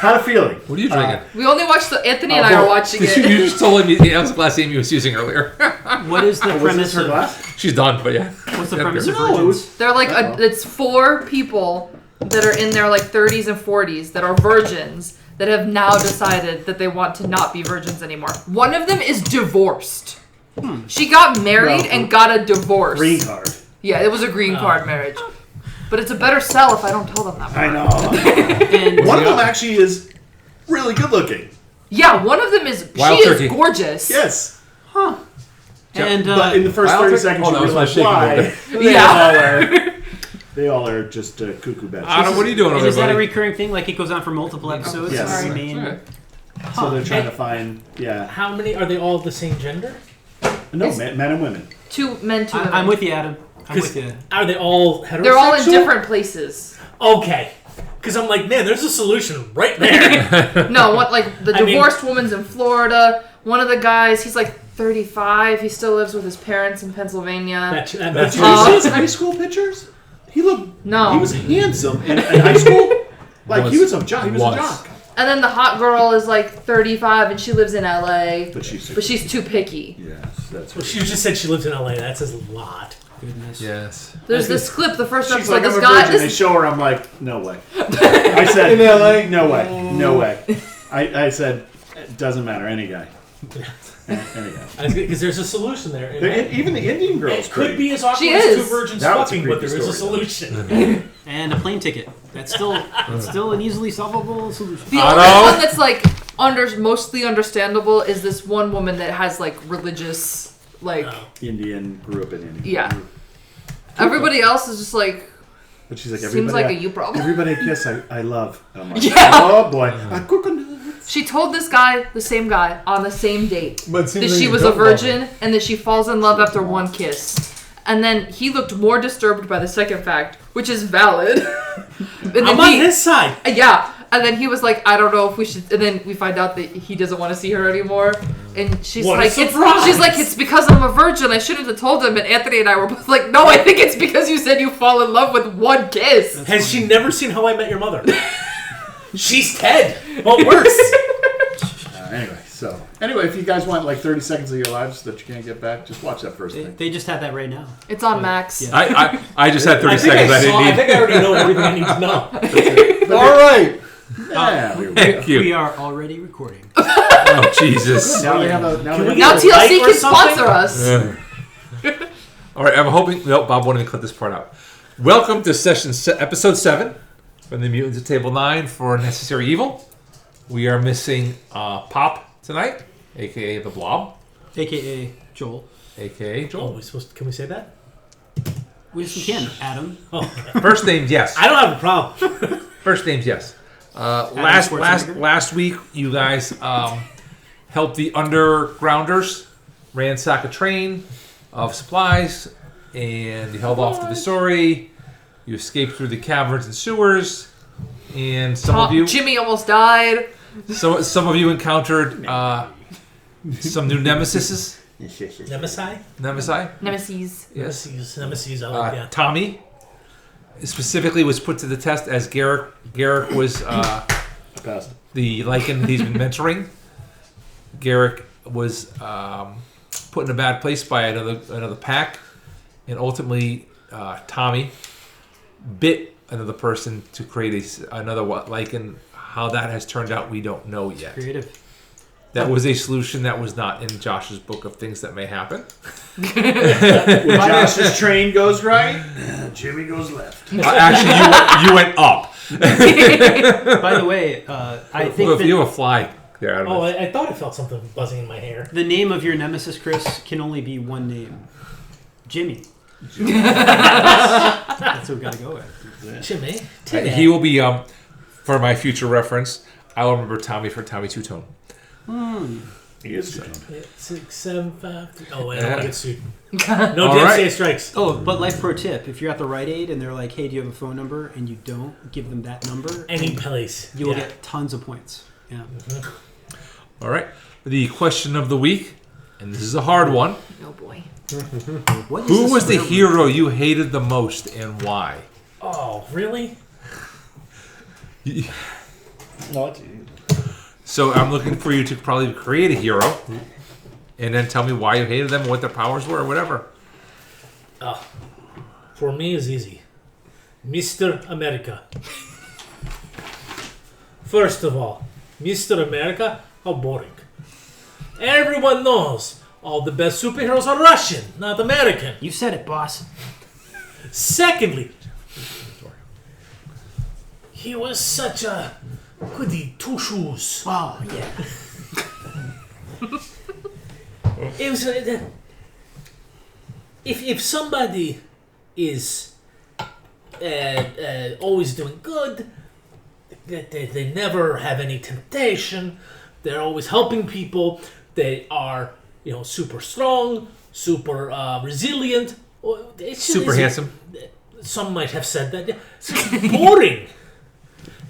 Had a feeling. What are you drinking? We only watched Anthony and I are watching it. You just told me that was the glass Amy was using earlier. What is the premise her of glass? She's done, but yeah. What's the premise of No, it Virgins? was... They're like, it's 4 people that are in their like 30s and 40s that are virgins that have now decided that they want to not be virgins anymore. One of them is divorced. She got married and got a divorce. Green card. Yeah, it was a green card marriage. But it's a better sell if I don't tell them that. I know. And One of them actually is really good looking. Yeah, one of them is, Wild she turkey. is gorgeous. Yes. and But in the first Wild 30 turkey? seconds, Oh, you that was realize my why. shaking They all are just cuckoo bats. Adam, what are you doing over is that a there, buddy? recurring thing? Like it goes on for multiple episodes? Yes. I mean, Alright. So they're trying to find, How many are they all the same gender? No, men and women. 2 men, 2 women. I'm with you, Adam. I'm with you. Are they all heterosexual? They're all in different places. Okay. Because I'm like, man, there's a solution right there. No, like the divorced woman's in Florida. One of the guys, he's like 35. He still lives with his parents in Pennsylvania. That's Did you see his high school pictures? He looked... No. He was handsome in high school. Like, he was a jock. He was a jock. And then the hot girl is like 35 and she lives in LA. But she's too picky. Yes, that's Well, what she just said she lives in LA. That says a lot. Goodness. Yes. There's this clip, the first She's episode, like, I'm this a guy... virgin. They show her, I'm like, no way. I said, In LA? no way. No way. I said, it doesn't matter. Any guy. Any guy. Because there's a solution there. Even the Indian girl's It could great. be as awkward She as is. 2 virgins That was a fucking, but creepy there is a story, solution. And a plane ticket. That's still an easily solvable solution. The only one that's like mostly understandable is this one woman that has like religious, like... Indian, grew up in India. Yeah. Everybody else is just like... But she's like, Seems everybody, like a you problem. Everybody I kiss, I love. I'm like, Yeah. oh boy. She told this guy, the same guy, on the same date But that she was a virgin and that she falls in love after one kiss. And then he looked more disturbed by the second fact, which is valid. And then I'm on his side. Yeah. And then he was like, I don't know if we should... And then we find out that he doesn't want to see her anymore. And she's What a like, surprise! she's like, it's because I'm a virgin. I shouldn't have told him. And Anthony and I were both like, no, I think it's because you said you fall in love with one kiss. Has she never seen How I Met Your Mother? She's Ted. But worse. Anyway, if you guys want like 30 seconds of your lives that you can't get back, just watch that first thing. They just have that right now. It's on Max. Yeah. I just had 30 I think seconds. I didn't I need. think I already know everything I need to know. All right. Yeah, Thank you. We are already recording. Oh Jesus. now they have a now Can they we have Now Like TLC or can something? sponsor us. All right. I'm hoping. Nope. Bob wanted to cut this part out. Welcome to episode 7 from the Mutants at Table 9 for Necessary Evil. We are missing Pop tonight, aka the Blob, AKA Joel. aka Oh, Joel. can we say that? We can, Adam. First names, yes. I don't have a problem. First names, yes. Schwarzenegger. Last week, you guys helped the undergrounders ransack a train of supplies, and you held off to the story. You escaped through the caverns and sewers, and some of you, Jimmy almost died. some of you encountered some new nemesises. Nemesi? Nemesis. Yes. Nemesis, I like that. Tommy specifically was put to the test as Garrick. Garrick was the Lycan he's been mentoring. Garrick was put in a bad place by another pack, and ultimately Tommy bit another person to create another Lycan. How that has turned out, we don't know yet. Creative. That was a solution that was not in Josh's book of things that may happen. When Josh's train goes right, Jimmy goes left. Actually, you went up. By the way, I think Well, if that you have a fly there, I don't know. I thought I felt something buzzing in my hair. the name of your nemesis, Chris, can only be one name. Jimmy. That's what we gotta go with. Jimmy. He will be, for my future reference, I will remember Tommy for Tommy Two-Tone. He is. 8, 6, 7, 5, 3. Oh, wait, I don't Yeah. want to get sued. No All DMCA right. strikes. Oh, but life pro tip: if you're at the Rite Aid and they're like, "Hey, do you have a phone number?" and you don't give them that number, Any place. you will get tons of points. Yeah. All right. The question of the week, and this is a hard one. Oh boy. What is Who this was the swear word? hero you hated the most and why? Oh, really? No, So I'm looking for you to probably create a hero, and then tell me why you hated them, what their powers were, or whatever. For me, it's easy. Mr. America. First of all, Mr. America, how boring. Everyone knows all the best superheroes are Russian, not American. You said it, boss. Secondly, he was such a goody two-shoes. Oh, yeah. It was if somebody is always doing good, they never have any temptation. They're always helping people. They are, super strong, super resilient. Super handsome. Some might have said that. Yeah. It's boring.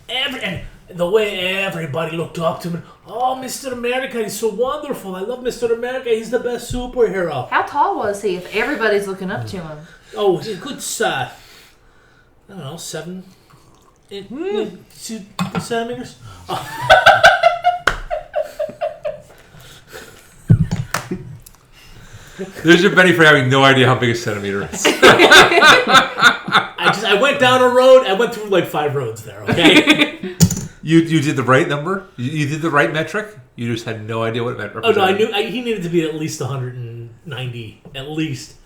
And the way everybody looked up to him. Oh, Mr. America, he's so wonderful. I love Mr. America. He's the best superhero. How tall was he if everybody's looking up to him? Oh, he's a good, I don't know, 7 centimeters? There's your Benny for having no idea how big a centimeter is. I went down a road. I went through like 5 roads there, okay? You did the right number? You did the right metric? You just had no idea what it meant. Oh, no, I knew he needed to be at least 190, at least.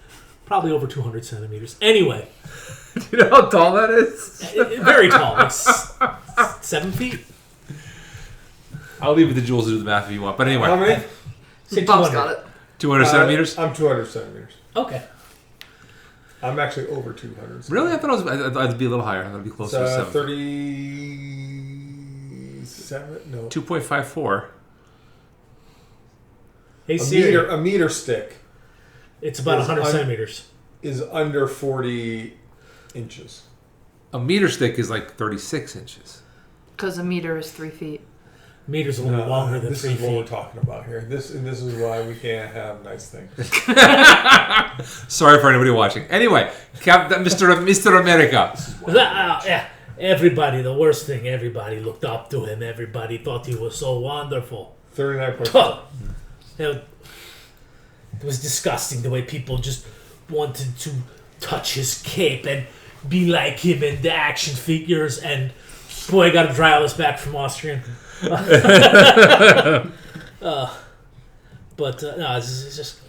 Probably over 200 centimeters. Anyway. Do you know how tall that is? Very tall. Like 7 feet. I'll leave it to Jules to do the math if you want. But anyway. How many? Say Bob's 200. got it. 200 centimeters? I'm 200 centimeters. Okay. I'm actually over 200. Really? I thought I'd be a little higher. I thought I'd be closer to 7. 37? No. 2.54. Hey, Siri. A meter stick It's about 100 centimeters. is under 40 inches. A meter stick is like 36 inches. Because a meter is 3 feet. Meters a little longer than this 3 is what we're feet. talking about here. This is why we can't have nice things. Sorry for anybody watching. Anyway, Mr. America. Yeah. Everybody, the worst thing, everybody looked up to him. Everybody thought he was so wonderful. 39.4. It was disgusting the way people just wanted to touch his cape and be like him in the action figures. And boy, I got to dry all this back from Austrian. No, it's just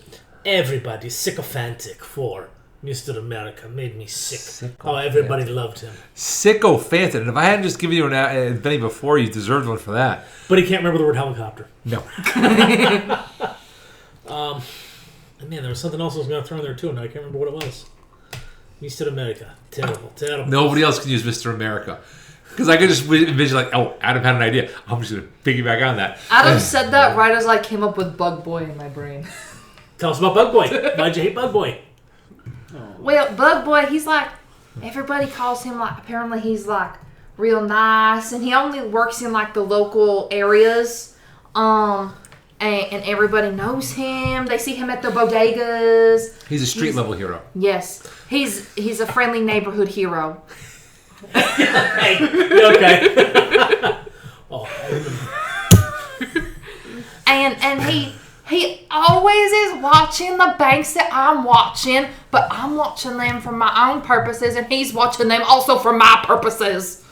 everybody sycophantic for Mr. America. Made me sick. Oh, everybody loved him. Sycophantic. And if I hadn't just given you a Benny before, you deserved one for that. But he can't remember the word helicopter. No. Man, there was something else I was going to throw in there too, and I can't remember what it was. Mr. America. Terrible. Nobody else can use Mr. America. Because I could just envision like, oh, Adam had an idea. I'm just going to piggyback on that. Adam said that right as I came up with Bug Boy in my brain. Tell us about Bug Boy. Why'd you hate Bug Boy? Well, Bug Boy, he's like, everybody calls him like, apparently he's like real nice, and he only works in like the local areas, and everybody knows him. They see him at the bodegas. He's a street level hero. Yes, he's a friendly neighborhood hero. Okay. Oh, And he always is watching the banks that I'm watching, but I'm watching them for my own purposes, and he's watching them also for my purposes.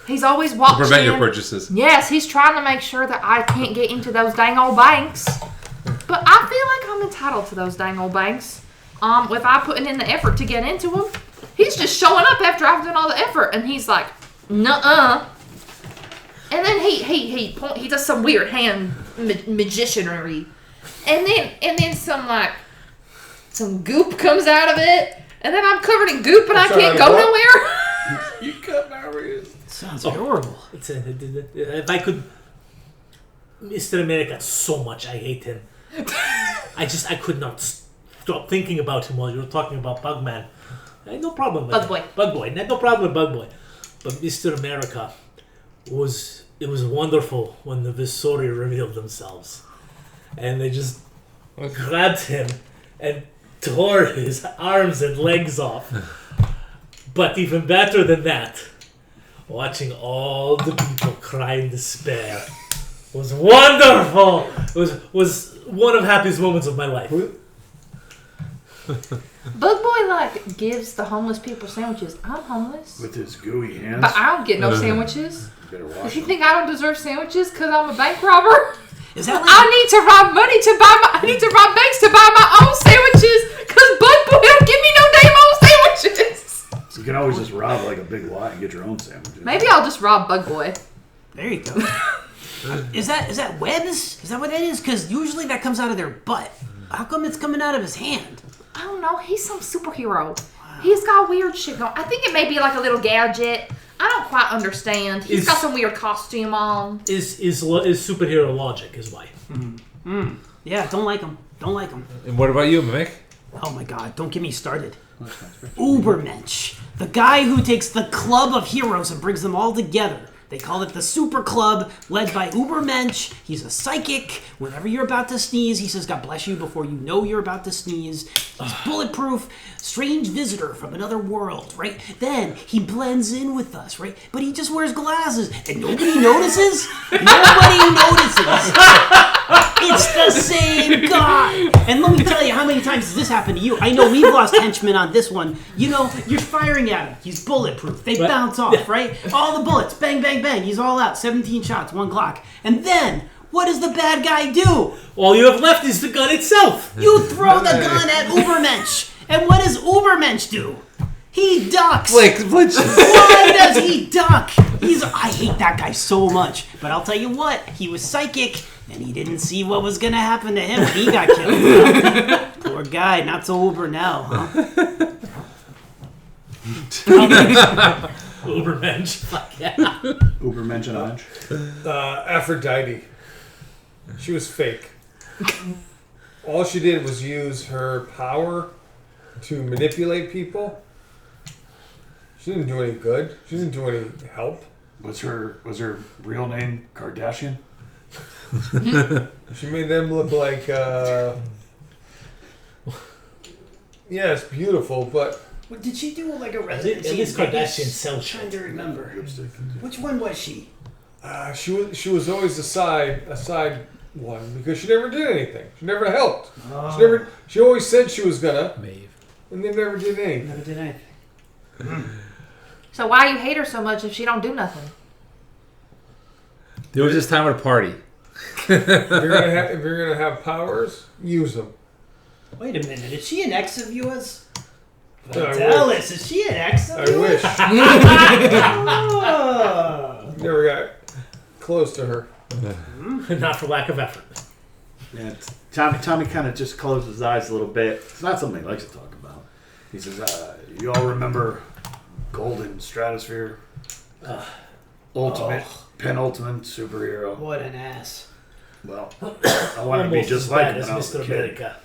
He's always watching. To prevent your purchases. Yes, he's trying to make sure that I can't get into those dang old banks. But I feel like I'm entitled to those dang old banks. Without putting in the effort to get into them. He's just showing up after I've done all the effort, and he's like, nuh-uh. And then he does some weird hand magicianry, and then some goop comes out of it, and then I'm covered in goop, and I can't go nowhere. You cut my wrist. Sounds horrible. If I could, Mr. America, so much I hate him. I could not stop thinking about him while you were talking about Bugman. I had no problem with Bug him. Boy. Bug Boy. I had no problem with Bug Boy. But Mr. America it was wonderful when the Visori revealed themselves. And they just grabbed him and tore his arms and legs off. But even better than that watching all the people cry in despair was wonderful. It was one of the happiest moments of my life. Bug Boy like gives the homeless people sandwiches. I'm homeless, With his gooey hands. but I don't get no sandwiches. You better Does wash he them. think I don't deserve sandwiches because I'm a bank robber? Is that like I need to rob money to buy my. I need to rob banks to buy my own sandwiches because Bug Boy don't give me no damn own sandwiches. You can always just rob like a big Y and get your own sandwiches. Maybe I'll just rob Bug Boy. There you go. Is that webs? Is that what that is? Because usually that comes out of their butt. How come it's coming out of his hand? I don't know. He's some superhero. He's got weird shit going. I think it may be like a little gadget. I don't quite understand. He's got some weird costume on. Is superhero logic is why. Yeah, don't like him. Don't like him. And what about you, Mick? Oh my god, don't get me started. Ubermensch. The guy who takes the club of heroes and brings them all together. They call it the Super Club, led by Ubermensch. He's a psychic. Whenever you're about to sneeze, he says, God bless you, before you know you're about to sneeze. He's bulletproof, strange visitor from another world, right? Then he blends in with us, right? But he just wears glasses, and nobody notices? Nobody notices. It's the same guy. And let me tell you, how many times has this happened to you? I know we've lost henchmen on this one. You know, you're firing at him. He's bulletproof. They bounce off, right? All the bullets, bang, bang, bang. He's all out. 17 shots, 1 Glock. And then, what does the bad guy do? All you have left is the gun itself. You throw the gun at Ubermensch. And what does Ubermensch do? He ducks. Why does he duck? I hate that guy so much. But I'll tell you what, he was psychic, and he didn't see what was going to happen to him when he got killed. Poor guy, not so Uber now, huh? Ubermensch. Fuck yeah. Ubermensch and a mensch. Aphrodite. She was fake. All she did was use her power to manipulate people. She didn't do any good. She didn't do any help. Was her real name Kardashian? She made them look like, yeah, it's beautiful, but Well, did she do like a At residency? least in Kardashian Vegas? sell I'm trying shit. to remember. Lipstick. Which one was she? she was always a side one because she never did anything. She never helped. Oh. She always said she was gonna, Maeve. and they never did anything. Never did anything. So why you hate her so much if she don't do nothing? There was this time at a party. If you're gonna have powers, use them. Wait a minute, is she an ex of yours? I Dallas, is she an ex of I yours? wish. Oh. Never got close to her. Not for lack of effort. Yeah, Tommy kind of just closed his eyes a little bit. It's not something he likes to talk about. He says, you all remember Golden Stratosphere? Ultimate, penultimate superhero. What an ass. Well, I wanted to be Almost just as like bad him as when I was a Mr. kid. America.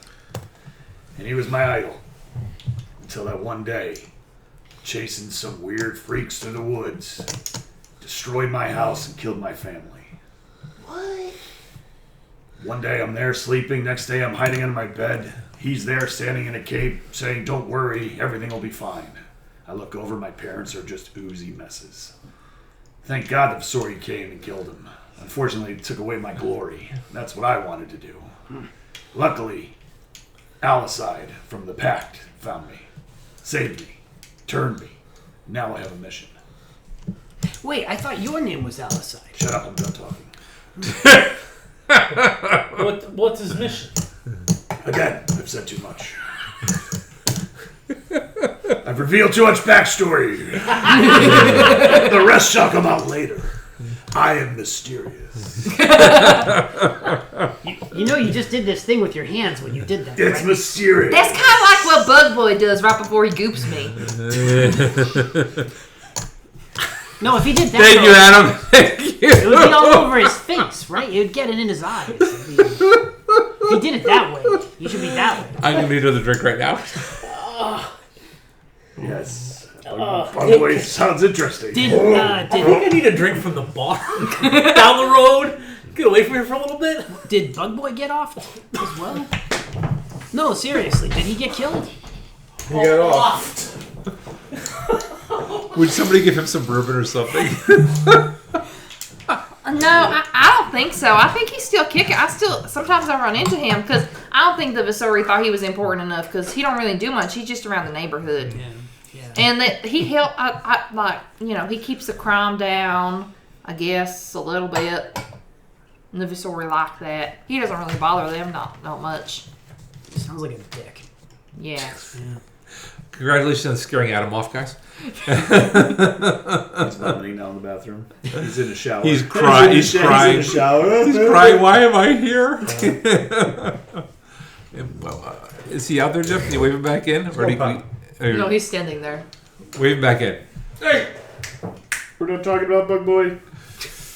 And he was my idol. Until that one day, chasing some weird freaks through the woods, destroyed my house and killed my family. What? One day I'm there sleeping, next day I'm hiding under my bed. He's there standing in a cape saying, don't worry, everything will be fine. I look over, my parents are just oozy messes. Thank God the Vasori came and killed him. Unfortunately, it took away my glory. That's what I wanted to do. Luckily, Alicide from the Pact found me, saved me, turned me. Now I have a mission. Wait, I thought your name was Alicide. Shut up, I'm done talking. What's his mission? Again, I've said too much. I've revealed too much backstory. The rest shall come out later. I am mysterious. You know you just did this thing with your hands when you did that, It's right? mysterious. That's kind of like what Bug Boy does right before he goops me. No, if he did that, Thank you, Adam. Thank you. it would be all over his face, right? You'd get it in his eyes. If he did it that way, you should be that way. I'm going to need another drink right now. Yes. Bug Boy sounds interesting. I think I need a drink from the bar down the road. Get away from here for a little bit. Did Bug Boy get off as well? No, seriously, did he get killed? He got off. Would somebody give him some bourbon or something? No, I don't think so. I think he's still kicking. Sometimes I run into him because I don't think the Vasori thought he was important enough because he don't really do much. He's just around the neighborhood. Yeah. And that he helped, he keeps the crime down, I guess, a little bit. And the Vasori like that. He doesn't really bother them, not much. Sounds like a dick. Yeah. Congratulations on scaring Adam off, guys. He's vomiting down in the bathroom. He's in the shower. He's crying. He's crying. He's in the shower. He's crying. Why am I here? Well, is he out there, Jeff? Can you wave him back in? Or No, he's standing there. Wave him back in. Hey! We're not talking about Bug Boy.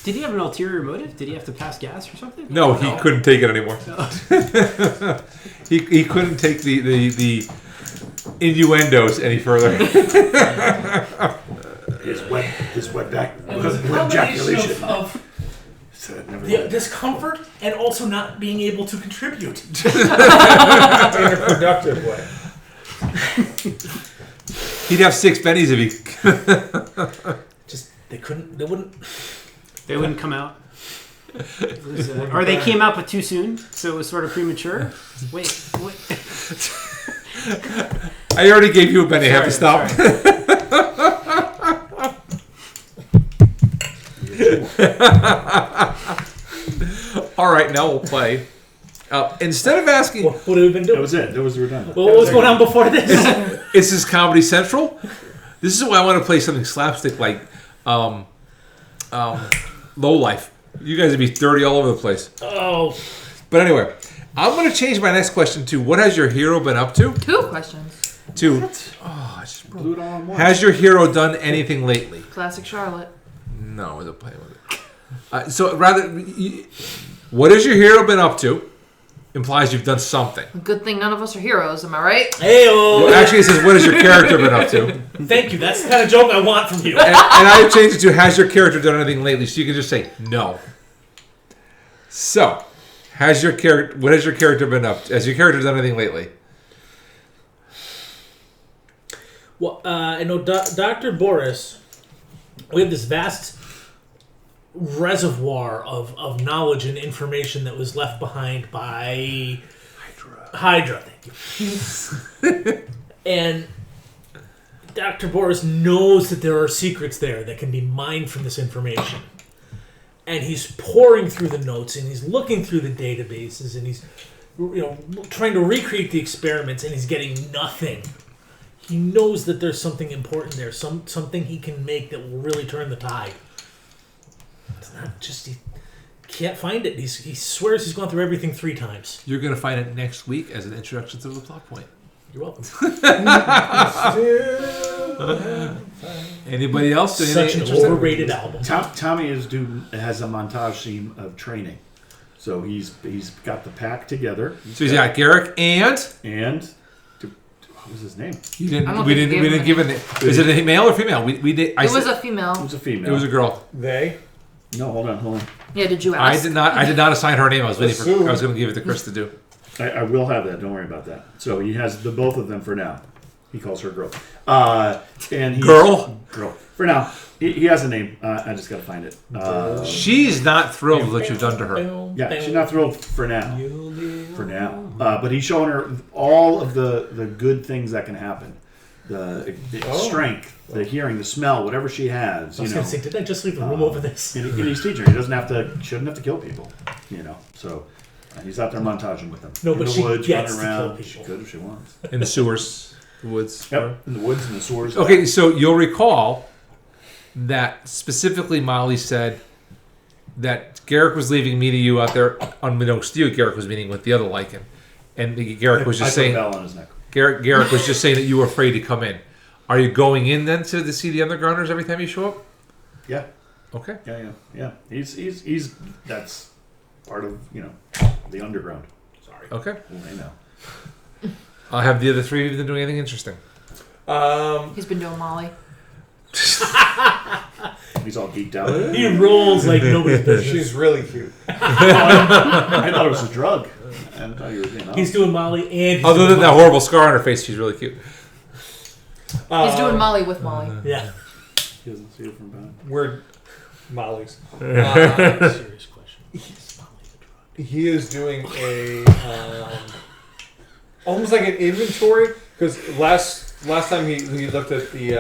Did he have an ulterior motive? Did he have to pass gas or something? No, he couldn't take it anymore. he couldn't take the innuendos any further. his wet back because of ejaculation. Of the discomfort and also not being able to contribute. In a productive way. He'd have 6 pennies if he. Just they wouldn't. They wouldn't come out. Or they came out but too soon, so it was sort of premature. Wait. I already gave you a penny. I have to stop. All right, now we'll play. Instead of asking, What have we been doing? That was it. That was redundant. What was going on before this? is this Comedy Central? This is why I want to play something slapstick like Low Life. You guys would be dirty all over the place. Oh. But anyway, I'm going to change my next question to what has your hero been up to? 2 questions. To I just blew it all in one. has your hero done anything lately? Classic Charlotte. No, they're playing with it. So rather, what has your hero been up to? Implies you've done something. Good thing none of us are heroes, am I right? Hey-o. Well, actually, it says what has your character been up to? Thank you. That's the kind of joke I want from you. And I changed it to has your character done anything lately? So you can just say no. So, what has your character been up to? Has your character done anything lately? Well, I know Dr. Boris, we have this vast reservoir of knowledge and information that was left behind by Hydra, thank you. And Dr. Boris knows that there are secrets there that can be mined from this information. And he's pouring through the notes and he's looking through the databases and he's trying to recreate the experiments and he's getting nothing. He knows that there's something important there, something he can make that will really turn the tide. It's not just he can't find it. He swears he's gone through everything 3 times. You're going to find it next week as an introduction to the plot point. You're welcome. Anybody else? Such an overrated album. Tommy has a montage scene of training, so he's got the pack together. So he's got Garrick and what was his name? We didn't give it. Is it a male or female? We did. It was a female. It was a female. It was a girl. They? No, hold on. Yeah, did you ask? I did not assign her name. I was waiting for. I was going to give it to Chris to do. I will have that. Don't worry about that. So he has the both of them for now. He calls her girl. And he's, Girl for now. He has a name. I just got to find it. She's not thrilled with what you've done to her. Yeah, she's not thrilled for now. But he's showing her all of the good things that can happen. The strength, the hearing, the smell, whatever she has. I was going to say, did I just leave the room over this? And he's teaching her. He shouldn't have to kill people. So he's out there montaging with them. No, in but the she woods, gets running to around. kill people. She could if she wants. In the sewers, the woods. Yep, in the woods and the sewers. Okay, so you'll recall that specifically Molly said that Garrick was leaving me to you out there. Unbeknownst to you, Garrick was meeting with the other Lycan. And Garrick was just saying... I put a bell on his neck. Garrick was just saying that you were afraid to come in. Are you going in then to see the Undergrounders every time you show up? Yeah. Okay. Yeah. He's that's part of the underground. Sorry. Okay. I know. I'll have the other 3 of you doing anything interesting. He's been doing Molly. He's all geeked out. He rolls like nobody's business. She's really cute. I thought it was a drug. I thought you were being He's doing Molly and... Other than that horrible scar on her face, she's really cute. He's doing Molly with Molly. Yeah. She doesn't see it from behind. We're Molly's. Serious question. He is doing a almost like an inventory because last time he looked at the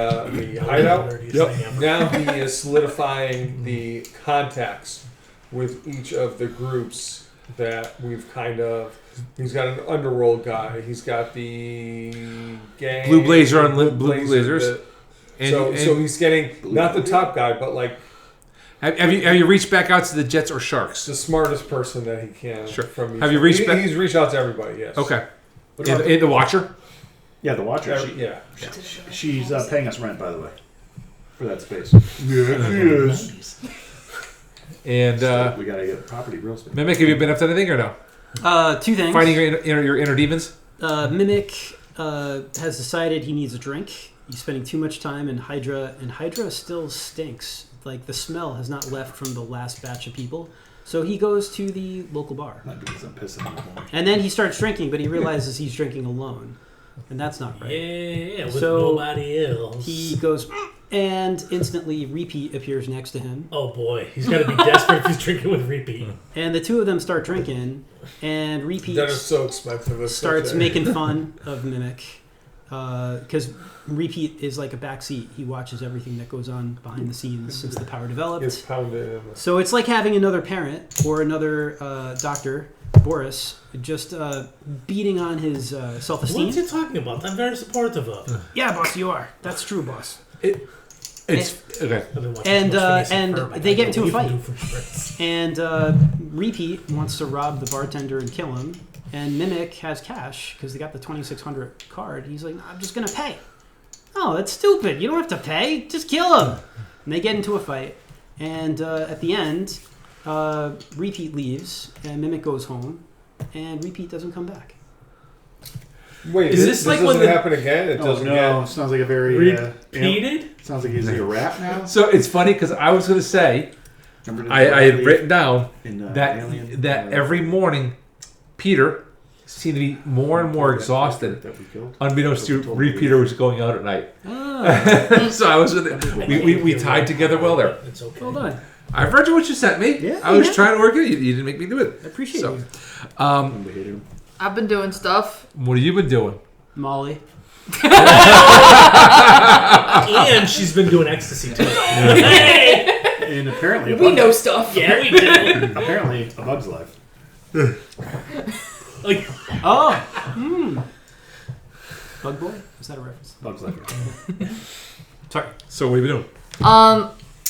hideout. Now he is solidifying the contacts with each of the groups that we've kind of. He's got an underworld guy. He's got the gang. Blue Blazer on Blue Blazers. So he's getting not the top guy, but like have you reached back out to the Jets or Sharks? the smartest person that he can. Sure. From each Have you reached back? He's reached out to everybody. Yes. Okay. In the Watcher? Yeah, the Watcher. Yeah. She's paying us rent, by the way, for that space. Yeah, yes. And We gotta get property real estate. Mimic, have you been up to anything or no? Two things. Fighting your inner demons? Mimic has decided he needs a drink. He's spending too much time in Hydra, and Hydra still stinks. Like, the smell has not left from the last batch of people. So he goes to the local bar. Not because I'm pissing on the And then he starts drinking, but he realizes he's drinking alone. And that's not right. Yeah, with So nobody else. He goes, and instantly Repeat appears next to him. Oh boy, he's got to be desperate if he's drinking with Repeat. And the two of them start drinking, and Repeat That is so expensive. starts making fun of Mimic. Because Repeat is like a backseat. He watches everything that goes on behind the scenes since the power developed. It's pounded. So it's like having another parent or another doctor, Boris, just beating on his self-esteem. What's he talking about? I'm very supportive of. Yeah, boss, you are. That's true, boss. It's okay. And they get into a fight. And Repeat wants to rob the bartender and kill him. And Mimic has cash because they got the 2600 card. He's like, I'm just gonna pay. Oh, that's stupid. You don't have to pay. Just kill him. And they get into a fight. And at the end, Repeat leaves, and Mimic goes home, and Repeat doesn't come back. Wait, Is this like when doesn't happen again? It doesn't no, sounds like a very repeated. sounds like he's a rat now. So it's funny because I was going to say, I had written down that every morning, Peter seemed to be more and more exhausted, unbeknownst to Repeater was going out at night. So I was we tied together well there. It's okay. Hold on. I've read what you sent me. Yeah, I was trying to work it. You didn't make me do it. I appreciate So, you. I've been doing stuff. what have you been doing? Molly. And she's been doing ecstasy too. And apparently, We know stuff. Yeah, we do. apparently, a bug's life. Like, Bug Boy? Is that a reference? Bug's life. Sorry. So what have you been doing?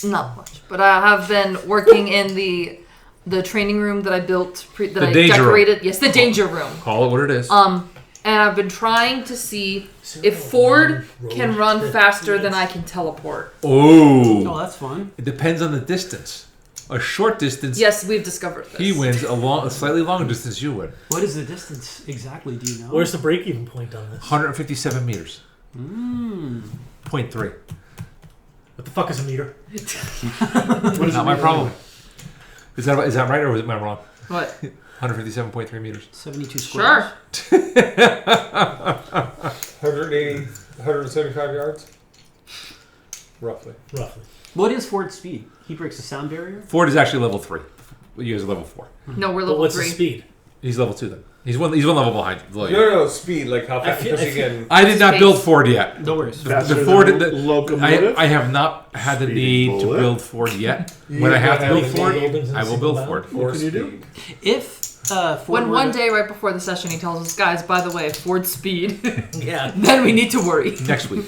Not much, but I have been working in the training room that I built, that I danger decorated. room. Yes, the danger room. Call it what it is. And I've been trying to see if Ford can run faster than I can teleport. Oh, Oh, that's fun. it depends on the distance. A short distance, Yes, we've discovered this. he wins. A slightly longer distance, you win. What is the distance exactly? Do you know? where's the break-even point on this? 157 meters. 0.3. What the fuck is a meter? Not my problem. Is that right or was it my wrong? What? 157.3 meters. 72 squares. Sure. 180, 175 yards? Roughly. What is Ford's speed? He breaks the sound barrier? Ford is actually level 3. You guys are level 4. No, we're But level what's 3. the speed? He's level 2 then. He's one level behind you. No, speed. Like how I fast? feel- Because I feel- again, I did not Space. build Ford yet. No worries. Faster The Ford, than the, locomotive. I have not had the Speedy need to bullet. build Ford yet. You When I have gotta to build have Ford, buildings in I a will single build bound. Ford. or can you do? speed. If Ford When were one to- day right before the session he tells us, guys, by the way, Ford's speed, Yeah. then we need to worry. Next week.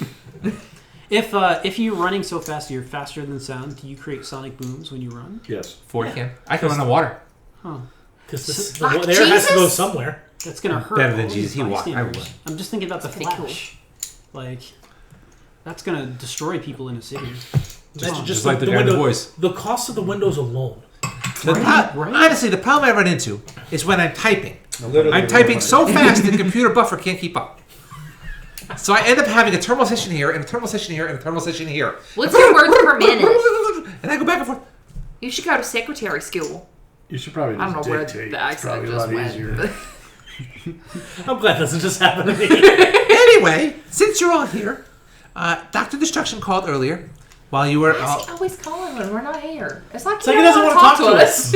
if you're running so fast you're faster than sound, do you create sonic booms when you run? Yes. Ford can. I can run on water. Because the Like air has to go Jesus? somewhere. That's gonna hurt. Better than all Jesus. these He walked. I bystanders. would. I'm just thinking about the Pretty Flash. Like, that's gonna destroy people in a city. Imagine Just like the guy in the voice. The cost of the windows alone. Right. Honestly, the problem I run into is when I'm typing. Literally, I'm typing so fast the computer buffer can't keep up. So I end up having a terminal session here, and a terminal session here, and a terminal session here. What's your words per minute? And I go back and forth. You should go to secretary school. You should probably I don't just know where dictate. the It's accent probably a just lot went. easier. but- I'm glad that doesn't just happen to me. Anyway, since you're all here, Dr. Destruction called earlier, while you were. Why is he always calling when we're not here? It's like like he doesn't want to talk to us.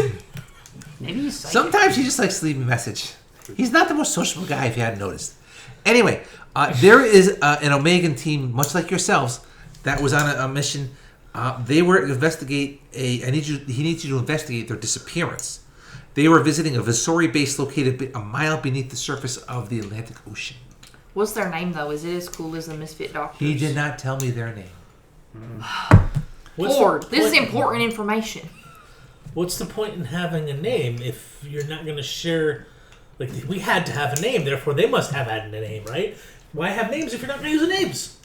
Maybe he's psychic. Sometimes he just likes to leave a message. He's not the most sociable guy, if you hadn't noticed. Anyway, there is an Omegan team, much like yourselves, that was on a mission. They were investigate he needs you to investigate their disappearance. They were visiting a Visori base located a mile beneath the surface of the Atlantic Ocean. What's their name though? Is it as cool as the Misfit Doctors? He did not tell me their name. Lord, this is important information. What's the point in having a name if you're not going to share? Like, we had to have a name, therefore they must have had a name, right? Why have names if you're not going to use names?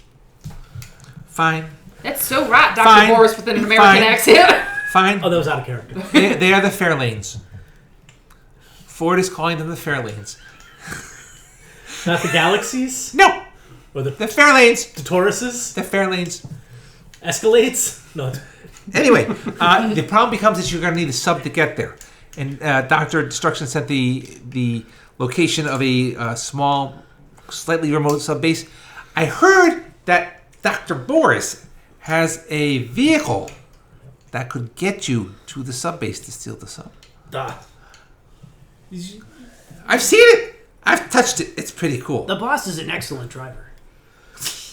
Fine. That's so right, Dr. Fine. Boris with an American accent. Fine. Oh, that was out of character. They are the Fairlanes. Ford is calling them the Fairlanes. Not the Galaxies? No! Or the Fairlanes. Tauruses? The Fairlanes. Escalades? No. Anyway, the problem becomes that you're going to need a sub to get there. And Dr. Destruction sent the location of a small, slightly remote sub base. I heard that Dr. Boris has a vehicle that could get you to the sub base to steal the sub. I've seen it. I've touched it. It's pretty cool. The boss is an excellent driver.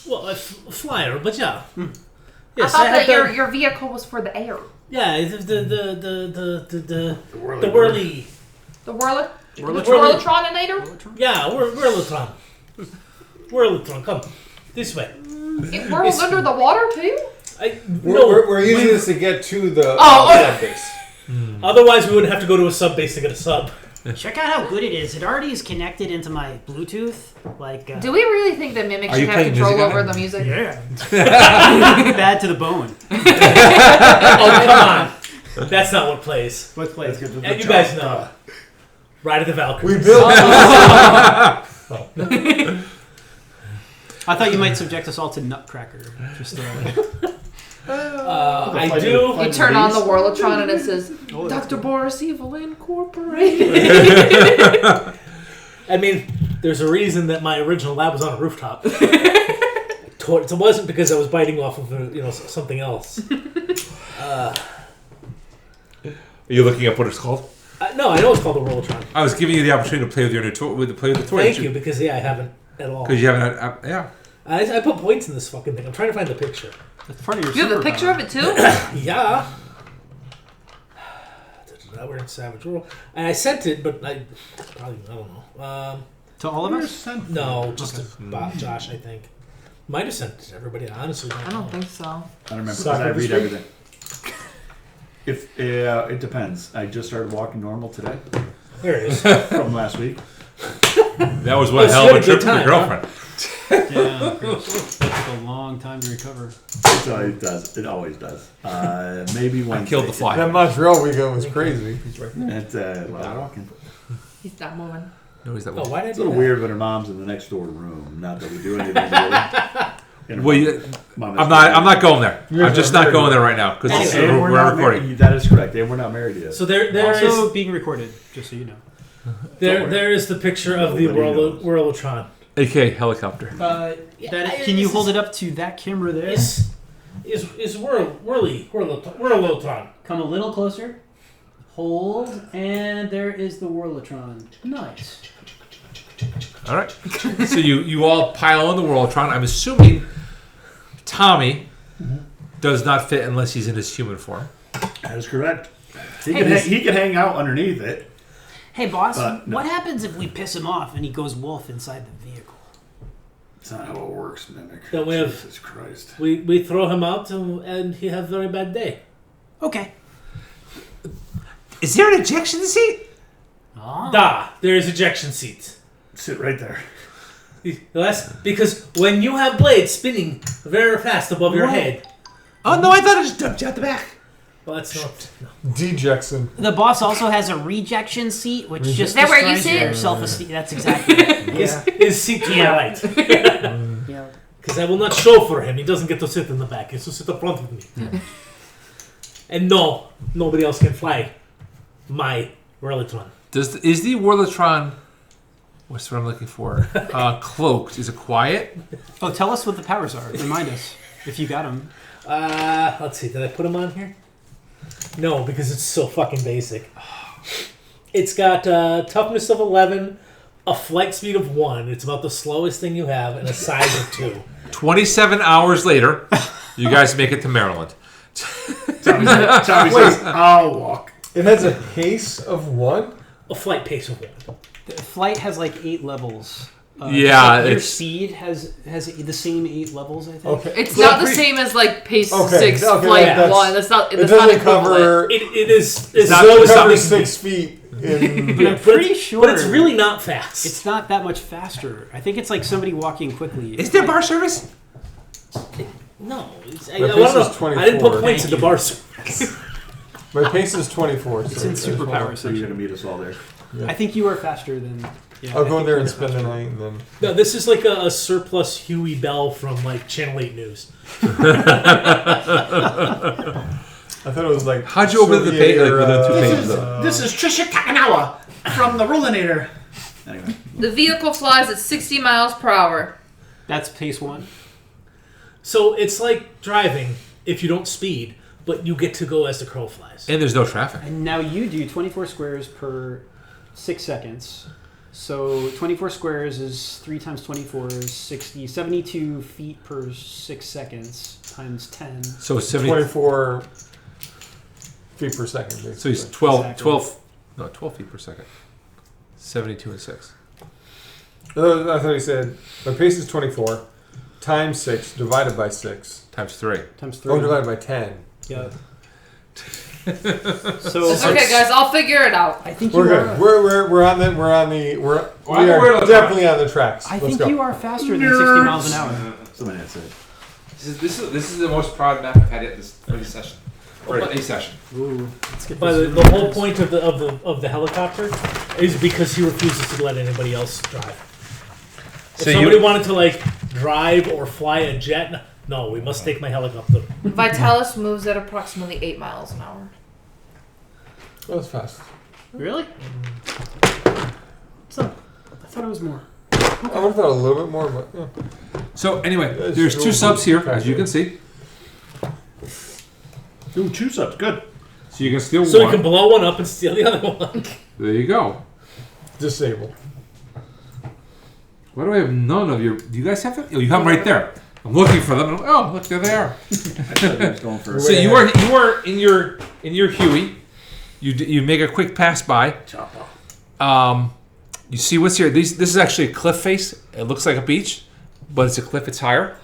Well, a flyer, but yeah. I thought that your vehicle was for the air. Yeah, the whirly. The Whirlitroninator? Yeah, Whirlitron. Whirlitron, come. This way. It whirls under the water too? We're using this to get to the okay. base. Otherwise, we wouldn't have to go to a sub base to get a sub. Check out how good it is. It already is connected into my Bluetooth. Like, do we really think that Mimic Are should you have playing control music on over it? the music? Yeah. Bad to the bone. Oh, come on. That's not what plays. What plays? And you guys know. Ride of the Valkyries. We built I thought you might subject us all to Nutcracker. Just I do. You turn on the Whirlitron and it says, Dr. Boris Evil Incorporated. I mean, there's a reason that my original lab was on a rooftop. It wasn't because I was biting off of something else. Are you looking up what it's called? No, I know it's called the Whirlitron. I was giving you the opportunity to play with your new toy. Thank you, because I haven't at all. Because you haven't. Yeah. I put points in this fucking thing. I'm trying to find the picture. That's part of your. You have a picture of it too? Yeah. We're in Savage World, and I sent it, but I don't know. To all of us? No, just to Bob, Josh. I think might have sent it to everybody. I honestly don't I don't know. think so. I don't remember. Soccer I read district? everything. If it depends. I just started walking normal today There it is. from last week. That was one Oh, hell of a so you trip had a for good your time, girlfriend. Yeah. It took a long time to recover. It does. It always does. Maybe Wednesday. I killed the fly. that Montreal weekend was crazy. It's a lot of walking. He's not moving. No, he's that Oh, one. why did I It's do a little that? weird when her mom's in the next door room. Not that we do anything really. Well, Mom I'm is not. I'm not going there. You guys I'm just are not married. going there right now because Anyway, And we're not recording. married. That is correct. And we're not married yet. So there Also is being recorded, just so you know. there is the picture of the Nobody knows. Whirlitron. AK helicopter. Can you hold it up to that camera there? Is Whirlitron. Come a little closer. Hold, and there is the Whirlitron. Nice. All right. So you all pile on the Worldtron. I'm assuming Tommy does not fit unless he's in his human form. That is correct. He can hang out underneath it. Hey, boss, No. what happens if we piss him off and he goes wolf inside the vehicle? It's not how it works, Mimic. Then we have- Jesus Christ. We throw him out and he has a very bad day. Okay. Is there an ejection seat? Ah. There is ejection seats. Sit right there. Because when you have blades spinning very fast above your head, Oh no! I thought I just dumped you out the back. well, that's not. D-Jackson. The boss also has a rejection seat, which just Is that where you destroys sit? your self-esteem. That's exactly it. His seat to my right. Yeah. Because I will not chauffeur him. He doesn't get to sit in the back. He has to sit up front with me. And no, nobody else can fly my Whirlitron. Is the Whirlitron? What's what I'm looking for? Cloaked. Is it quiet? Oh, tell us what the powers are. Remind us if you got them. Let's see. Did I put them on here? No, because it's so fucking basic. It's got toughness of 11, a flight speed of 1. It's about the slowest thing you have, and a size of 2. 27 hours later, you guys make it to Maryland. Tommy says, I'll walk. It has a pace of 1? A flight pace of 1. The flight has like 8 levels. Yeah, your it's- speed has the same 8 levels, I think. Okay. It's So not I'm the same as like pace Okay, 6, okay, flight that's- 1. That's not. It That's not doesn't equivalent. cover. It is. It's not- It doesn't it's cover not- 6 feet. In, But I'm pretty sure. But it's really not fast. It's not that much faster. I think it's like somebody walking quickly. Is there bar service? no. I My don't pace know. is 24. I didn't put points in the bar service. my pace is 24. It's in superpower So you're section. gonna meet us all there. I think you are faster than. Yeah, I'll I go think there you and are spend the faster. night, and then. No, this is like a surplus Huey Bell from like Channel 8 News. I thought it was like. How'd you open the page like within 2 pages? This is Trisha Takanawa from the Rollinator. Anyway, The vehicle flies at 60 miles per hour. That's pace 1. So it's like driving if you don't speed, but you get to go as the crow flies. And there's no traffic. And now you do 24 squares per 6 seconds. So 24 squares is 3 times 24 is 60, 72 feet per 6 seconds times 10. So it's 70. 24 feet per second. Basically. So he's 12, Exactly. 12 feet per second. 72 and 6. I thought he said my pace is 24 times 6 divided by 6. Times 3. Times 3. Oh, divided by 10. Yeah. So Okay, guys, I'll figure it out. I think you We're are. good. We're on the we are definitely on the tracks. I Let's think go. you are faster than 60 miles an hour. somebody had said. This is the most proud map I've had at this session. Or a session. Ooh, let's get But this. the whole point of the helicopter is because he refuses to let anybody else drive. If So somebody wanted to like drive or fly a jet, no, we must take my helicopter. Vitalis moves at approximately 8 miles an hour. That was fast. Really? So, I thought it was more. I would have thought a little bit more, but yeah. So anyway, That's there's still 2 subs here, faster. as you can see. Ooh, 2 subs, good. So you can steal So one. you can blow one up and steal the other one. There you go. Disabled. Why do I have none of your? Do you guys have them? Oh, you have them right there. I'm looking for them. Oh, look, there they are. I thought he was going for So you are in your Huey. You make a quick pass by. Chopper. You see what's here. This is actually a cliff face. It looks like a beach, but it's a cliff. It's higher,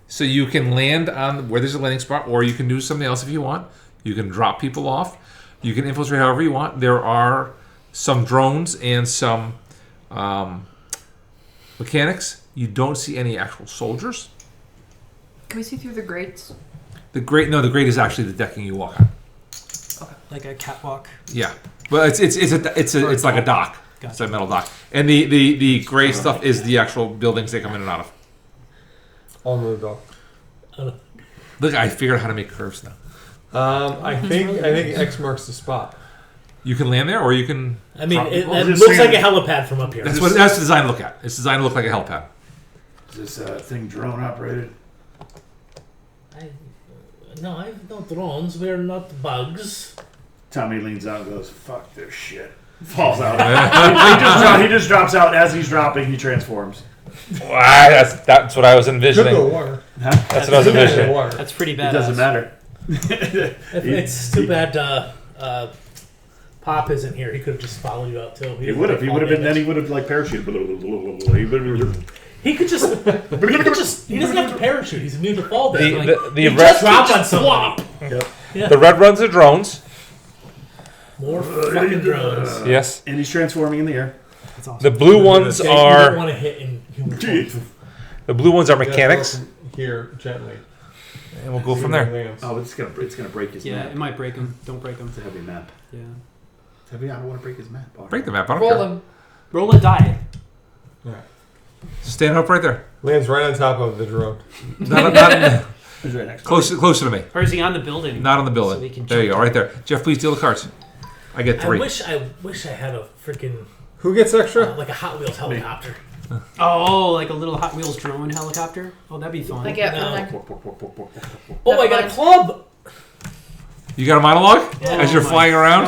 so you can land on where there's a landing spot, or you can do something else if you want. You can drop people off. You can infiltrate however you want. There are some drones and some mechanics. You don't see any actual soldiers. Can we see through the grates? The grate is actually the decking you walk on. Like a catwalk. Yeah, well, it's like a dock. It's a metal dock, and the gray stuff is the actual buildings they come in and out of. On the dock. Look, I figured out how to make curves now. I think X marks the spot. You can land there, or you can. I mean, it Well, just looks like a saying- helipad from up here. That's the design to look at. It's designed to look like a helipad. Is this thing drone operated? No, I have no drones. We're not bugs. Tommy leans out and goes, "Fuck this shit." Falls out. he just drops out. As he's dropping, he transforms. That's what I was Could envisioning. go water. That's what I was Could go envisioning. water. That's pretty It bad. doesn't matter. It's too bad Pop isn't here. He could have just followed you out too. He would have. He would have been. Then he would have like parachuted. He could just. He doesn't have to parachute. He's immune to fall damage. The Just drop on somebody. The red ones are drones. More fucking drones. Yes. And he's transforming in the air. That's awesome. The blue ones Yeah, you don't are want to hit in human form. mechanics, Here, gently. and we'll go from there. Oh, it's gonna break his Yeah, map. it might break him. Don't break him. It's a heavy map. Yeah. It's heavy. I don't want to break his map. Break the map. I don't Roll care. them. Roll a die. Stand up right there. Lands right on top of the drone. Not He's right next. closer to me. Or is he on the building? Not on the So building. they can There you go, jump right there. Jeff, please deal the cards. I get I 3. wish I had a freaking Who gets extra? like a Hot Wheels helicopter. Oh, like a little Hot Wheels drone helicopter? Oh, that'd be fun. Like it, Oh, I got a club. You got a monologue as you're flying around?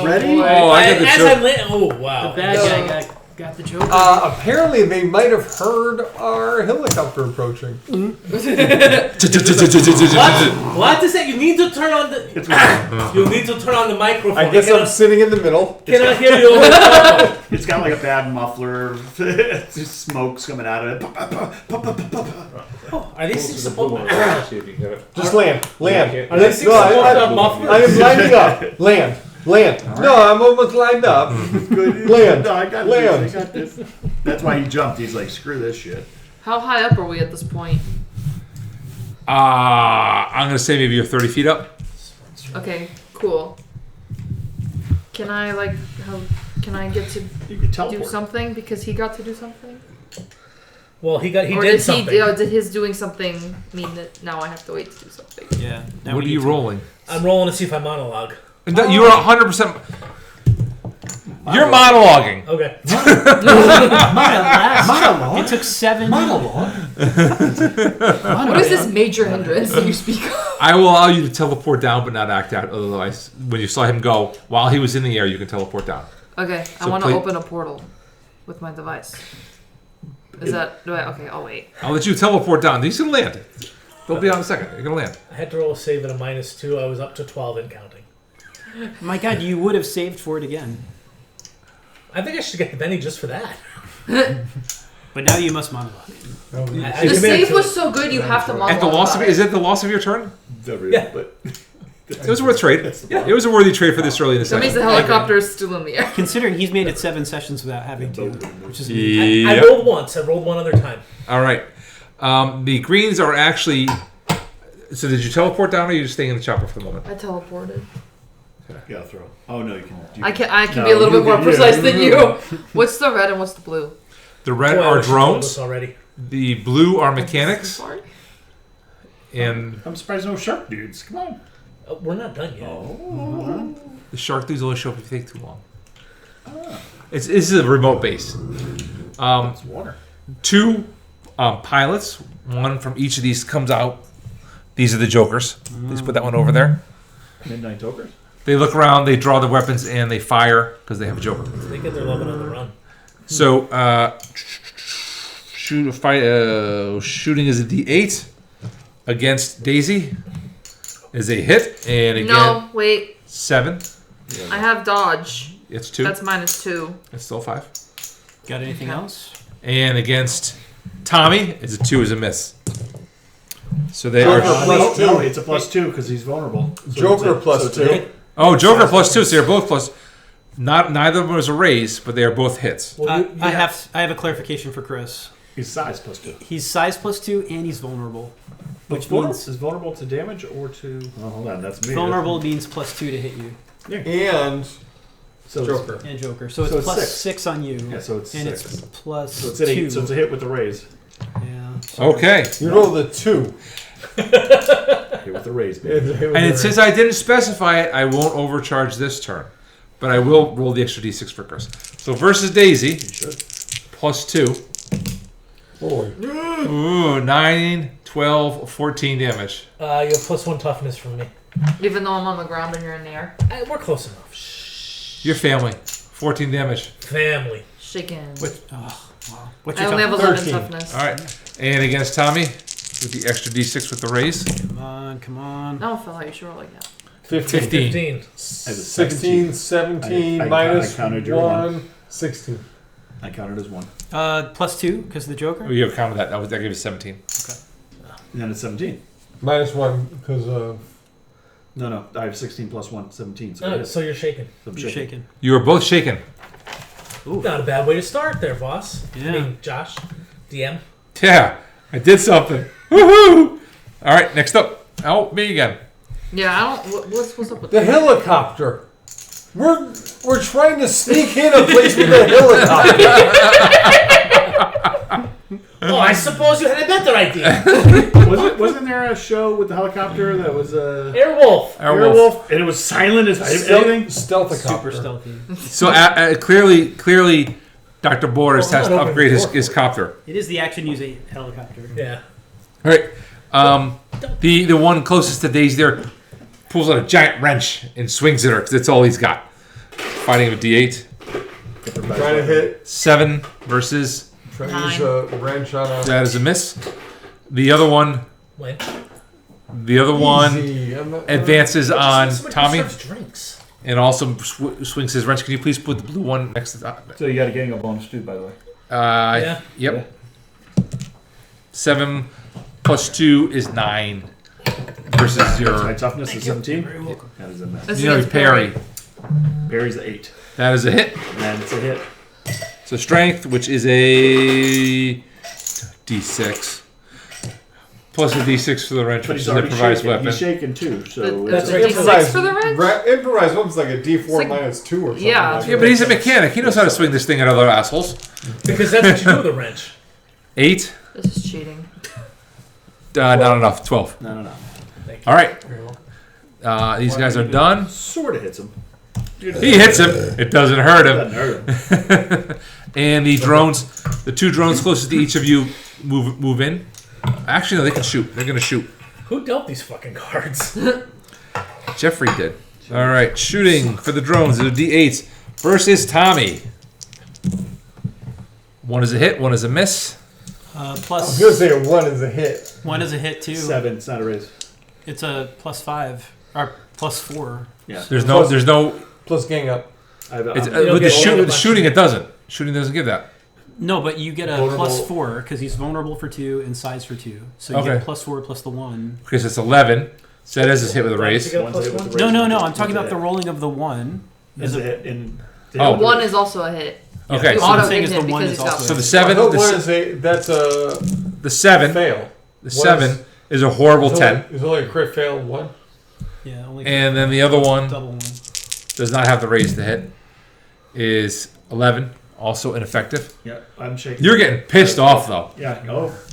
Ready? Oh, I got the As joke. I land, oh wow. The bad guy got the joke. Apparently, they might have heard our helicopter approaching. What is that? You need to turn on the. You need to turn on the microphone. I guess I'm sitting in the middle. Can I hear you? It's got like a bad muffler. Just smoke's coming out of it. Are these supposed? Just land. Land. Are these No, mufflers? I am lining up. Land. No, I'm almost lined up. Land. No, I got Land. this. I got this. That's why he jumped. He's like, screw this shit. How high up are we at this point? I'm gonna say maybe you're 30 feet up. Okay, cool. Can I get to You could do teleport. something because he got to do something? Well, he Or did something. did his doing something mean that now I have to wait to do something? Yeah. What are you rolling? I'm rolling to see if I monologue. No, you're 100%. You're monologuing. Okay. It took 7. What is this major hindrance that you speak of? I will allow you to teleport down, but not act out. Otherwise, when you saw him go, while he was in the air, you can teleport down. Okay, I So want to play- open a portal with my device. Okay, I'll wait. I'll let you teleport down. These can land. They'll be on in a second. You're gonna land. I had to roll a save at a -2. I was up to 12 and counting. My God, you would have saved for it again. I think I should get the Benny just for that. But now you must monologue. I The committed save to was it. so good you have to monologue. At the loss of about is it the loss of your turn? Yeah. But It was a worth trade. It was a worthy trade for this early in the That means second. the helicopter is still in the air. Considering he's made it 7 sessions without having to, which is I Yep. rolled once. I rolled one other time. All right. The greens are actually. So did you teleport down, or are you just staying in the chopper for the moment? I teleported. yeah, throw. Oh no, you can. I can No, be a little you bit more can- precise yeah. than you. What's the red and what's the blue? The red Boy, I are wish I told drones. this already. The blue are mechanics, Sorry. and I'm surprised no shark dudes. Come on. We're not done yet. the shark dudes only show up if you take too long. This is a remote base. It's water. 2 pilots. One from each of these comes out. These are the jokers. Let's put that one over there. Midnight Tokers. They look around, they draw the weapons, and they fire because they have a joker. They get their loving on the run. So, shooting is a D8 against Daisy is a hit, and again No, wait. 7. I have dodge. It's 2. That's -2. It's still 5. Got anything else? And against Tommy is a 2 is a miss. So they Joker are. plus 2. No, it's a +2 because he's vulnerable. So Joker it's a- plus so it's a 2. hit. Oh, Joker plus 2. So they're both plus. Neither of them is a raise, but they are both hits. Well, I have a clarification for Chris. He's size +2. He's size +2 and he's vulnerable. Which Vulnerable means is vulnerable to damage or to. Oh, hold on, that's me. vulnerable means +2 to hit you. And So Joker. And Joker. So it's, So it's plus 6. 6 on you. Yeah, so it's and 6. it's plus So it's, 2. so it's a hit with the raise. Yeah. Okay. you roll the 2. Hit with the raise, baby. And since I didn't specify it, I won't overcharge this turn. But I will roll the extra D6 for Chris. So versus Daisy, plus 2. Boy. Ooh, 9, 12, 14 damage. you have +1 toughness from me. Even though I'm on the ground and you're in the air. We're close enough. Your family, 14 damage. Family. Shaken. What's I your only have tough- 11 13. toughness. All right. And against Tommy, with the extra D6 with the raise, Come on, come on. No, fella, you should roll like that. 15. 15. 16, 17, I minus counted your 1, 16. I counted as 1. +2 because of the Joker. oh, you have counted that. That gave you 17. And then it's 17. Minus 1 because of. No, I have 16 plus 1, 17. So, it Oh, is. so you're shaking. So I'm You're shaking. shaking. You are both shaken. Not a bad way to start there, boss. Yeah. I mean, Josh, DM. Yeah, I did something. Woohoo! All right, next up. Oh, me again. Yeah, I don't. What's up with The that? helicopter. We're trying to sneak in a place with a helicopter. Oh, I suppose you had a better idea. Wasn't there a show with the helicopter that was Airwolf. Airwolf, and it was silent as anything? Stealth Super copter. stealthy. So clearly, Dr. Borders has to upgrade his copter. It is the action use a helicopter. Yeah. All right. The one closest to Daisy there pulls out a giant wrench and swings at her because that's all he's got. Fighting with D8. Trying to hit. 7 versus. Trying to use a wrench on a. That is a miss. The other one. When? The other one Easy. advances on Somebody Tommy serves drinks. and also swings his wrench. Can you please put the blue one next to that? So you got a gang of bonus too, by the way. Yeah. Yep. 7 plus 2 is 9 versus My 0. toughness is 17. Very welcome. That is a miss. This You know, is parry. Barry's the 8. That is a hit. And it's a hit. So strength, which is a D6. Plus a D6 for the wrench, But which he's is an already improvised shaking. weapon. He's shaking too, so That's it's a a D6 for the wrench? Improvised weapon's like a D4 like- minus 2 or something. Yeah. Like Yeah, but he's a mechanic. He knows how to swing this thing at other assholes. Because that's what you do with a wrench. 8. This is cheating. Not enough. 12. no. All right. Very well. These guys are done. Sort of hits him. He hits him. It doesn't hurt him. Doesn't hurt him. And the 2 drones closest to each of you move in. Actually, no, they can shoot. They're going to shoot. Who dealt these fucking cards? Jeffrey did. All right. Shooting for the drones. It's a D8 versus Tommy. 1 is a hit. 1 is a miss. I was Plus going to say 1 is a hit. 1 is a hit too. 7. It's not a raise. It's a +5 or +4. Yeah. There's no. Plus gang up. It's, I'm- with get the all shooting, it doesn't. Shooting doesn't give that. No, but you get a Vulnerable. +4 because he's vulnerable for 2 and size for 2. So you Okay. get +4 plus the 1. Because it's 11. So that is his hit with a raise. You got One's plus hit with one? the raise. No. I'm One's talking a about the hit. rolling of the 1. Is a hit in. Oh. One is also a hit. Okay. You So I'm auto saying hit is him the one because is he's got also So the a- 7. I thought The, 1 is a. That's a the 7. fail. The 7 is a horrible 10. It's only a crit fail 1. Yeah, only And then the other one double 1. does not have the raise to hit. Is 11. Also ineffective. Yeah, I'm shaking. You're getting pissed off, though. Yeah.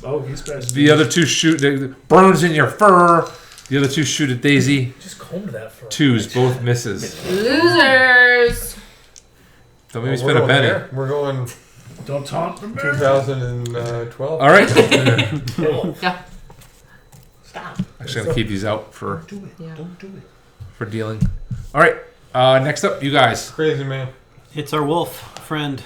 Oh, he's pissed. The other 2 shoot. Burns in your fur. The other 2 shoot at Daisy. Just combed that for 2s, both misses. Losers. Don't make me spend a penny. We're going Don't taunt the man. 2012. All right. Yeah. Actually, I'm going to keep these out for Yeah. Don't do it. dealing. All right. Next up, you guys. Crazy man. It's our wolf friend.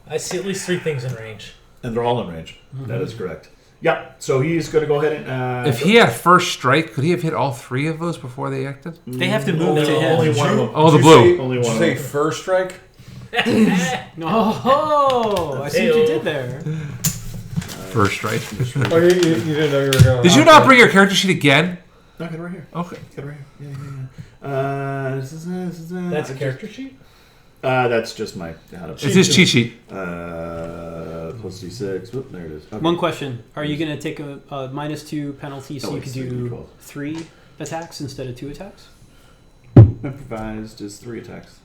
I see at least 3 things in range. And they're all in range. That is correct. Yeah. So he's going to go ahead and. If he had first strike, could he have hit all 3 of those before they acted? They have to move to him. Only one of them. Oh, the Did blue. you say- Only did one you of say them. first strike? Oh, I see what you did there. First strike. Oh, you didn't know you were going. Did you not bring your character sheet again? No, get it right here. Okay. Get it right here. Yeah. That's a character sheet? That's just my. How to It's his cheat sheet. plus D6. Whoop, there it is. Okay. One question: are you going to take a -2 penalty so No, you it's could do 3d12. 3 attacks instead of 2 attacks? Improvised is 3 attacks.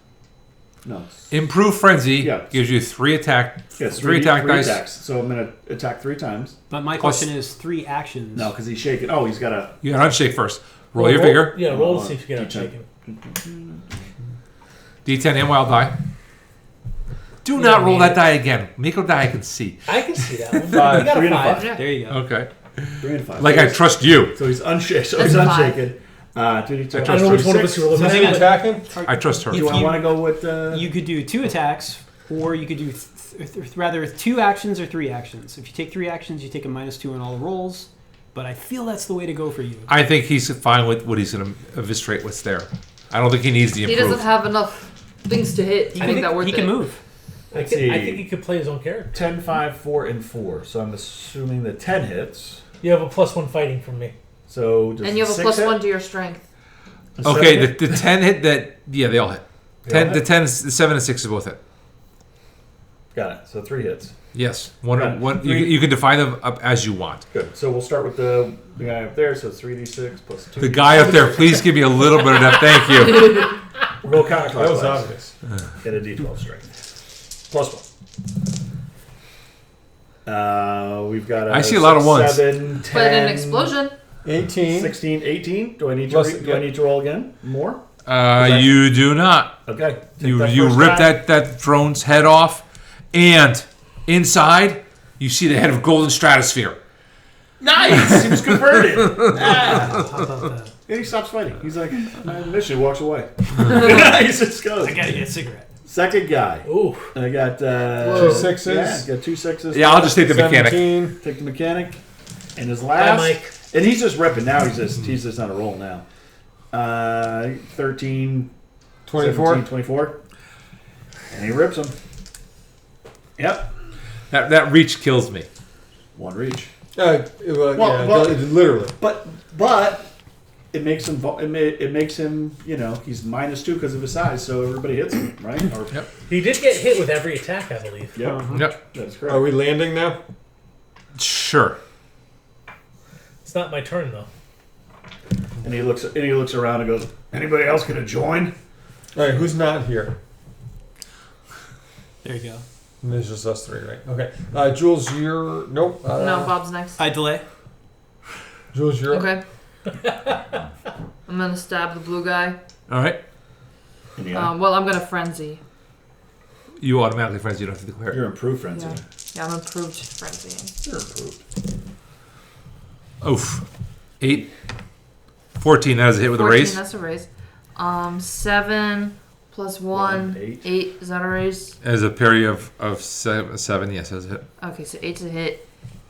No. Improved Frenzy Yeah. gives you 3 attack. Yes, 3 attack dice. attacks. So I'm going to attack 3 times. But my Plus- question is 3 actions. No, because he's shaking. Oh, he's got a. You got to unshake first. Roll your vigor. Yeah, roll to see if you get D10. unshaken. D10 and wild die. Do not roll that die again. Make a die I can see. I can see that one. Five, You got 3 a and a 5. 5. Yeah. There you go. Okay. 3 and 5. Like I trust you. So he's unshaken. So That's he's a 5. unshaken. 2d12. I don't know which one of us you roll. Is the he most. attacking? I trust her. Do I you- want to go with. You could do 2 attacks, or you could do rather 2 actions or 3 actions. If you take 3 actions, you take a -2 on all the rolls. But I feel that's the way to go for you. I think he's fine with what he's going to eviscerate what's there. I don't think he needs the He improve. doesn't have enough things to hit to make that worth he it. can move. I Let's think see. he could play his own character. 10, 5, 4, and 4. So I'm assuming the 10 hits. You have a +1 fighting from me. So does And you have the a 6 hit? +1 to your strength. A 7 Okay, hit? the 10 hit that... Yeah, they all hit. They all The hit? 10, the 7 and 6 is both hit. Got it. So 3 hits. Yes. Right. You can define them up as you want. Good. So we'll start with the guy up there. So it's 3d6 plus 2. The guy up there, please give me a little bit of that. Thank you. We'll go counterclockwise. That was obvious. Get a d12 strength. Plus 1. We've got a I see a lot of ones. 7, 10, But an explosion. 18. 16, 18. Do I need to, Plus- do I need to roll again? More? You do not. Okay. Take You that you first rip die. that drone's head off, And inside, you see the head of Golden Stratosphere. Nice! He was converted. How about that? And he stops fighting. He's like, I have a mission. Walks away. He just goes. I gotta get a cigarette. Second guy. Ooh. I got 2 6s. Yeah, got 2 6s. Yeah, I'll just take the mechanic. 17. Take the mechanic. And his last. Bye, Mike. And he's just ripping now. He's just on a roll now. 13, 24. 17, 24. And he rips him. Yep. That reach kills me. One reach. Well, literally. But it makes him. It makes him. You know, he's -2 because of his size. So everybody hits him, right? Or, Yep. He did get hit with every attack, I believe. Yep. Yep. That's correct. Are we landing now? Sure. It's not my turn, though. And he looks around and goes, "Anybody else gonna join?" All right, who's not here? There you go. And there's just us 3, right? Okay. Jules, you're... Nope. No, Bob's next. I delay. Jules, you're up. Okay. I'm gonna stab the blue guy. All right. Well, I'm gonna frenzy. You automatically frenzy. You don't have to declare. You're improved, frenzy. Yeah, I'm improved frenzying. You're improved. Oof. 8. 14. That is a hit with a 14, raise. That's a raise. 7 plus 1, 8. Is that a raise? As a parry of 7. Yes, that's a hit. Okay, so 8's a hit.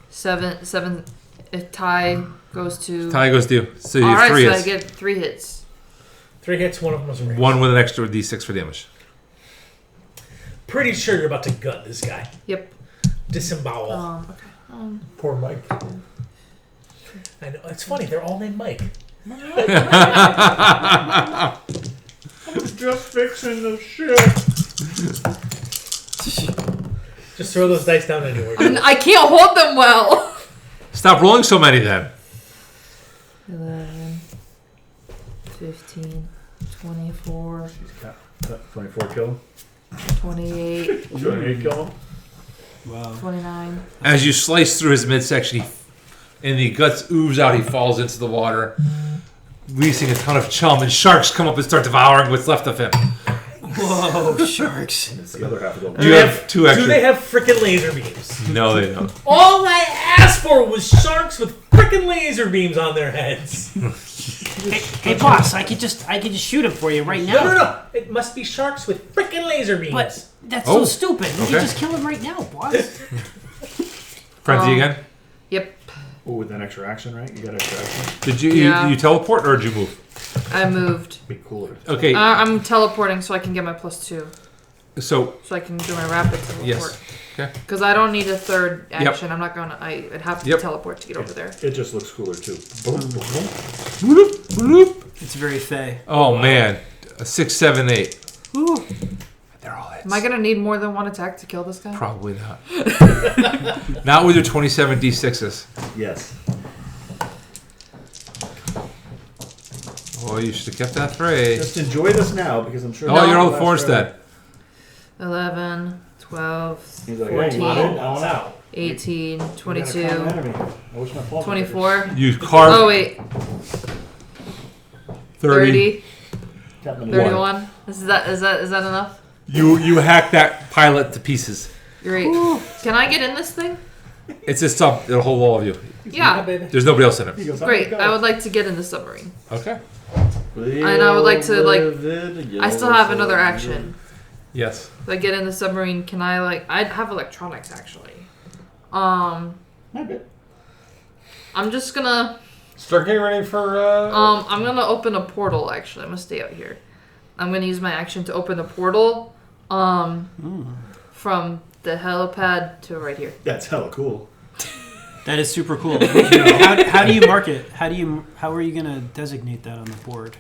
7. If tie goes to. Tie goes to you. So you All have right, 3 so hits. I get 3 hits. 3 hits, one of them was a raise. 1 with an extra d6 for damage. Pretty sure you're about to gut this guy. Yep. Disembowel. Okay. Poor Mike. I know. It's funny. They're all named Mike. I was just fixing the ship. Just throw those dice down anywhere. I can't hold them well. Stop rolling so many then. 11, 15, 24, 24 kill him. 28, 28 kill him. Wow. 29. As you slice through his midsection, and the guts ooze out, he falls into the water, releasing a ton of chum, and sharks come up and start devouring what's left of him. Whoa, sharks. And it's the other half of the You have 2 extra. Do they have frickin' laser beams? No, they don't. All I asked for was sharks with frickin' laser beams on their heads. Hey, boss, I could just shoot him for you right now. No. It must be sharks with frickin' laser beams. But that's Oh, so stupid. We okay. can just kill him right now, boss. Frenzy again? Yep. Oh, with an extra action, right? You got extra action. Did you, Yeah. you teleport or did you move? I moved. Be cooler. Okay, I'm teleporting so I can get my +2. so So I can do my rapid teleport. yes. Okay. Because I don't need a third Yep. action. I'm not gonna. I'd have to Yep. teleport to get over there. It just looks cooler too. Boom, boom, boom. Bloop, bloop. It's very fey. Oh man, a 6, 7, 8. Ooh. They're all hits. Am I gonna need more than one attack to kill this guy? Probably not. Not with your 27 d6s. Yes. Oh, you should have kept that 3. Just enjoy this now because I'm sure. Oh, you're all the last 4 instead. 11, 12, He's like, 14, hey, I want out. 18, We got a 22, common enemy. I wish my phone 24. You carve Oh wait, 30, Captain 31. Is that enough? You hack that pilot to pieces. Great. Can I get in this thing? It's just up. It'll hold all of you. Yeah. baby. There's nobody else in it. He goes, Great. I would like to get in the submarine. Okay. And I would like to, like, I still have another action. Yes. If I get in the submarine, can I I'd have electronics actually. Maybe. I'm just gonna Start getting ready for... I'm gonna open a portal actually. I'm gonna stay out here. I'm gonna use my action to open a portal from the helipad to right here. That's hella cool. That is super cool. How do you mark it? How are you gonna designate that on the board?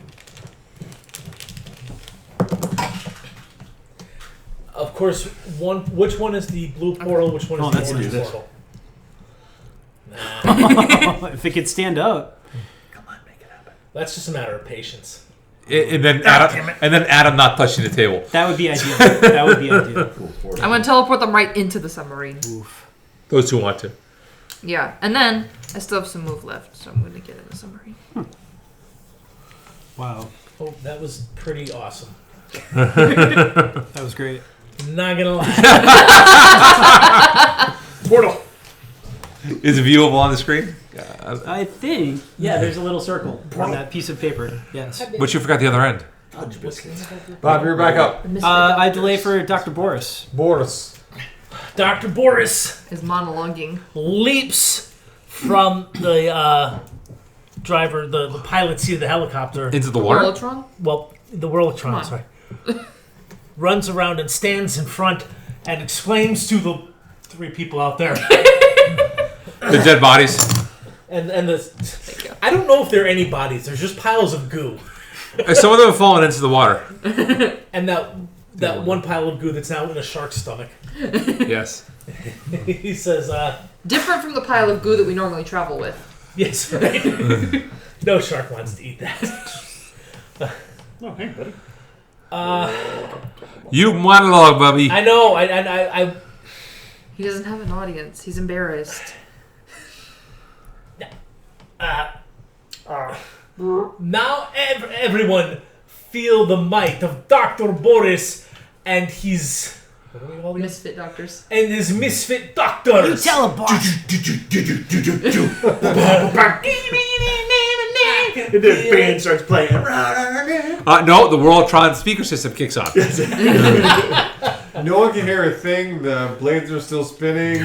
Of course, which one is the blue portal? Which one is that's the orange nice. portal? If it could stand up. Come on, make it happen. That's just a matter of patience. And then Adam not touching the table. That would be ideal. That would be ideal. Cool. I'm gonna teleport them right into the submarine. Oof. Those who want to. Yeah, and then I still have some move left, so I'm gonna get in the submarine. Wow. Oh, that was pretty awesome. That was great. Not gonna lie. Portal. Is it viewable on the screen? I think. Yeah, there's a little circle on that piece of paper. Yes. But you forgot the other end. Bob, you're back up. I delay for Dr. Boris. Boris. Dr. Boris Is monologuing. leaps from the driver, the pilot seat of the helicopter. Into the water? Orlotron? Well, the Whirlotron, sorry. Runs around and stands in front and exclaims to the 3 people out there. The dead bodies. And I don't know if there are any bodies. There's just piles of goo. Some of them have fallen into the water. And that one pile of goo that's now in a shark's stomach. Yes. He says, Different from the pile of goo that we normally travel with. yes, right? No shark wants to eat that. Oh, hey, buddy. You monologue, Bubby. I know. I He doesn't have an audience. He's embarrassed. now everyone feel the might of Dr. Boris and his... What do we call these? Misfit doctors. And his misfit doctors. You tell him, boss. And the band starts playing. No, the Worldtron speaker system kicks off. No one can hear a thing. The blades are still spinning.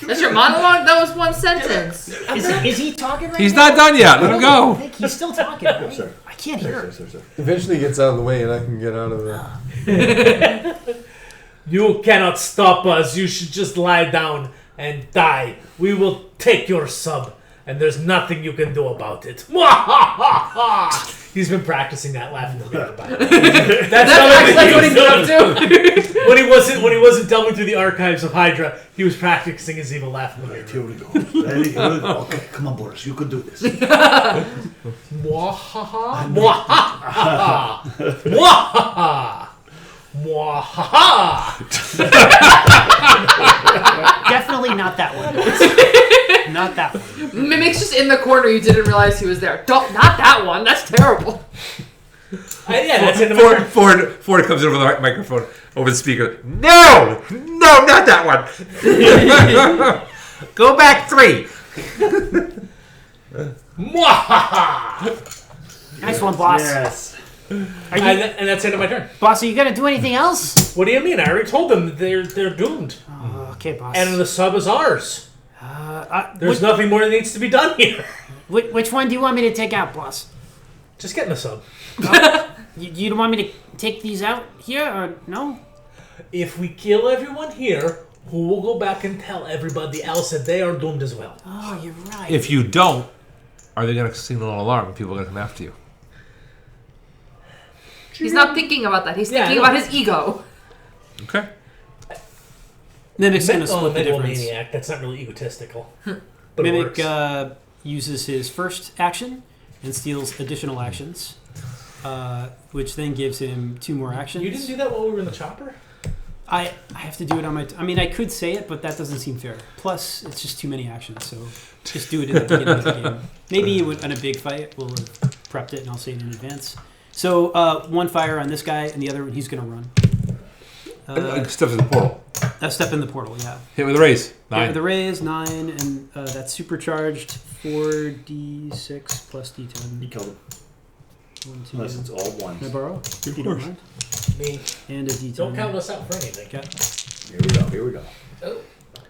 That's your monologue? That was one sentence. Is he talking right He's now? not done yet. Let him I go. think he's still talking. Right? Sir. I can't hear him. Sir. Eventually he gets out of the way and I can get out of there. You cannot stop us. You should just lie down and die. We will take your sub, and there's nothing you can do about it. He's been practicing that laughing at me. That's actually what he's up to. when he wasn't delving through the archives of Hydra, he was practicing his evil laugh in the mirror. Here we go. Very good. Okay, come on, Boris. You can do this. Mwahaha, mwahaha, mwahaha, mwahaha. Definitely not that one. Not that one. Mimic's just in the corner. You didn't realize he was there. Don't, not that one. That's terrible. Yeah, that's in the Ford comes over the microphone, over the speaker. No, not that one. Go back 3. Mwahaha. Nice one, boss. Yes. And that's the end of my turn. Boss, are you gonna do anything else? What do you mean? I already told them that they're doomed. Okay, boss. And the sub is ours. There's nothing more that needs to be done here. which one do you want me to take out, boss? Just get in the sub. You don't want me to take these out here, or no? If we kill everyone here, who will go back and tell everybody else that they are doomed as well? Oh, you're right. If you don't, are they going to signal an alarm and people are going to come after you? He's not thinking about that. He's thinking about his ego. Okay. Mimic's gonna split the difference. Maniac. That's not really egotistical. But Mimic it works. uses his first action and steals additional actions, which then gives him 2 more actions. You didn't do that while we were in the chopper? I have to do it on my... I mean, I could say it, but that doesn't seem fair. Plus, it's just too many actions, so just do it in the beginning of the game. Maybe you would, on a big fight, we'll have prepped it and I'll say it in advance. So, 1 fire on this guy, and the other one, he's going to run. Stuff in the portal. Step in the portal, yeah. Hit with a raise. 9. Yeah, the raise, 9, and that's supercharged 4d6 plus d10. You killed him. 1, 2. Unless it's all Can I ones. borrow? If you don't mind. Me. And a d10. Don't count us out for anything. Okay. Here we go. Oh.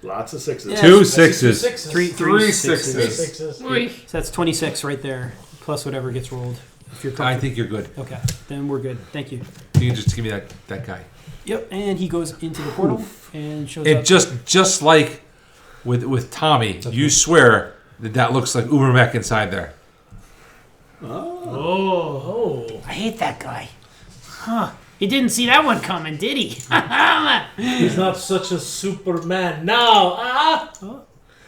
Lots of 6s. Yeah. 2 I see 6s. 6s. Three 3 sixes. 6s. 6s. Oy. So that's 26 right there, plus whatever gets rolled. If you're I comfortable. think you're good. Okay, then we're good. Thank you. You can just give me that guy. Yep, and he goes into the portal and shows And up. just like with Tommy, you swear that looks like Ubermech inside there. Oh. I hate that guy. Huh. He didn't see that one coming, did he? He's not such a Superman now.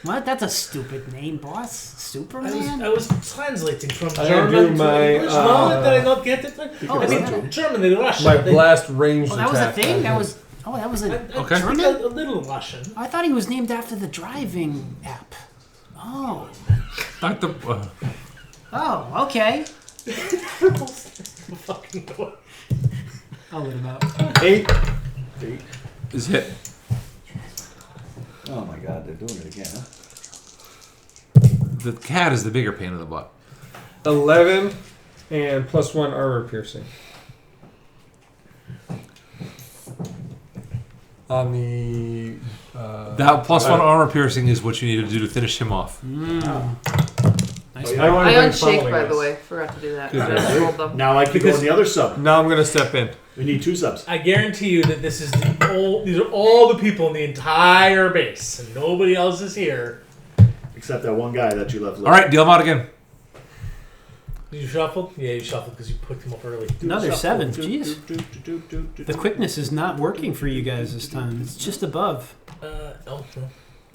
What? That's a stupid name, boss. Superman? I was translating from I German do to my, English. No, did I not get it? Oh, I is mean, that- German and Russian. My they- blast ranged Oh, that was a attack. thing? That was... Oh, that was I a... Okay. speak German? a little Russian. I thought he was named after the driving app. Oh. Not the. Oh, okay. Fucking door. I'll let him out. 8. Is hit. Oh my god, they're doing it again, huh? The cat is the bigger pain in the butt. 11 and +1 armor piercing. On the That +1 armor piercing is what you need to do to finish him off. Nice. I don't I wanna unshake, follow by us. the way. Forgot to do that. Good I just rolled them. Now I can go in the other sub. Now I'm gonna step in. We need 2 subs. I guarantee you that these are all the people in the entire base, and nobody else is here. Except that one guy that you left. All right, deal him out again. You shuffled? Yeah, you shuffled because you picked him up early. Another 7. Jeez. The quickness is not working for you guys this time. It's just above. No.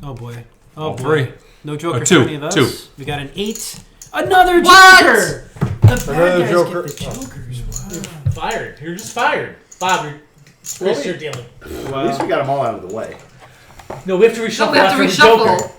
Oh boy. Oh All boy. 3. No joker Two. for any of us. 2. We got an 8. Another What? joker. The bad Another guys joker. get the jokers. Fired. You're just fired. Bob, you're dealing. At least we got them all out of the way. No, we have to reshuffle No, we have to after the Joker.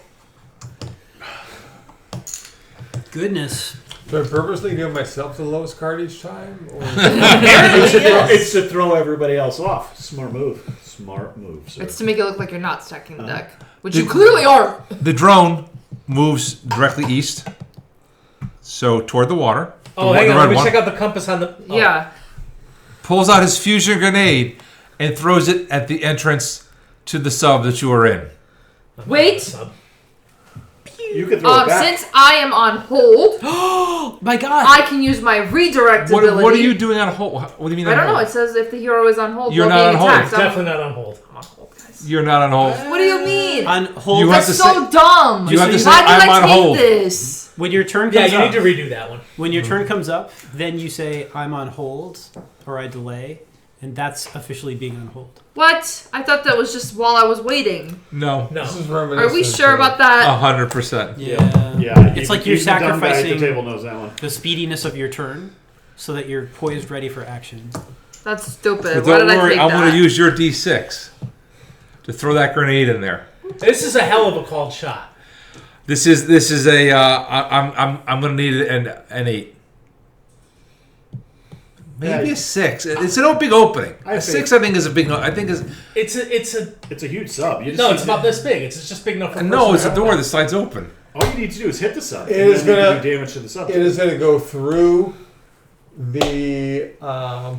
reshuffle. Goodness. Do I purposely give myself the lowest card each time? Or? It's to throw everybody else off. Smart move. Smart move, sir. It's to make it look like you're not stacking the deck, which you clearly are. The drone moves directly east, so toward the water. Oh, The hang on. red Let me one. check out the compass on the. Oh. Yeah. Pulls out his fusion grenade and throws it at the entrance to the sub that you are in. Wait. Sub. You can throw it back. Since I am on hold, My God. I can use my redirect ability. What are you doing on hold? What do you mean? I on don't know. hold? It says if the hero is on hold, You're while not being on hold. attacked. It's I'm definitely not on hold. on hold, guys. You're not on hold. What do you mean? On hold. You have That's to so say- dumb. you have to say, Why did "I'm I on take hold." this? When your turn Yeah, comes you up, need to redo that one. when your turn comes up, then you say I'm on hold or I delay, and that's officially being on hold. What? I thought that was just while I was waiting. No. No. This is Are we reminiscent sure of- about that? 100%. Yeah, It's like you're even the dumb guy at sacrificing- the table knows that one. The speediness of your turn, so that you're poised, ready for action. That's stupid. But Why don't did I worry, take I'm that? going to use your D6 to throw that grenade in there. This is a hell of a called shot. This is a I'm going to need an 8. Maybe Yeah. a 6. It's a big opening. I A think- 6, I think, is a big. I think is It's a. It's a huge sub. You just No, need it's to- about this big. It's just big enough for. no. It's a person to door. have. The side's open. All you need to do is hit the sub. It and is then you gonna- can do damage to the sub. It is going to go through the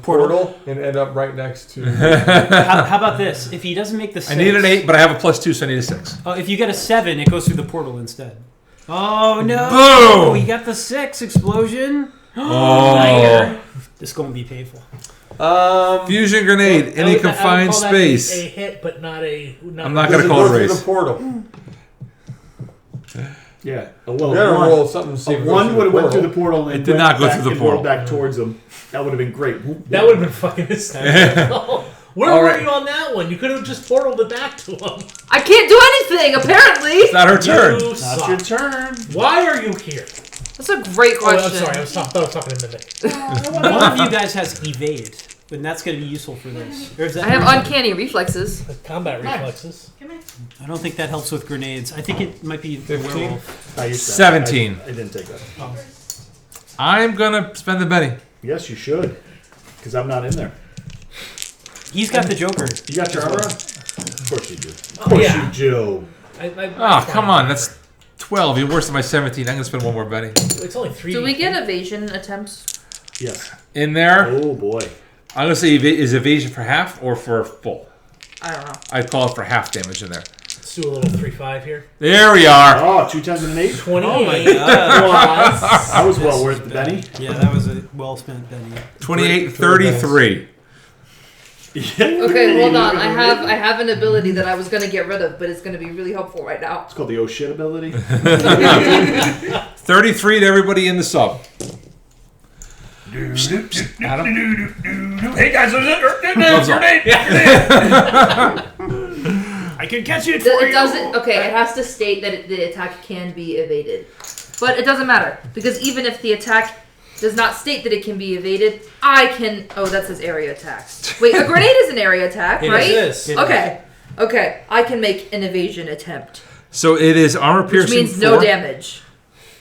portal and end up right next to. How about this? If he doesn't make the 6, I need an 8, but I have a +2, so I need a 6. Oh, if you get a 7, it goes through the portal instead. Oh no! Boom! We got the 6 explosion. Oh. This is going to be painful. Fusion grenade. I Any would confined call that space. A hit, but not a. I'm not going to call it a through race. the portal. Yeah. We gotta roll something. To see if it goes One through would have went portal. through the portal and It did went not go back through the and portal. rolled back towards them. That would have been great. That would have been fucking hysterical. Where All were right. you on that one? You could have just portaled it back to him. I can't do anything, apparently. It's not her turn. You Not suck. your turn. Why are you here? That's a great Oh, I'm question. sorry. I thought I was talking to Mimic. One of you guys has evade, and that's going to be useful for this. Or is that I have uncanny reflexes. Combat reflexes. I don't think that helps with grenades. I think it might be the 15? werewolf. I used that. 17. I didn't take that. I'm going to spend the Benny. Yes, you should. Because I'm not in there. He's got the Joker. You got your armor on? Of course you do. Of Oh, course yeah. you do. Oh, come on. That's 12. You're worse than my 17. I'm going to spend one more Benny. It's only 3. Do we get evasion attempts? Yes. In there, Oh boy. I'm going to say is evasion for half or for full? I don't know. I'd call it for half damage in there. Let's do a little 3-5 here. There we are. Oh, 2 times and an 8. 28 Oh my god. plus. That was well worth the Benny. Yeah, that was a well spent Benny. 28, 33. Okay, hold on. I have an ability that I was gonna get rid of, but it's gonna be really helpful right now. It's called the oh shit ability. 33 to everybody in the sub. Adam? Hey guys, Gloves off. I can catch it It doesn't. Okay, it has to state that the attack can be evaded, but it doesn't matter because even if the attack does not state that it can be evaded, I can. Oh, that says area attacks. Wait, a grenade is an area attack, It right? is. Okay. Okay, I can make an evasion attempt, So it is armor which piercing means no 4. damage.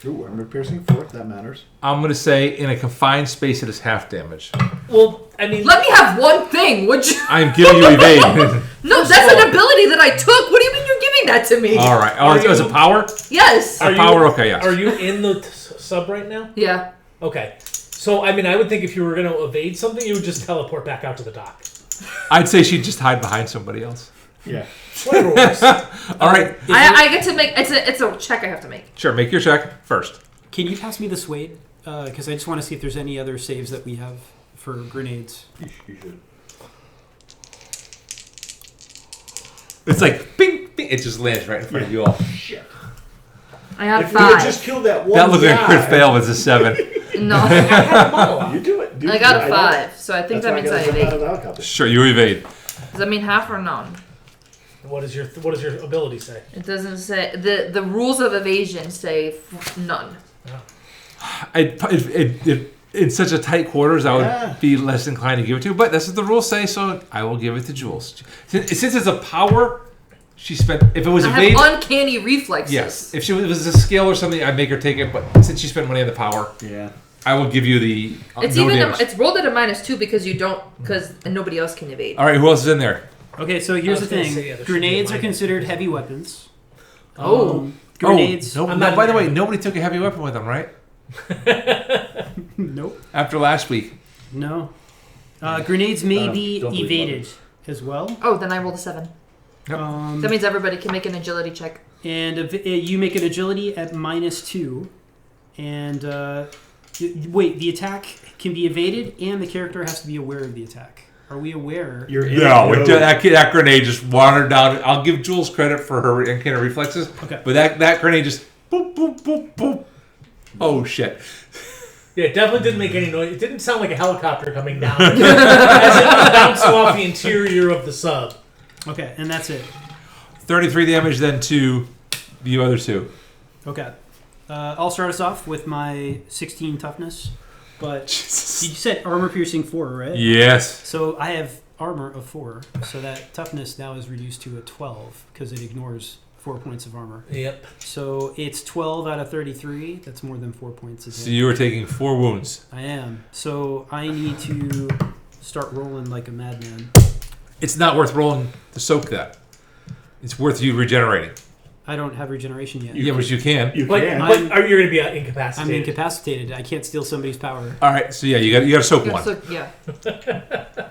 Ooh, armor piercing 4, if that matters. I'm going to say in a confined space it is half damage. Well, I mean, Let me have one thing, would you? I'm giving you evade. No, that's an ability that I took. What do you mean you're giving that to me? All right. Oh, it's a power? Yes. A power, okay, yes. Are you in the sub right now? Yeah. Okay. So, I mean, I would think if you were going to evade something, you would just teleport back out to the dock. I'd say she'd just hide behind somebody else. Yeah. Whatever works. All right. I get to make it's a check I have to make. Sure, make your check first. Can you pass me the Suede? Because I just want to see if there's any other saves that we have for grenades. You should. It's like, bing, bing. It just lands right in front of you all. Shit. I have If we had 5. just killed that one That looked like a crit guy- fail. It's a 7. No. You do it. Dude. I got a know. 5, so I think That's that means why I gotta jump out evade. of the helicopter. Sure, you evade. Does that mean half or none? What does your ability say? It doesn't say the rules of evasion say none. In such a tight quarters, I would Yeah. be less inclined to give it to you. But that's what the rules say, so I will give it to Jules. Since it's a power, she spent. If it was I evade, have uncanny reflexes. yes. If it was a skill or something, I'd make her take it. But since she spent money on the power, Yeah. I will give you the. It's no even damage. it's rolled at a -2 because nobody else can evade. All right, who else is in there? Okay, so here's I the was gonna thing. say, yeah, there should be Grenades a are minor. considered heavy weapons. Oh. Grenades. Oh, no, I'm no, not by the in way, there. nobody took a heavy weapon with them, right? Nope. After last week. No. Grenades may be don't believe evaded as well. Oh, then I rolled a 7. Yep. That means everybody can make an agility check. And you make an agility at -2. And wait, the attack can be evaded, and the character has to be aware of the attack. Are we aware? You're in No, it. that grenade just wandered down. I'll give Jules credit for her uncanny reflexes. Okay. But that grenade just boop, boop, boop, boop. Oh, shit. Yeah, it definitely didn't make any noise. It didn't sound like a helicopter coming down as it was bouncing off the interior of the sub. Okay, and that's it. 33 damage then to the other two. Okay. I'll start us off with my 16 toughness. But you said armor piercing 4, right? Yes. So I have armor of 4. So that toughness now is reduced to a 12 because it ignores 4 points of armor. Yep. So it's 12 out of 33. That's more than 4 points of So damage. you were taking 4 wounds. I am. So I need to start rolling like a madman. It's not worth rolling to soak that. It's worth you regenerating. I don't have regeneration yet. Yeah, but you can. You But, can. but are you going to be I'm incapacitated? incapacitated. I can't steal somebody's power. All right, so yeah, you got to soak one. So, yeah.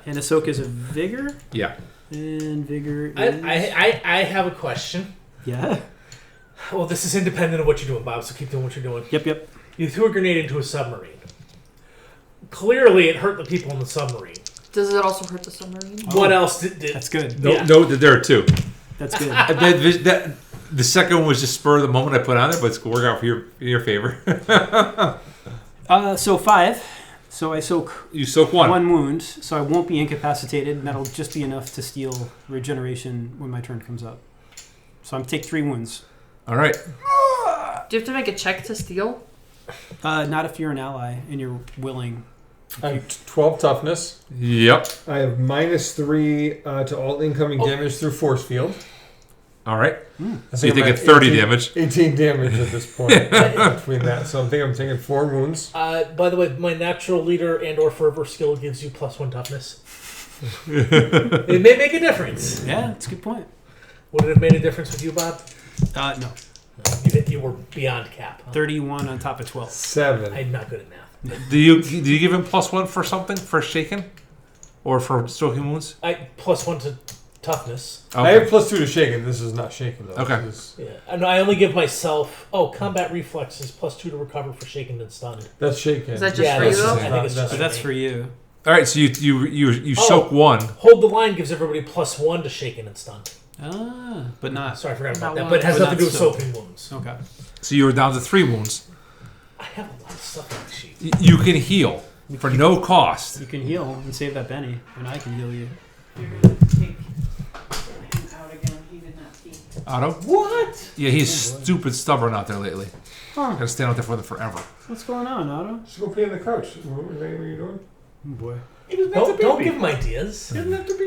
And a soak is a vigor. Yeah. And vigor is... I have a question. Yeah. Well, this is independent of what you're doing, Bob, so keep doing what you're doing. Yep. You threw a grenade into a submarine. Clearly, it hurt the people in the submarine. Does it also hurt the submarine? What else did... That's good. No, Yeah. no, there are 2. That's good. The second one was just spur of the moment I put on there, but it's going to work out for your favor. So 5. So I soak You soak one. 1 wound, so I won't be incapacitated, and that'll just be enough to steal regeneration when my turn comes up. So I'm take 3 wounds. All right. Do you have to make a check to steal? Not if you're an ally and you're willing. I have 12 toughness. Yep. I have -3 to all incoming damage through force field. All right. I So you think take I'm a at 30 18 damage. 18 damage at this point between that. So I think I'm taking 4 wounds. By the way, my natural leader and/or fervor skill gives you +1 toughness. It may make a difference. Yeah, that's a good point. Would it have made a difference with you, Bob? No. You were beyond cap. Huh? 31 on top of 12. 7. I'm not good at math. Do you give him +1 for something, for shaken? Or for soaking wounds? +1 to toughness. I Okay. have +2 to shaken. This is not shaken though. Okay. This is- Yeah, and I only give myself combat reflexes +2 to recover for shaken and stunned. that's shaken. Is that just Yeah, for you that's though? just- I think it's That's- just That's me. for you. All right, so you Oh. soak 1. Hold the line gives everybody +1 to shaken and stunned. But not... Sorry, I forgot about Not that. one. But it has But nothing to do not with soak. soaking wounds. Okay. So you were down to 3 wounds. I have a lot of stuff on the sheet. You can heal for no cost. You can heal and save that Benny, and I can heal you. Otto? What? Yeah, he's stupid stubborn out there lately. Gotta stand out there for them forever. What's going on, Otto? Just go pee on the couch. What are you doing? Oh, boy. He doesn't have to Don't pee. give him ideas. He doesn't have to pee.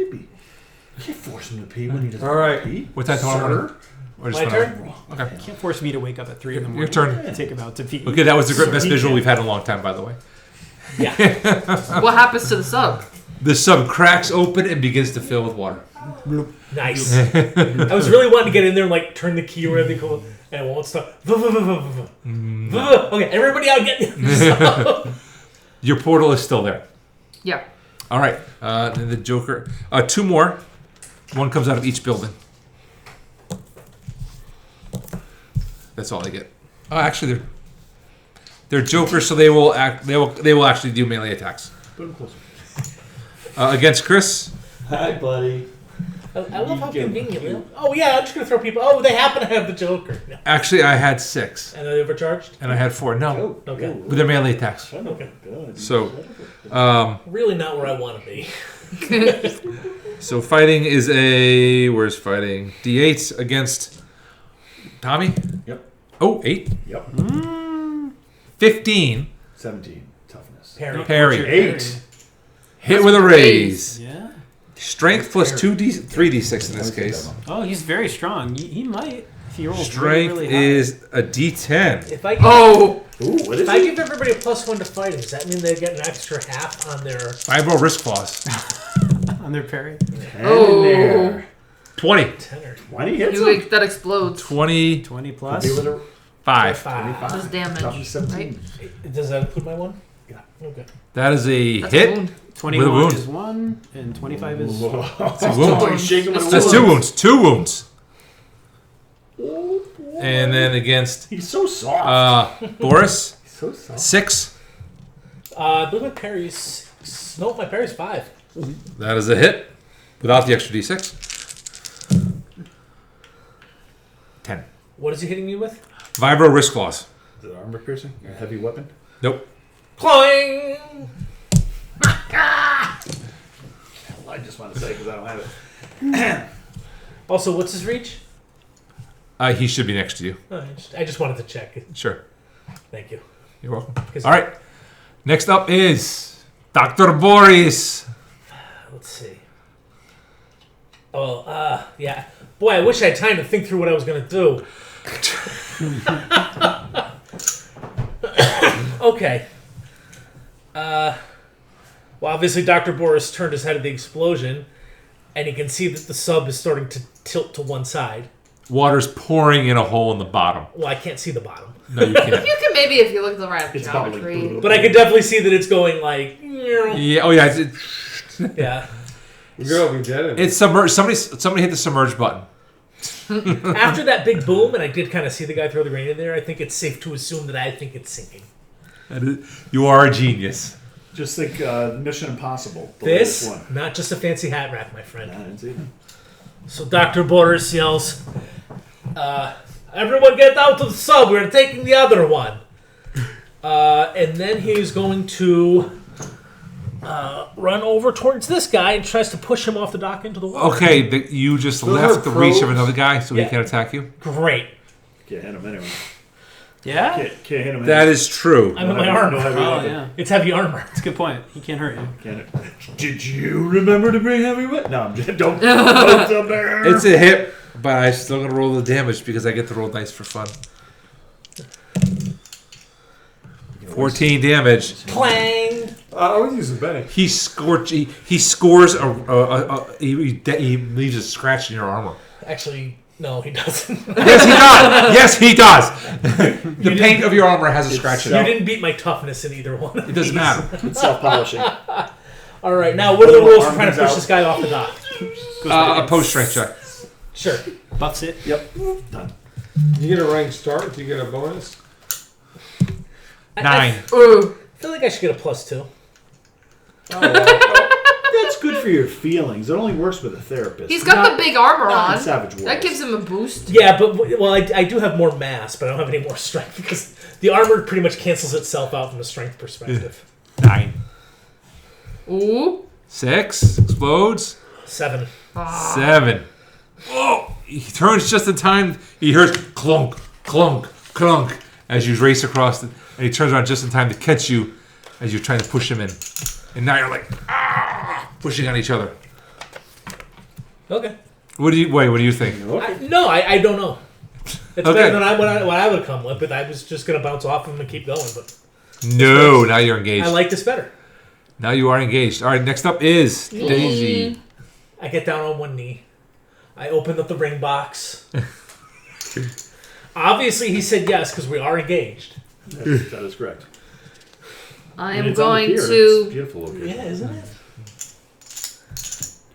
You can't force him to pee when he doesn't All right. pee. What time tomorrow morning? Or just My whenever? turn? Okay. You can't force me to wake up at 3 in the morning. Your turn. And take him out to pee. Okay, that was the best visual we've had in a long time, by the way. Yeah. What happens to the sub? The sub cracks open and begins to fill with water. Nice. I was really wanting to get in there and like turn the key or whatever, and it won't stop. Okay, everybody out, get in the sub. Your portal is still there. Yeah. All right. Then the Joker. 2 more. One comes out of each building. That's all I get. Oh, actually, they're Jokers, so they will actually do melee attacks. Put him closer. Against Chris. Hi, buddy. I love how convenient. Oh yeah, I'm just gonna throw people. Oh, they happen to have the Joker. No. Actually, I had 6, And they overcharged. and I had 4. No, Okay. but they're melee attacks. Okay. So, Really not where I want to be. so fighting is a where's fighting? D8s against Tommy. Yep. Oh, 8. Yep. 15. 17 toughness. Parry. 8. Hit with a raise. Yeah. Strength plus 3d6 in this case. Oh, he's very strong. He might. If he rolls Strength really high. is a d10. If I give, Oh! Ooh, what is if I it? give everybody a +1 to fighting, does that mean they get an extra half on their? I roll risk clause. on their parry. 10 Oh. in there. 20. 10 or 20 hits him. That explodes. 25. 20 plus. Be with a 5. Does damage. toughness 17. Right? Does that include my one? Yeah. Okay. That is a That's hit. a wound. 21 wound. is 1, and 25 is... Wound. Oh, he's shaking with a That's wound. 2 wounds. 2 wounds. And then against He's so soft. Boris, He's so soft. 6. I believe my parry's. Nope, my parry's 5. That is a hit without the extra d6. 10. What is he hitting me with? Vibro risk clause. Is it armor piercing? A heavy weapon? Nope. Cloing! I just want to say because I don't have it. Also, what's his reach? He should be next to you. Oh, I just wanted to check. Sure. Thank you. You're welcome. All right. Next up is Dr. Boris. Let's see. Oh, yeah. Boy, I wish I had time to think through what I was going to do. Okay. Well, obviously, Dr. Boris turned his head at the explosion, and he can see that the sub is starting to tilt to one side. Water's pouring in a hole in the bottom. Well, I can't see the bottom. No, you can't. You can maybe, if you look at the right It's geometry. bubbling. But I can definitely see that it's going like... Yeah. Oh, yeah. Yeah. Girl, be dead. It's submerged. Somebody hit the submerge button. After that big boom, and I did kind of see the guy throw the grenade in there, I think it's safe to assume that I think it's sinking. You are a genius. Just think Mission Impossible. The This, latest one. not just a fancy hat rack, my friend. I didn't see that. So Dr. Boris yells, everyone get out of the sub, we're taking the other one. And then he's going to run over towards this guy and tries to push him off the dock into the water. Okay, you just Those left are the reach of pros. another guy so Yeah. he can't attack you? Great. Can't hit him anyway. Yeah? Can't hit him That anyway. is true. I'm in my armor. No heavy Oh, weapon. yeah. It's heavy armor. That's a good point. He can't hurt you. Can't hit. Did you remember to bring heavy weapon? No, I'm just, don't the bear. It's a hit, but I still gotta roll the damage because I get to roll dice for fun. 14 damage. Clang. I was using Benny. He scores he leaves a scratch in your armor. Actually, no, he doesn't. Yes, he does. The paint of your armor has a scratch in You it. didn't beat my toughness in either one. It doesn't matter. It's self-polishing. All right, now what are the rules for Arm trying to comes push out. this guy off the dock? A post strength check. Sure. Buffs it. Yep. Done. You get a rank start. Do you get a bonus? 9. Ooh. I feel like I should get a +2. That's good for your feelings. It only works with a therapist. He's got the big armor not in on. Savage Wars. That gives him a boost. Yeah, but well, I do have more mass, but I don't have any more strength because the armor pretty much cancels itself out from a strength perspective. 9. Ooh. 6 explodes. 7. 7. Oh! He turns just in time. He hears clunk, clunk, clunk as you race across, and he turns around just in time to catch you as you're trying to push him in. And now you're like pushing on each other. Okay. What do you think? No, I don't know. It's better than what I would come with, but I was just going to bounce off him and keep going. But No, now you're engaged. I like this better. Now you are engaged. All right, next up is Daisy. I get down on one knee. I open up the ring box. Obviously, he said yes because we are engaged. That is correct. I And am it's on the going pier. It's to. beautiful location. Yeah, isn't it?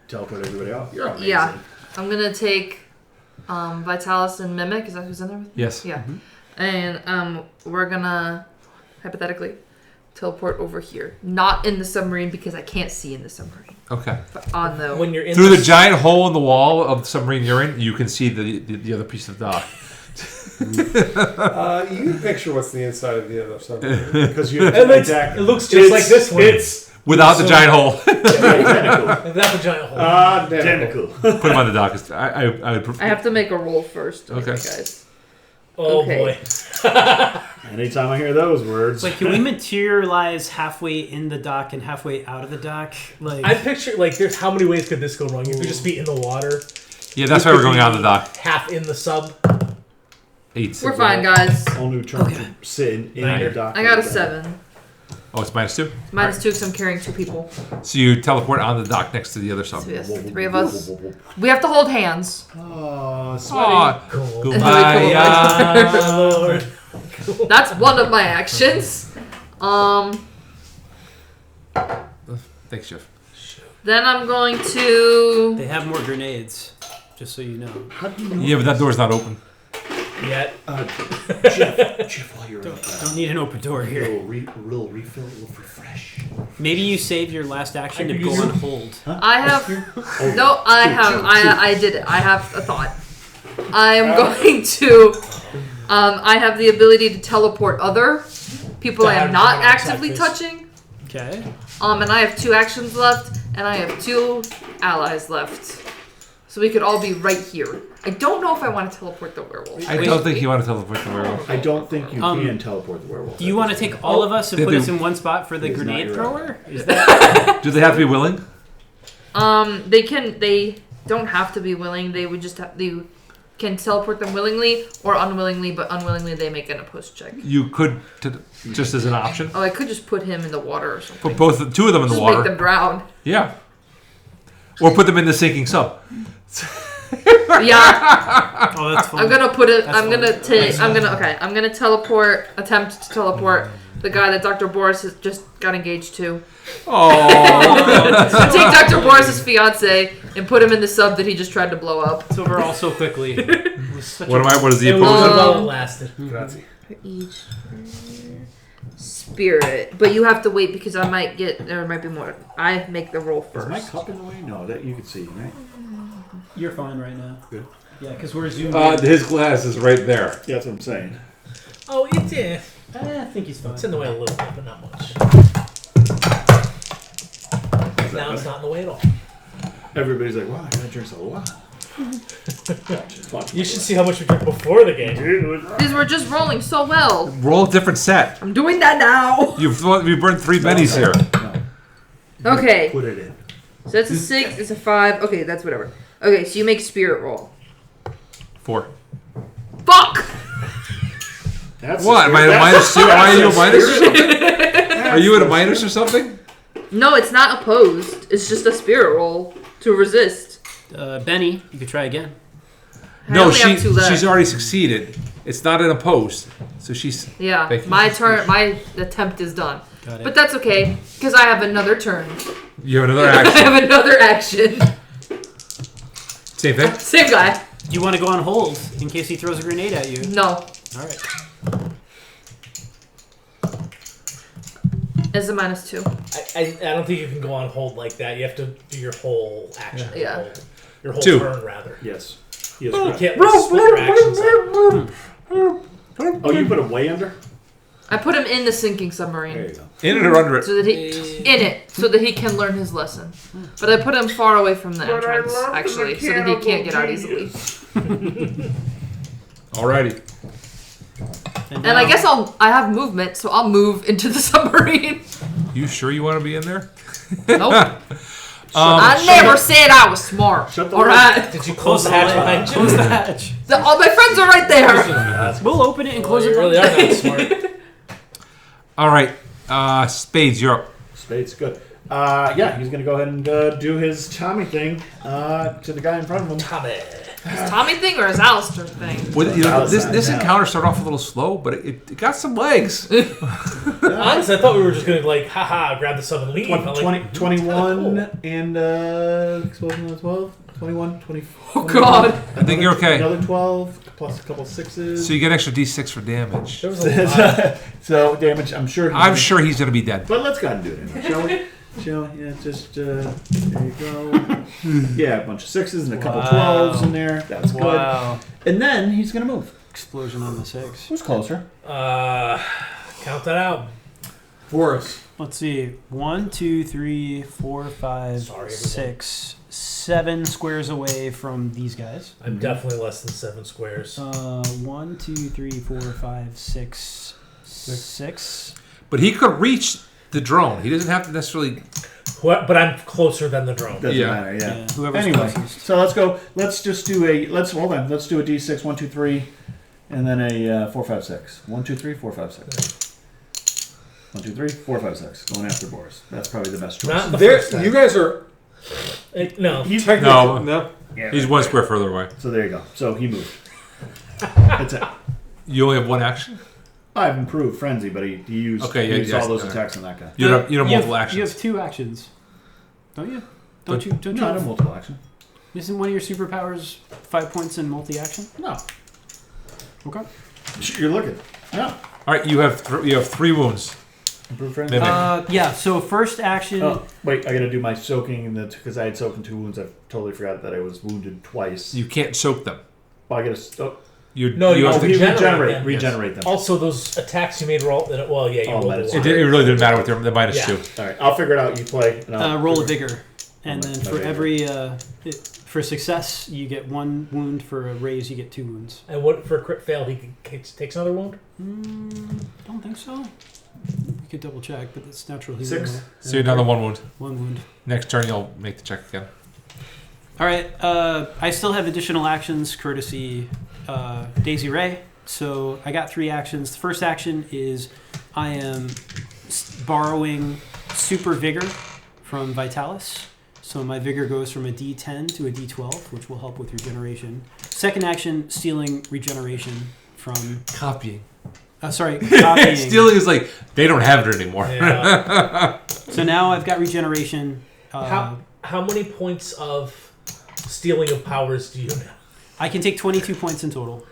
Teleport everybody out. You're amazing. Yeah. I'm going to take Vitalis and Mimic. Is that who's in there? Yes. Yeah. And we're going to, hypothetically, teleport over here. Not in the submarine because I can't see in the submarine. Okay. But on the. When you're in Through the giant hole in the wall of the submarine you're in, you can see the other piece of dock. You can picture what's the inside of the other submarine. Because you it looks just like this one. It's Without the giant hole. identical. That's a giant hole. Identical. Put him on the dock. I would prefer. I have to make a roll first. Okay. Guys. Oh okay. boy. Anytime I hear those words. Like, can we materialize halfway in the dock and halfway out of the dock? Like, I picture, like, there's how many ways could this go wrong? You could just be in the water. Yeah, that's why we're going out of the dock. Half in the sub. 8. We're fine, guys. Whole new term to sit in the dock. I got a 7. Oh, it's -2? -2 because I'm carrying 2 people. So you teleport on the dock next to the other sub. So yes, 3 of us. We have to hold hands. Oh, sweaty. Aw, Cool. Lord. That's one of my actions. Thanks, Jeff. Then I'm going to. they have more grenades, just so you know. How do you know? Yeah, but that door's not open. Yet. Jeff, while you're Don't need an open door here. Real refill, will refresh. Maybe you save your last action I to could go use on it. hold. I have. No, I did it. I have a thought. I am going to. I have the ability to teleport other people I am not actively touching. Okay. And I have 2 actions left, and I have 2 allies left. So we could all be right here. I don't know if I want to teleport the werewolf. I don't think you want to teleport the werewolf. I don't think you can teleport the werewolf. Do you want to take all of us and They put do. us in one spot for the It's not grenade your thrower? Is that Do they have to be willing? They don't have to be willing. They would just have, they can teleport them willingly or unwillingly, but unwillingly they make an opposed check. You could, just as an option, Oh, I could just put him in the water or something. put both, 2 of them in the Just water. make them drown. Yeah. Or put them in the sinking sub. Yeah, Oh, that's fun. I'm gonna put it. That's I'm gonna fun. take. I'm gonna teleport. Attempt to teleport the guy that Dr. Boris has just got engaged to. Oh. Take Dr. Boris's fiance and put him in the sub that he just tried to blow up. It's over all so quickly. What is the It was opposing? while it lasted. Grazie. For each spirit, but you have to wait because I might get. There might be more. I make the roll Is first. my cup in the way? No, that you can see, right? You're fine right now. Good. Yeah, because we're zoomed in. His glass is right there. Yeah, that's what I'm saying. Oh, it's in. I think he's fine. It's in the way a little bit, but not much. Now it's not in the way at all. Everybody's like, wow, I gotta drink a lot. You should see how much we drank before the game. These were just rolling so well. Roll a different set. I'm doing that now. You burned 3 bennies here. Okay, Put it in. so that's a 6. It's a 5. Okay, that's whatever. Okay, so you make spirit roll. 4. Fuck. That's What? Am I a -2? Am I you a minus or something? Are you at a minus or something? No, it's not opposed. It's just a spirit roll to resist. Benny, you could try again. I No, only have 2 left. she's already succeeded. It's not an opposed. So she's... Yeah, Thank you. my turn. My attempt is done. Got it. But that's okay because I have another turn. You have another I action. have another action. Same thing? Same guy. Do you want to go on hold in case he throws a grenade at you? No, All right. it's a -2. I don't think you can go on hold like that. You have to do your whole action. Yeah. Your whole 2. turn, rather. Yes. He is You correct. can't like, split your actions up. Oh, you put him way under? I put him in the sinking There submarine you go. In it or under it? so that he can learn his lesson. But I put him far away from the entrance actually, so that he can't get out easily. Alrighty. And I guess I have movement, so I'll move into the submarine. You sure you want to be in there? Nope. I never said I was smart. Shut the All right. Did you close the hatch behind you? Close the hatch. All my friends are right there. We'll open it and close You it. really are not smart. All right, Spades, you're up. Spades, good. Yeah, he's gonna go ahead and do his Tommy thing to the guy in front of him. Tommy. His Tommy thing or his Alistair thing? Well, you know, this Yeah. encounter started off a little slow, but it got some legs. Honestly, I thought we were just going to, like, haha, grab the sub and leave. 21 and explosion on 12. 21, 24. Oh God. I think you're okay. Another 12 plus a couple sixes. So you get extra D6 for damage. There was a lot. So damage, I'm sure. I'm sure he's going to be dead. But let's go ahead and do it anyway, shall we? Yeah, just there you go. Yeah, a bunch of sixes and a couple 12s in there. That's Wow. good. And then he's gonna move. Explosion on the 6. Who's closer? Count that out. For us. Let's see. 1, 2, 3, 4, 5, Sorry, everyone. 6, 7 squares away from these guys. I'm definitely less than 7 squares. 1, 2, 3, 4, 5, 6, 6. But he could reach the drone. He doesn't have to necessarily. But I'm closer than the drone. Doesn't Yeah. matter. Yeah. Yeah, whoever's Anyway, closest. so let's go. Let's just do a. Hold on. Let's do a D6. 1, 2, 3, and then a 4, 5, 6. 1, 2, 3, 4, 5, 6. 1, 2, 3, 4, 5, 6. Going after Boris. That's probably the best choice. Not the There, first time. you guys are No. technically No. Yeah, He's one square further away. So there you go. So he moved. That's it. You only have one action? I've improved Frenzy, but he used, Okay, he yeah, used yes, all those okay. attacks on that guy. You don't have multiple You actions. have 2 actions. Don't you? Don't you? Don't No, I you? have multiple action. Isn't one of your superpowers 5 points in multi-action? No. Okay. You're looking. No. All right, you have 3 wounds. Improved Frenzy. Mimic. Yeah, so first action. Oh, wait, I gotta do my soaking because I had soaked in 2 wounds. I totally forgot that I was wounded twice. You can't soak them. Oh, I gotta. You you have have to, to regenerate. them. Regenerate them. Also, those attacks you made roll. Well, yeah, you Oh, rolled minus the it, one. it really didn't matter with the minus Yeah. 2. All right, I'll figure it out. You play. And I'll Roll a vigor, and my- then my for vigor. every for success you get 1 wound. For a raise you get 2 wounds. And what for a crit fail, he takes another wound? Don't think so. We could double check, but it's natural. Healing. 6. So you're down to 1 wound. 1 wound. Next turn, you'll make the check again. All right. I still have additional actions, courtesy Daisy Ray. So I got 3 actions. The first action is I am borrowing super vigor from Vitalis. So my vigor goes from a D10 to a D12, which will help with regeneration. Second action, stealing regeneration from. Copying. Sorry, copying. Stealing is like, they don't have it anymore. Yeah. So now I've got regeneration. How many points of stealing of powers do you have? I can take 22 points in total.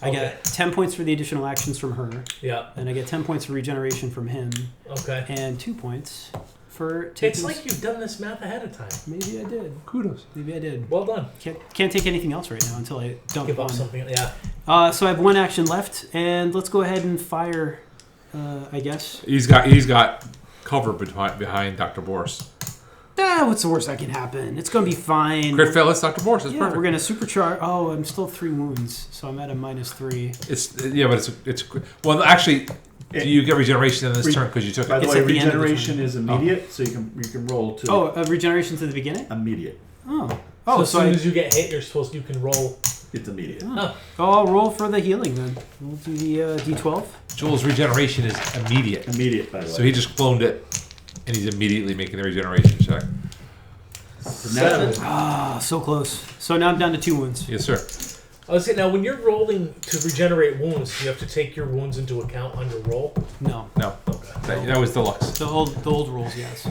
I Okay. get 10 points for the additional actions from her, Yeah. and I get 10 points for regeneration from him, Okay. and 2 points for taking. It's like you've done this math ahead of time. Maybe I did. Kudos. Maybe I did. Well done. Can't take anything else right now until I dump Give up one. something. Yeah. So I have 1 action left, and let's go ahead and fire. I guess. He's got cover behind Dr. Boris. What's the worst that can happen? It's gonna be fine. Crit fail, it's Dr. Boris. It's Yeah, perfect. we're gonna supercharge. Oh, I'm still 3 wounds, so I'm at a -3. It's well, actually, do you get regeneration in this Re- turn because you took By it? the It's way, at the end of the regeneration turn. is immediate, so you can roll to Regeneration to the beginning. immediate. Oh, So as so soon I, as you get hit, you can roll. It's immediate. I'll roll for the healing then. We'll do the D12. Joel's regeneration is immediate. Immediate, by the way. So he just cloned it, and he's immediately making the regeneration check. So close. So now I'm down to 2 wounds. Yes, sir. I was saying, now when you're rolling to regenerate wounds, do you have to take your wounds into account on your roll? No, No, that was deluxe. the old rules, yes.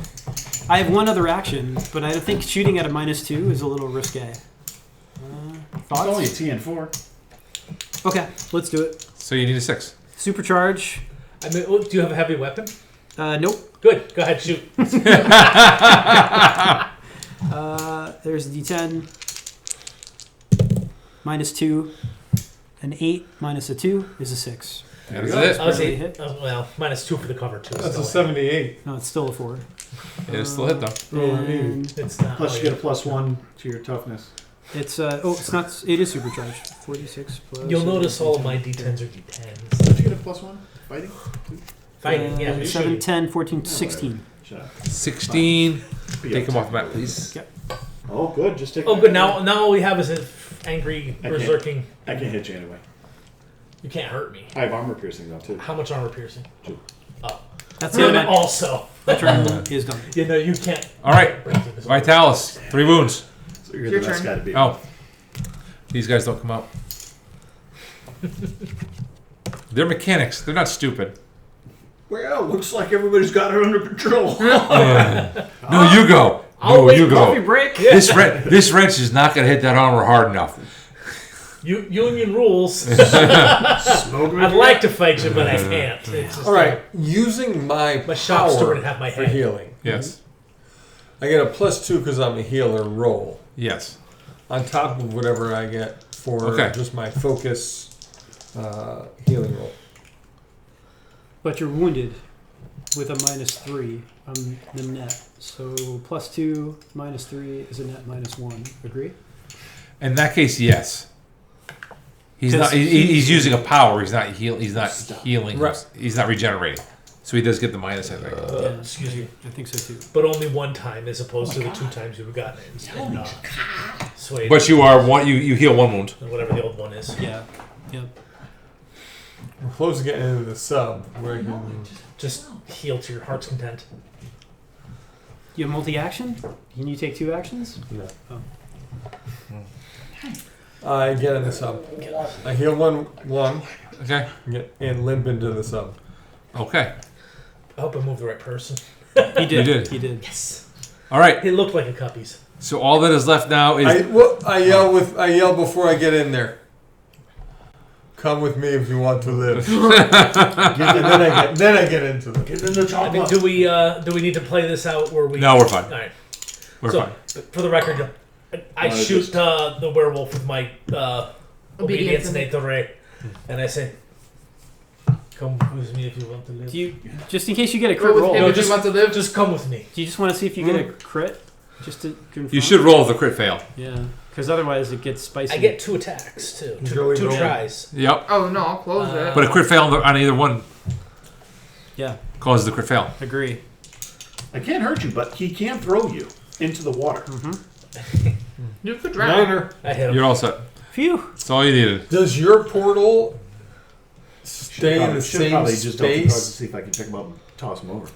I have 1 other action, but I think shooting at a -2 is a little risque. It's only a Thoughts? TN4. Okay, let's do it. So you need a 6. Supercharge. I mean, do you have a heavy weapon? Nope. Good. Go ahead, shoot. There's a D10. -2. An 8 minus a 2 is a 6. That is it. I was Barely saying, hit. well, -2 for the cover too. That's a Still. 78. No, it's still a 4. It is still hit though. And It's not. Plus, oh, you get a +1 to your toughness. it's it's not. It is supercharged. 46 plus. You'll notice all of my D10s are D10s. Don't you get a +1 fighting? Fighting, yeah. you 7, should. 10, 14, 16. 16. Take him off the map, please. Yep. Oh, good. Just take. Oh, good. Now all we have is an angry I can't. berserking. I can't hit you anyway. You can't hurt me. I have armor piercing though too. How much armor piercing? 2. Oh, That's and it. also. That turn is done. You know you can't. All right. Vitalis, 3 wounds. So you're Your the best turn. guy to beat. Oh. These guys don't come out. They're mechanics. They're not stupid. Well, looks like everybody's got her under control. No, you go. I'll No, wait. you Coffee go. break. This wrench is not going to hit that armor hard enough. Union rules. Smoke I'd like to fight you, but I can't. It's just, All right, using my My shop's still power gonna have my for head. healing. Yes. I get a +2 because I'm a healer roll Yes. on top of whatever I get for Okay. just my focus healing roll. But you're wounded with a -3 on the net. So +2 -3 is a net -1. Agree? In that case, yes. He's not. He's using a power. He's not He's not healing. Right. He's not regenerating. So he does get the minus, I think. Yeah, excuse me. I think so too. But only one time, as opposed to the 2 times you've gotten it. And, Swayed. But you are one. You heal 1 wound. Whatever the old one is. Yeah. Yep. We're close to getting into the sub where I can. Just heal to your heart's content. You have multi-action? Can you take 2 actions? No. Oh. I get in the sub. I heal one Okay. and limp into the sub. Okay. I hope I moved the right person. He did. You did. He did. Yes. All right. It looked like a Cuppies. So all that is left now is I yell before I get in there. Come with me if you want to live. and then I get into them. Get in the I chopper. mean, do we need to play this out where we? No, we're fine. All right. We're so, fine. for the record, I shoot the werewolf with my obedience and- innate ray, and I say, "Come with me if you want to live." Do you, just in case you get a Go crit with roll, him No, if you just- want to live. Just come with me. do you just want to see if you get a crit? Just to confirm? You should roll with a crit fail. Yeah. Because otherwise it gets spicy. I get 2 attacks too. Joey, Two roll. tries. Yep. Oh no, I'll close it. But a crit fail on either one Yeah. causes the crit fail. Agree. I can't hurt you, but he can throw you into the water. You could drown. Niner. I hit him. You're all set. Phew. That's all you needed. Does your portal stay in the Should same probably just dump the cards to space see if I can pick him up and toss him over.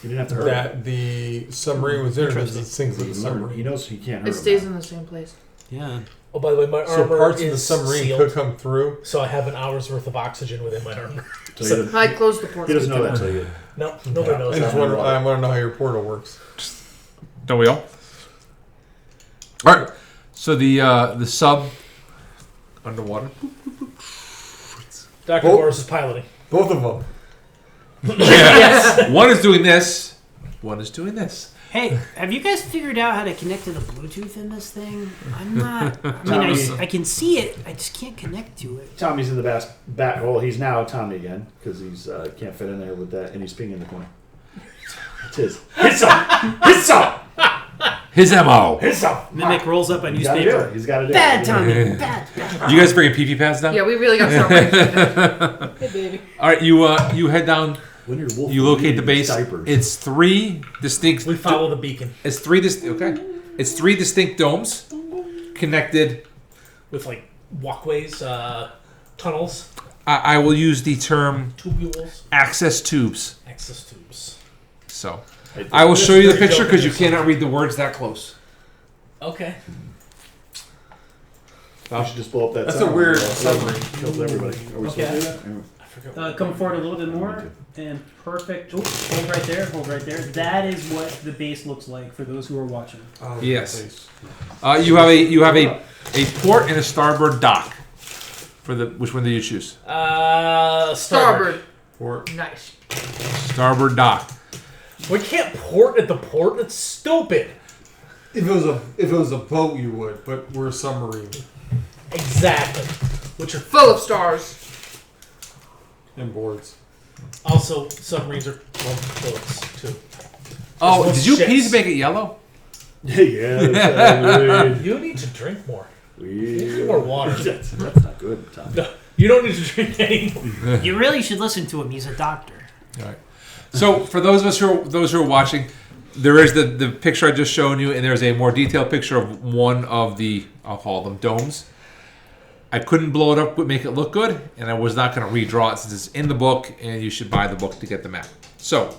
You didn't have to hurt him. that the submarine was in? Or does it sink with the He submarine? knows he can't hurt It him stays now. in the same place. Yeah. Oh, by the way, my So armor parts is of the submarine sealed, could come through. so I have an hour's worth of oxygen within my armor. So he doesn't- I closed the he portal. doesn't know that till you. No, nobody knows I just that. I want to know how your portal works. Don't we all? All right. So the sub underwater. Dr. Oh. Boris is piloting. Both of them. Yes. One is doing this. One is doing this. Hey, have you guys figured out how to connect to the Bluetooth in this thing? I'm not. I mean, I can see it. I just can't connect to it. Tommy's in the back. Well, he's now Tommy again because he's can't fit in there with that, and he's peeing in the corner. It's his. His up. His up. His MO. His up. Mimic rolls up a He's got to do newspaper. it. He's got to do Bad it. Tommy. Bad. You guys bringing PP pads down? Yeah, we really got started. Hey, baby. All right. You head down. When your wolf You locate the base. diapers. It's 3 distinct. We follow the beacon It's 3 okay. It's 3 distinct domes connected. with like walkways, tunnels, I will use the term tubules, access tubes. access tubes. So I will This show you the very picture because you joking. cannot read the words that close. Okay. You should just blow up that. That's a submarine. weird Well, submarine. Kills everybody. Are we Okay. supposed to do that? I forgot. Come forward a little bit more. And perfect. Oh, hold right there. Hold right there. That is what the base looks like for those who are watching. Oh, Yes. You have a port and a starboard dock. For the which one do you choose? Starboard. Port. Nice. Starboard dock. We can't port at the port. That's stupid. If it was a boat, you would, but we're a submarine Exactly. Which are Full of stars. and boards. also submarines are boats too. Oh, There's did you ships. please make it yellow? Yeah. You need to drink more. We More water. That's not good, Tommy. No, you don't need to drink anymore. You really should listen to him. He's a doctor. All right. So for those of us who are watching, there is the picture I just shown you, and there's a more detailed picture of one of the, I'll call them domes. I couldn't blow it up to make it look good, and I was not going to redraw it since it's in the book, and you should buy the book to get the map. So,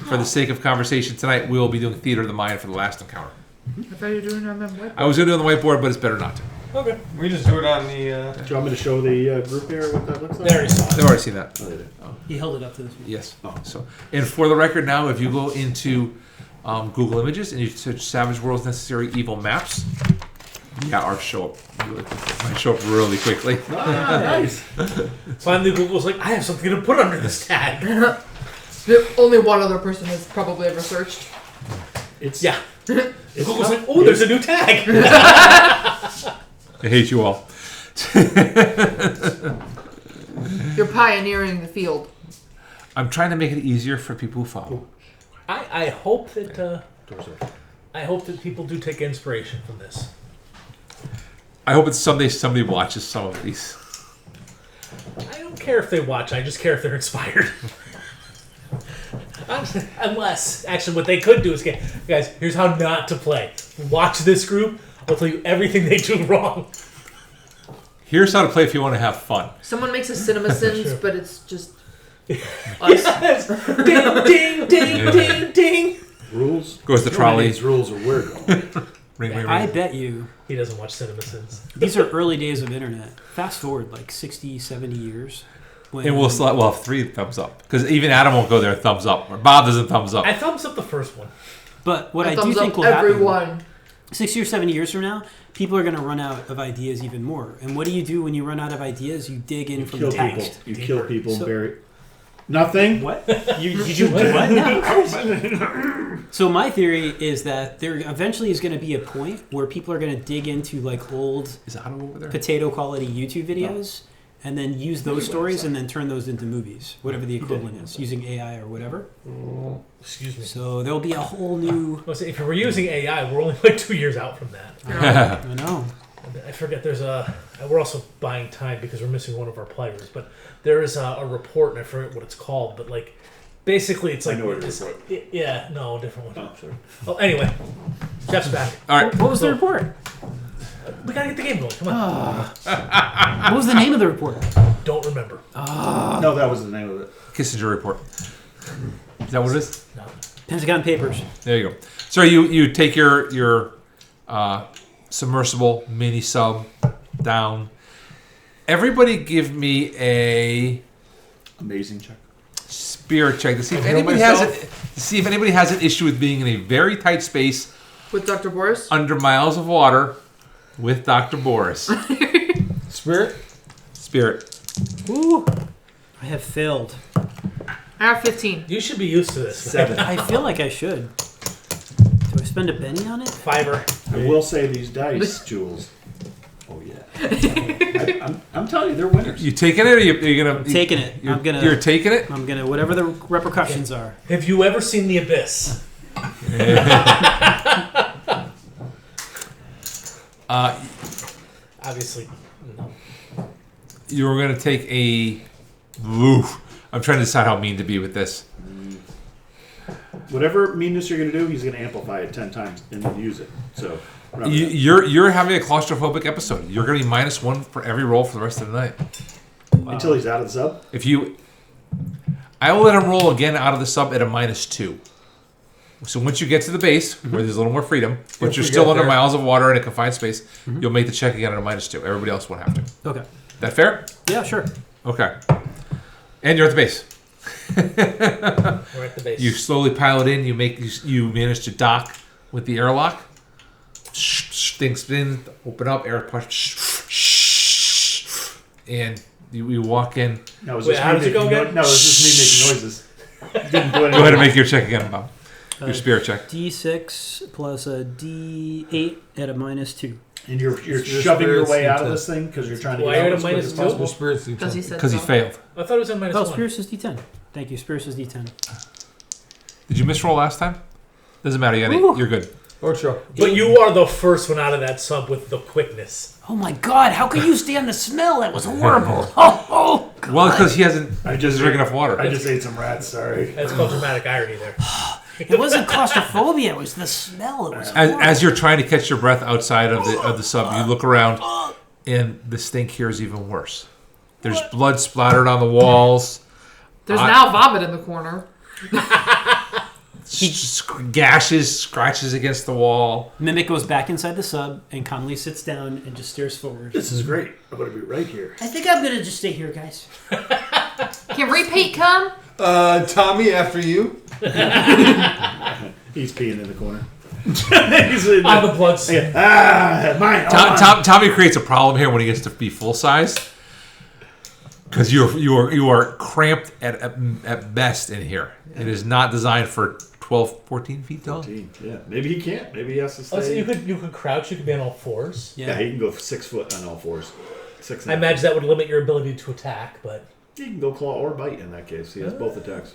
for the sake of conversation tonight, we will be doing Theater of the Mind for the last encounter. I thought you were doing it on the whiteboard. I was going to do it on the whiteboard, but it's better not to. Okay. We just do it on the. Do you want me to show the group here what that looks like? There he saw I've it. already seen that. Oh, they did. He held it up to this. Yes. So, and for the record now, if you go into Google Images and you search Savage Worlds Necessary Evil Maps, yeah, ours show up really quickly. Might show up really quickly. Ah, nice. Finally, Google's like, I have something to put under this tag. Only one other person has probably ever searched. It's Yeah. It's Google's not- like, oh, there's a new tag. I hate you all. You're pioneering the field. I'm trying to make it easier for people who follow. I hope that people do take inspiration from this. I hope it's someday somebody watches some of these. I don't care if they watch. I just care if they're inspired. Unless, actually, what they could do is get, guys, here's how not to play. Watch this group. I'll tell you everything they do wrong. Here's how to play if you want to have fun. Someone makes a CinemaSins, Sure. but it's just us. Yes. Ding, ding, ding, ding, ding. rules. Goes the trolley. These rules are weird. Ring, ring, I ring. bet you He doesn't watch CinemaSins. these are early days of internet. Fast forward like 60, 70 years. When And we'll have 3 thumbs up. Because even Adam won't go there thumbs up. Or Bob doesn't thumbs up. I thumbs up the first one. But what I do Thumbs think up will happen everyone. 60 or 70 years from now, people are going to run out of ideas even more. And what do you do when you run out of ideas? You dig in from Kill the people. text. You kill people. So- Bury. Nothing. What? You do what now? So my theory is that there eventually is going to be a point where people are going to dig into like old Is Adam over there? potato quality YouTube videos and then use those stories and then turn those into movies, whatever the equivalent is, using AI or whatever. Excuse me. So there'll be a whole new. Well, see, if we're using AI, we're only like 2 years out from that. I know. I forget there's a. We're also buying time because we're missing one of our players. But there is a report, and I forget what it's called. But like, basically, it's like I know what this- report. Yeah, no, different one. Oh, sorry. Oh, anyway, Jeff's back. All right. What was the report? We gotta get the game going. Come on. What was the name of the report? Don't remember. No, that was the name of it. Kissinger report. Is that what it is? No. Pentagon Papers. There you go. So you take your submersible mini sub down. Everybody give me a Amazing check. spirit check to see if I heal anybody has an issue with being in a very tight space With Dr. Boris? under miles of water with Dr. Boris. Spirit? Spirit. Ooh. I have failed. I have 15. You should be used to this. 7. I feel like I should. Do I spend a penny on it? Fiver. I will say these dice, Jules. Oh yeah. I'm telling you, they're winners. You taking it or you're gonna? I'm taking it. You're taking it. I'm gonna whatever the repercussions are. Have you ever seen The Abyss? Obviously, no. You were gonna take a. Oof. I'm trying to decide how mean to be with this. Whatever meanness you're going to do, he's going to amplify it 10 times and then use it. So remember that. You're having a claustrophobic episode. You're gonna be -1 for every roll for the rest of the night. Until he's out of the sub. I will let him roll again out of the sub at a -2. So once you get to the base, where there's a little more freedom, but If you're we still get under there. miles of water in a confined space, you'll make the check again at a -2. Everybody else won't have to. Okay. That fair? Yeah, sure. Okay. And you're at the base. We're at the base. You slowly pilot in. You manage to dock with the airlock. Things spin, open up, air push, and you walk in. No, it was Wait, just how me does it go making again? No, it was just me making noises. Didn't do Go anything. ahead and make your check again, Bob. Your spirit check. D6 plus a D8 at a -2. And you're Your shoving your spirits way need out of to- this thing because you're trying to Why get are out you as at quick as -2? possible. Your spirits need Because he to. said Because he so. failed. I thought it was at -1. Oh, Spirits is D10. Thank you. Spirits is D10. Did you misroll last time? Doesn't matter. You got Ooh. 8. You're good. Ocho. But you are the first one out of that sub with the quickness. Oh my God! How could you stand the smell? That was horrible. Oh God. Well, because he hasn't I just drank enough water. I just ate some rats. Sorry. That's called dramatic irony there. It wasn't claustrophobia. It was the smell. It was As you're trying to catch your breath outside of the sub, you look around, and the stink here is even worse. There's blood splattered on the walls. There's now vomit in the corner. Gashes, scratches against the wall. Mimic goes back inside the sub, and Connolly sits down and just stares forward. This is great. I'm gonna be right here. I think I'm gonna just stay here, guys. Can repeat come? Tommy, after you. He's peeing in the corner. On the blood stain. Mine. Tommy creates a problem here when he gets to be full size. Because you are cramped at best in here. It is not designed for 12, 14 feet tall. 14. Yeah, maybe he can't. Maybe he has to stay. Oh, so you could crouch. You could be on all fours. Yeah, he can go 6 foot on all fours. 6. I imagine that would limit your ability to attack, but He can go claw or bite in that case. He has both attacks.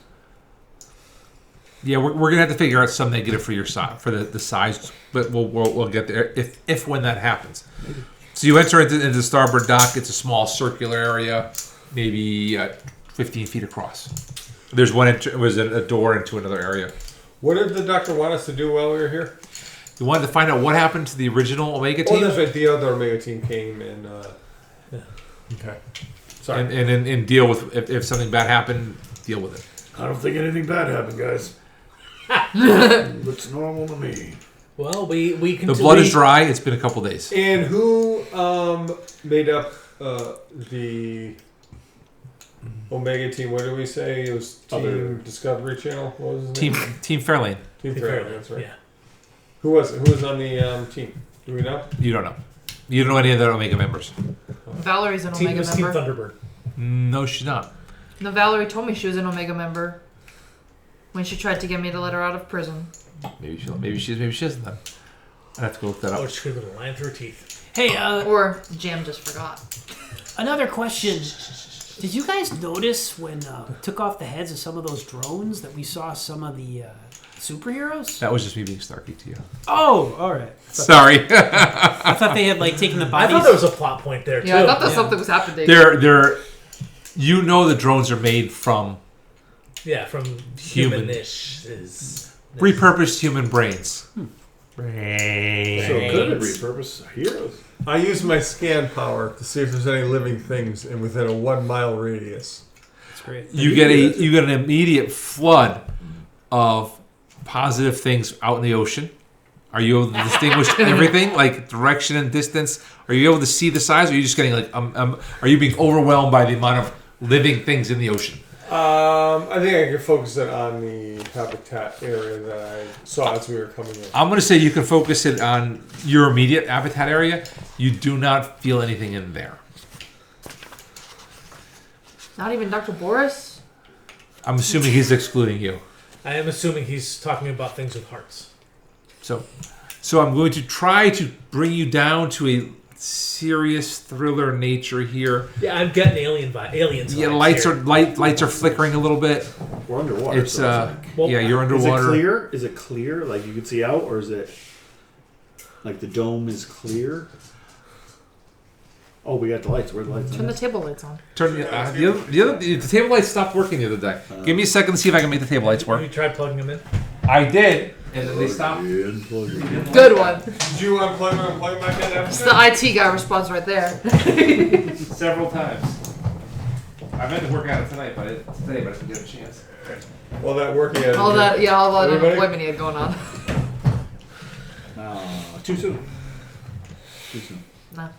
Yeah, we're gonna have to figure out some negative for your size, for the size, but we'll get there if when that happens. So you enter into the starboard dock. It's a small circular area, maybe 15 feet across. There's was a door into another area. What did the doctor want us to do while we were here? You wanted to find out what happened to the original Omega team, that's right. The other Omega team came and. okay, Sorry. and deal with if something bad happened, deal with it. I don't think anything bad happened, guys. Looks normal to me. well, we can. The blood is dry. It's been a couple days. And who made up the Omega team? What did we say? It was Team Discovery Channel. What was his name? Team Fairlane. Team Fairlane. That's right. Yeah. Who was it? Who was on the team? Do we know? You don't know. You don't know any of the Omega members. Valery's an Team Omega was Team member. Thunderbird. No, she's not. No, Valerie told me she was an Omega member when she tried to get me to let her out of prison. Maybe she isn't. Then I have to go look that Or up. she could have been lying through her teeth. Hey, Or Jam just forgot. another question. Did you guys notice when we took off the heads of some of those drones that we saw some of the superheroes? That was just me being snarky to you. Oh, all right. Sorry. I thought they had like taken the I bodies. thought there was a plot point there too. Yeah, I thought that something was happening. They're you know the drones are made from Yeah, from Human. humanish is repurposed human brains. So good at repurpose heroes. I used my scan power to see if there's any living things within a 1 mile radius. That's great. You get an immediate flood of positive things out in the ocean. Are you able to distinguish everything, like direction and distance? Are you able to see the size, or are you just getting like are you being overwhelmed by the amount of living things in the ocean? I think I could focus it on the habitat area that I saw as we were coming in. I'm going to say you can focus it on your immediate habitat area. You do not feel anything in there. Not even Dr. Boris? I'm assuming he's excluding you. I am assuming he's talking about things with hearts. So I'm going to try to bring you down to a serious thriller nature here. Yeah, I'm getting aliens. Yeah, vibes lights are flickering a little bit. We're underwater. It's so yeah, you're Is underwater. it clear? Is it clear? Like you can see out, or is it like the dome is clear? Oh, we got the lights. Where are the lights? Turn the table lights on. Turn the table lights stopped working the other day. Give me a second to see if I can make the table lights here. Have work. you tried plugging them in? I did, and then they stopped. Good one. Did you unplug and unplug back in It's after? the IT guy response right there. Several times. I meant to work on it tonight, but I didn't get a chance. Well, that working at all that Everybody? unemployment he had going on. Too soon. Too soon. No.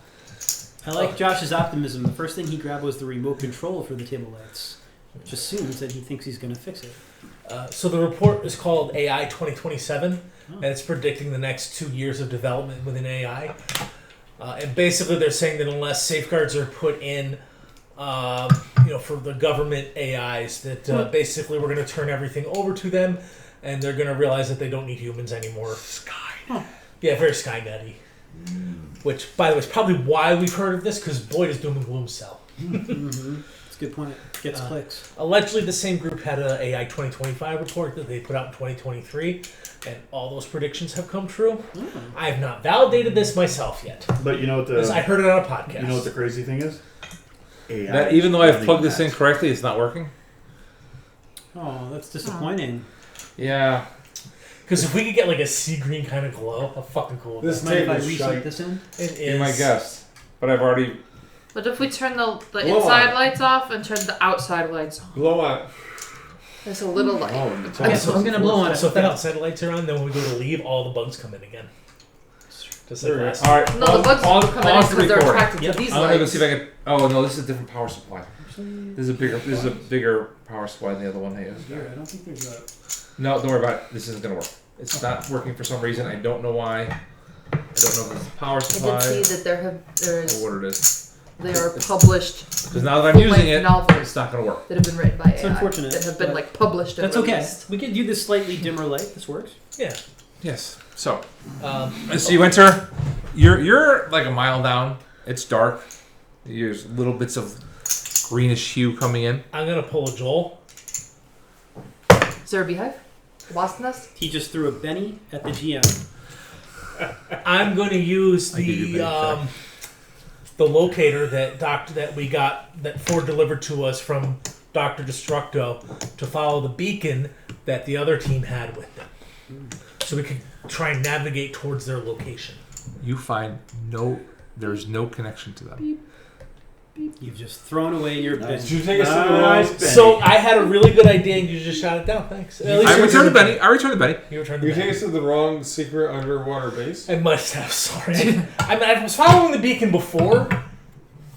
I like Josh's optimism. The first thing he grabbed was the remote control for the table lights, which assumes that he thinks he's going to fix it. So the report is called AI 2027, and it's predicting the next 2 years of development within AI. And basically, they're saying that unless safeguards are put in, for the government AIs, that basically we're going to turn everything over to them, and they're going to realize that they don't need humans anymore. Skynet. Yeah, very Skynet-y. Which, by the way, is probably why we've heard of this, because Boyd is doom and gloom cell. It's good point. Gets clicks. Allegedly, the same group had a AI 2025 report that they put out in 2023, and all those predictions have come true. I have not validated this myself yet. But you know what I heard it on a podcast. You know what the crazy thing is? AI That, even though I've is plugged this that. in correctly, it's not working. Oh, that's disappointing. Yeah. Because if we could get like a sea green kind of glow, how fucking cool would This that Mind if I table's reset shite. this in? be? It Be is. my guest. But I've already... But if we turn the Blow inside on. lights off and turn the outside lights on, Blow on. there's a little light. Oh, it's Okay, so I'm gonna blow on it. So if the outside lights are on, then when we go to leave, all the bugs come in again. Just like There it last is. All right. No, the bugs pause come in pause the because they're recording. attracted to these I'm gonna go lights. see if I can... Oh, no, this is a different power supply. This is a bigger power supply than the other one I used. Here, I don't think there's a. No, don't worry about it. This isn't going to work. It's not working for some reason. I don't know why. I don't know if it's a power I supply did see that there's or what it is. they are published Because now that I'm using it, novels it's not going to work. that have been written by It's AI unfortunate, that have been but like published and That's okay. released. We could do this slightly dimmer light. This works. Yeah. Yes. So, Um, so you enter. You're like a mile down. It's dark. There's little bits of greenish hue coming in. I'm gonna pull a Joel. Is there a beehive? A wasp nest? He just threw a Benny at the GM. I'm going to use I give you the locator that we got that Ford delivered to us from Dr. Destructo to follow the beacon that the other team had with them, so we could try and navigate towards their location. You find there's no connection to them. You've just thrown away your Did Benny. you take us to the Nice, wrong? Benny. So I had a really good idea, and you just shot it down. Thanks. At least I you returned the didn't- Benny. I returned the Benny. You returned the You Benny. take us to the wrong secret underwater base. I must have. Sorry. I mean, I was following the beacon before,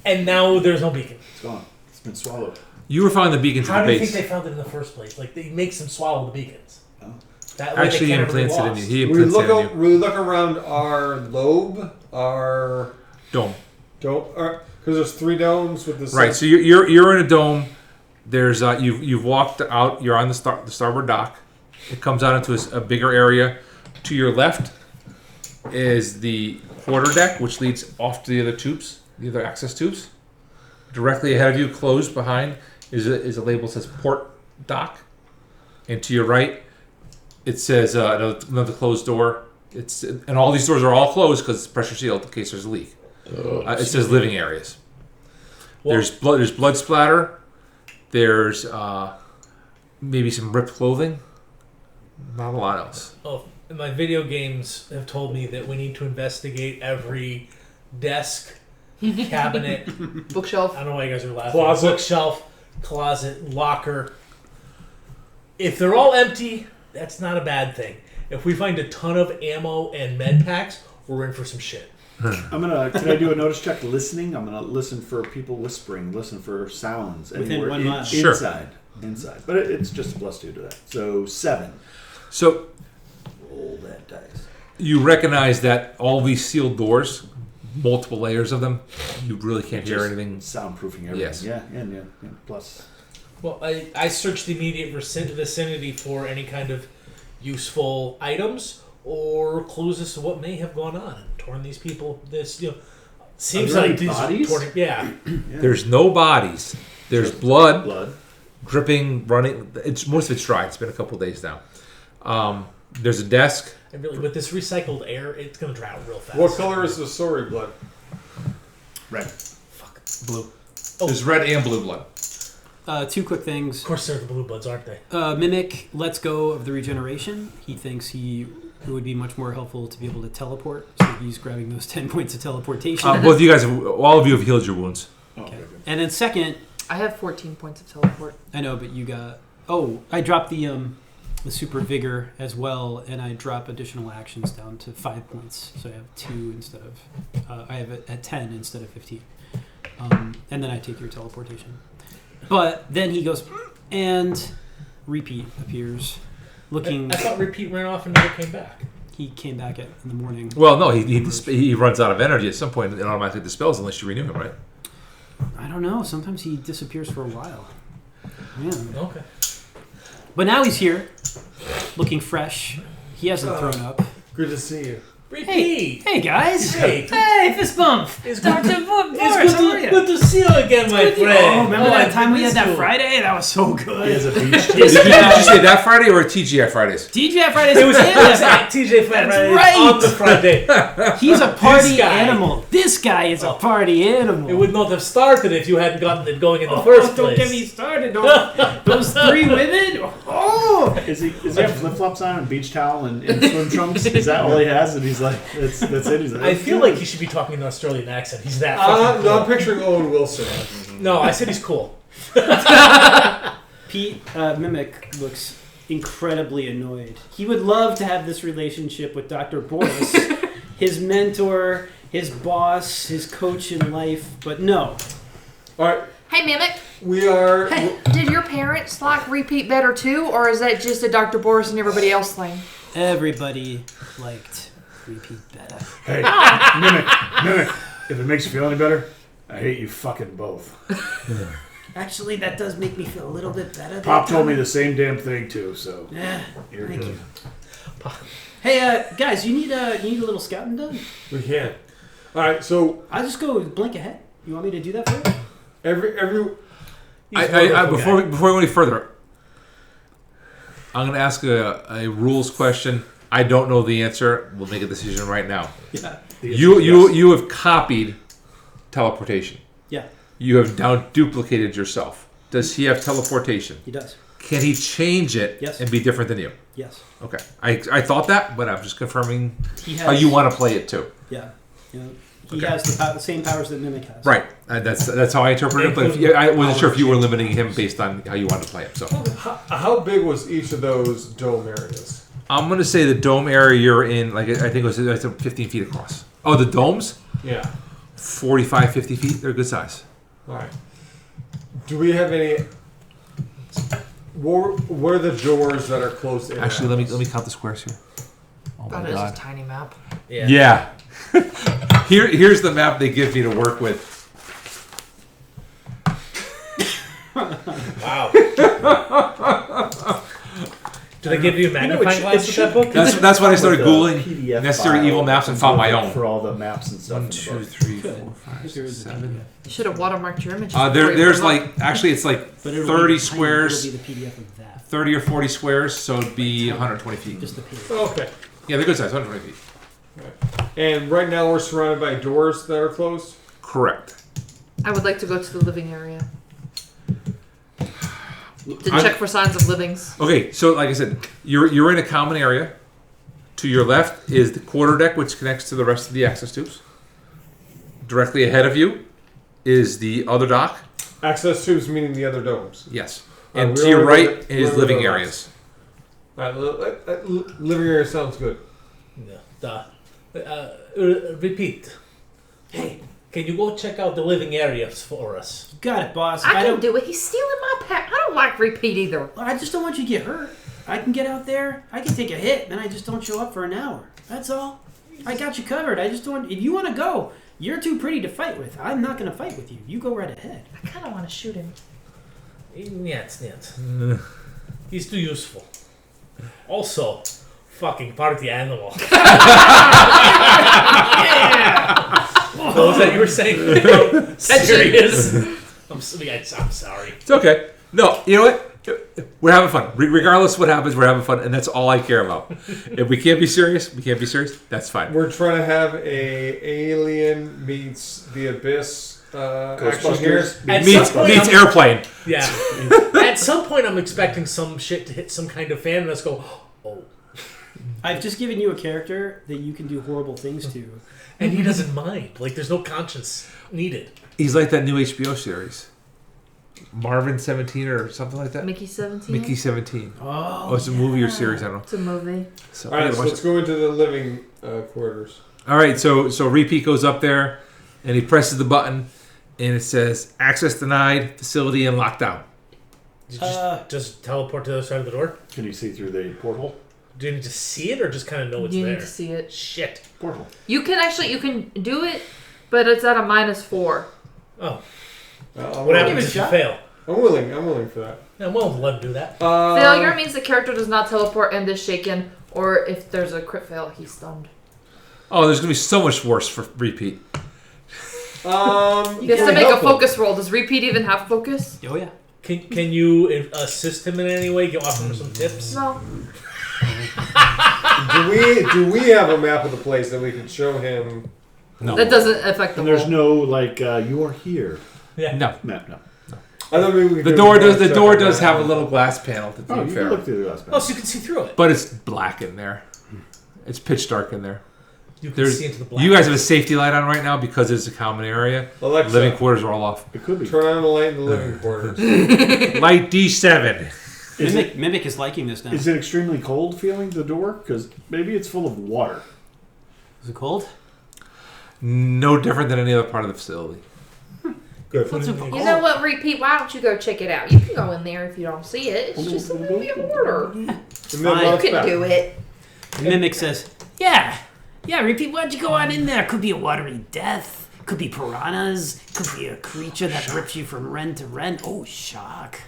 and now there's no beacon. It's gone. It's been swallowed. You were finding the beacon to How the do you base. think they found it in the first place? Like, they makes them swallow the beacons. Oh. That way Actually, he they can't ever be implants it in lost. you. He We implants it in you. we look around our lobe, our Dome. dome, because there's 3 domes with the Right. So you're in a dome. There's you've walked out. You're on the starboard dock. It comes out into a bigger area. To your left is the quarter deck, which leads off to the other tubes, the other access tubes. Directly ahead of you, closed behind, is a label that says port dock. And to your right, it says another closed door. And all these doors are all closed because it's pressure sealed in case there's a leak. It says living areas. Well- There's blood splatter. There's maybe some ripped clothing. Not a lot else. Oh, and my video games have told me that we need to investigate every desk, cabinet. Bookshelf. I don't know why you guys are laughing. Closet. Bookshelf, closet, locker. If they're all empty, that's not a bad thing. If we find a ton of ammo and med packs, we're in for some shit. Can I do a notice check listening? I'm gonna listen for people whispering, listen for sounds. Within anywhere 1 mile. Sure. Inside. But it's just a +2 to that. So 7. So Roll that dice. you recognize that all these sealed doors, multiple layers of them, you really can't hear Just anything. Soundproofing everything. Yes. Yeah. Plus. Well, I searched the immediate vicinity for any kind of useful items or clues as to what may have gone on and torn these people. Seems there like any these bodies? yeah. There's no bodies. There's blood Blood. dripping, running. Most of it's dry. It's been a couple of days now. There's a desk. And really, with this recycled air, it's gonna dry out real fast. What color is the sorry blood? Red. Blue. There's red and blue blood. 2 quick things. Of course, they're the blue bloods, aren't they? Mimic lets go of the regeneration. He thinks it would be much more helpful to be able to teleport. So he's grabbing those 10 points of teleportation. Both of you guys, all of you have healed your wounds. Okay. And then second, I have 14 points of teleport. I know, but you got... Oh, I dropped the super vigor as well, and I drop additional actions down to 5 points. So I have 2 instead of... I have it at 10 instead of 15. And then I take your teleportation. But then he goes, and Repeat appears, looking... I thought Repeat ran off and never came back. He came back in the morning. Well, no, he runs out of energy at some point and it automatically dispels unless you renew him, right? I don't know. Sometimes he disappears for a while. Yeah. Okay. But now he's here, looking fresh. He hasn't thrown up. Good to see you. Hey guys! Hey. Hey, fist bump! It's Dr. good, Boris, it's how are ya? good to see you again, my friend. Oh, remember that I time we had missed that you. Friday? That was so He good. has a beach. Did you say that Friday or TGI Fridays? TGI Fridays. It was at TJ Friday right. on the Friday. He's a party This guy. animal. This guy is a party animal. It would not have started if you hadn't gotten it going in the first Don't place. get me started. Those 3 women. Oh! Is he have flip flops on and beach towel and swim trunks? Is that all he has? And he's like, that's it. He's like, I feel like he should be talking in an Australian accent. He's that fucking No, cool. I'm picturing Owen Wilson. No, I said he's cool. Pete Mimic looks incredibly annoyed. He would love to have this relationship with Dr. Boris, his mentor, his boss, his coach in life, but no. All right, Hey, Mimic. we are. Did your parents like repeat better too, or is that just a Dr. Boris and everybody else thing? Everybody liked repeat better. Hey, Mimic. If it makes you feel any better, I hate you fucking both. Actually, that does make me feel a little bit better. Pop told me the same damn thing too, so Yeah. you're Thank good. you. Hey, guys, you need a little scouting done? We can. All right, so I'll just go blink ahead. You want me to do that for you? every. Before we go any further, I'm going to ask a rules question. I don't know the answer. We'll make a decision right now. Yeah. You have copied teleportation. Yeah, You have now duplicated yourself. Does he have teleportation? he does. Can he change it Yes. and be different than you? Yes. Okay. I thought that, but I'm just confirming He how has. you want to play it too. Yeah. Yeah. He Okay. has the same powers that Mimic has. Right. That's how I interpret it. But I wasn't sure if you were limiting him based on how you wanted to play it. So How big was each of those dome areas? I'm going to say the dome area you're in, like I think it was 15 feet across. Oh, the domes? Yeah. 45, 50 feet. They're good size. All right. Do we have any? What are the doors that are close in? Actually, let me count the squares here. Oh my That is a god. tiny map. Yeah. Here's the map they give me to work with. Wow. Do they give you a magnifying glass with that book? That's when I started With the Googling PDF necessary file evil maps and found my own. for all the maps and stuff. 1, in the 2, book. 3, Good. 4, 5, There 6, is a 7. You should have watermarked your images. There's like actually it's like But it'll 30 be squares, It'll be the PDF of that. 30 or 40 squares, so it'd be 120 feet. Just the PDF. Okay. Yeah, they're good size, 120 feet. And right now we're surrounded by doors that are closed. Correct. I would like to go to the living area to I'm- check for signs of livings. Okay, so like I said, you're in a common area. To your left is the quarterdeck, which connects to the rest of the access tubes. Directly ahead of you is the other dock. Access tubes meaning the other domes. Yes. Alright, And we to your already- right we is already living know that. areas. All right, living area sounds good. Repeat. Hey, can you go check out the living areas for us? You got it, boss. I can don't. do it. He's stealing my pet. I don't like repeat either. I just don't want you to get hurt. I can get out there. I can take a hit, then I just don't show up for an hour. That's all. I got you covered. I just don't. If you want to go, you're too pretty to fight with. I'm not going to fight with you. You go right ahead. I kind of want to shoot him. Нет. He's too useful. Also, fucking party animal. What was that you were saying? Serious? I'm sorry. It's okay. No, you know what? We're having fun. Regardless of what happens, we're having fun, and that's all I care about. If we can't be serious, that's fine. We're trying to have a Alien meets the Abyss action here. Ghostbusters. At Meets some point, I'm- airplane. Yeah. At some point, I'm expecting some shit to hit some kind of fan, and let's go, oh. I've just given you a character that you can do horrible things to. And he doesn't mind. Like, there's no conscience needed. He's like that new HBO series. Marvin 17 or something like that? Mickey 17? Mickey 17. Oh, Oh, it's a movie or series, I don't know. It's a movie. So, All right, yeah, so watch let's it. go into the living quarters. All right, so Repeat goes up there, and he presses the button, and it says, access denied, facility and lockdown. Did you just teleport to the other side of the door? Can you see through the porthole? Do you need to see it or just kind of know it's You there? need to see it. Shit. Porthole. You can do it, but it's at a -4. Oh. I'm What willing. happens if you shot. fail? I'm willing for that. Yeah, well, let him do that. Failure means the character does not teleport and is shaken, or if there's a crit fail, he's stunned. Oh, there's gonna be so much worse for repeat. He has to make a focus roll. Does repeat even have focus? Oh yeah. Can you assist him in any way? Can you offer him some tips? No. Do we have a map of the place that we can show him? No. That doesn't affect the And there's roll. no you are here. Yeah. No. Map, no. I thought maybe we could The do door a does. The check door on does that. have a little glass panel. To Oh, be you fair, can look through the glass. Oh, so you can see through it. but it's black in there. It's pitch dark in there. You can see into the black. You guys have a safety light on right now because it's a common area. Alexa, Living quarters are all off. It could be. turn on the light in the living quarters. Light D7. Mimic is liking this now. Is it extremely cold feeling the door? Because maybe it's full of water. Is it cold? No different than any other part of the facility. Good. You know what, repeat? Why don't you go check it out? You can go in there if you don't see it. It's just a little bit harder. And then Fine. You bounce can back. do it. Mimic says, "Yeah, repeat. Why'd you go on in there? Could be a watery death. Could be piranhas. Could be a creature that rips you from rend to rend. Oh, shock.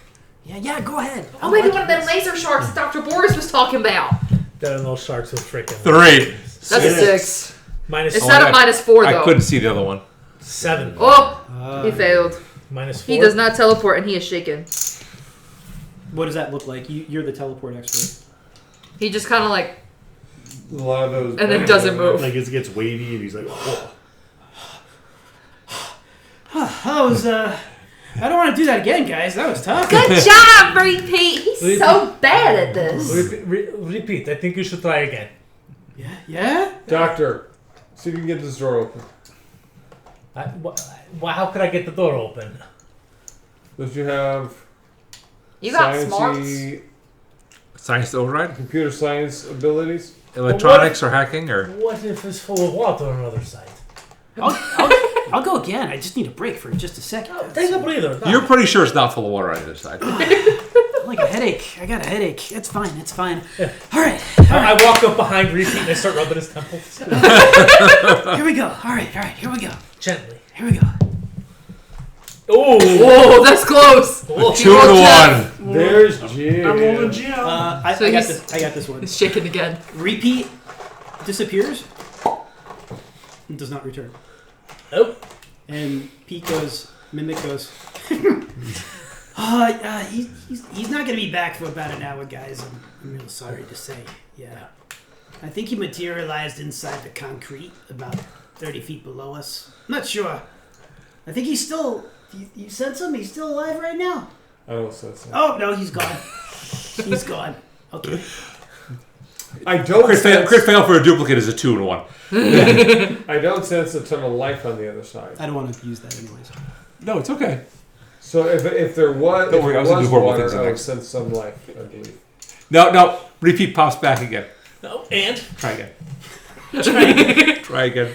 Yeah. Go ahead. Oh, maybe one of them laser sharks that Dr. Boris was talking about. There are no sharks with freaking. 3. That's a 6. Minus It's 4. not a -4 though. I couldn't see the other one. 7. Oh, he failed. Minus 4. He does not teleport, and he is shaken. What does that look like? You're the teleport expert. He just kind of like, A lot of those. and then doesn't move. Like it gets wavy and he's like, whoa. That was I don't want to do that again, guys. That was tough. Good job, repeat. He's so bad at this. Repeat. I think you should try again. Yeah? Doctor, see if you can get this door open. How could I get the door open? Does you have You got smarts. sciencey Science to override? computer science abilities? Electronics or hacking or? What if it's full of water on the other side? I'll go again. I just need a break for just a second. Take a breather. You're pretty sure it's not full of water on either side. Like a headache. I got a headache. It's fine. Yeah. All right. I walk up behind Repeat and I start rubbing his temples. Here we go. All right. Here we go. Gently. Here we go. Oh! Whoa, that's close. 2 to 1. There's Jim. I'm rolling Jim. I So got he's- this. I got this one. He's shaking again. Repeat disappears. And does not return. Oh. And Pete goes. Mimic goes. He's not gonna be back for about an hour, guys. I'm real sorry to say. Yeah. I think he materialized inside the concrete about 30 feet below us. I'm not sure. I think he's still. You sense him? He's still alive right now? I don't sense that. Oh no, he's gone. He's gone. Okay. I don't Crit sense. fail for a duplicate is a 2 to 1. I don't sense a ton of life on the other side. I don't want to use that anyways. No, it's okay. So if there was, Don't if worry, there I was gonna was do horrible water, things I would next. sense some life. I believe. No. Repeat pops back again. No, and? Try again. Try again.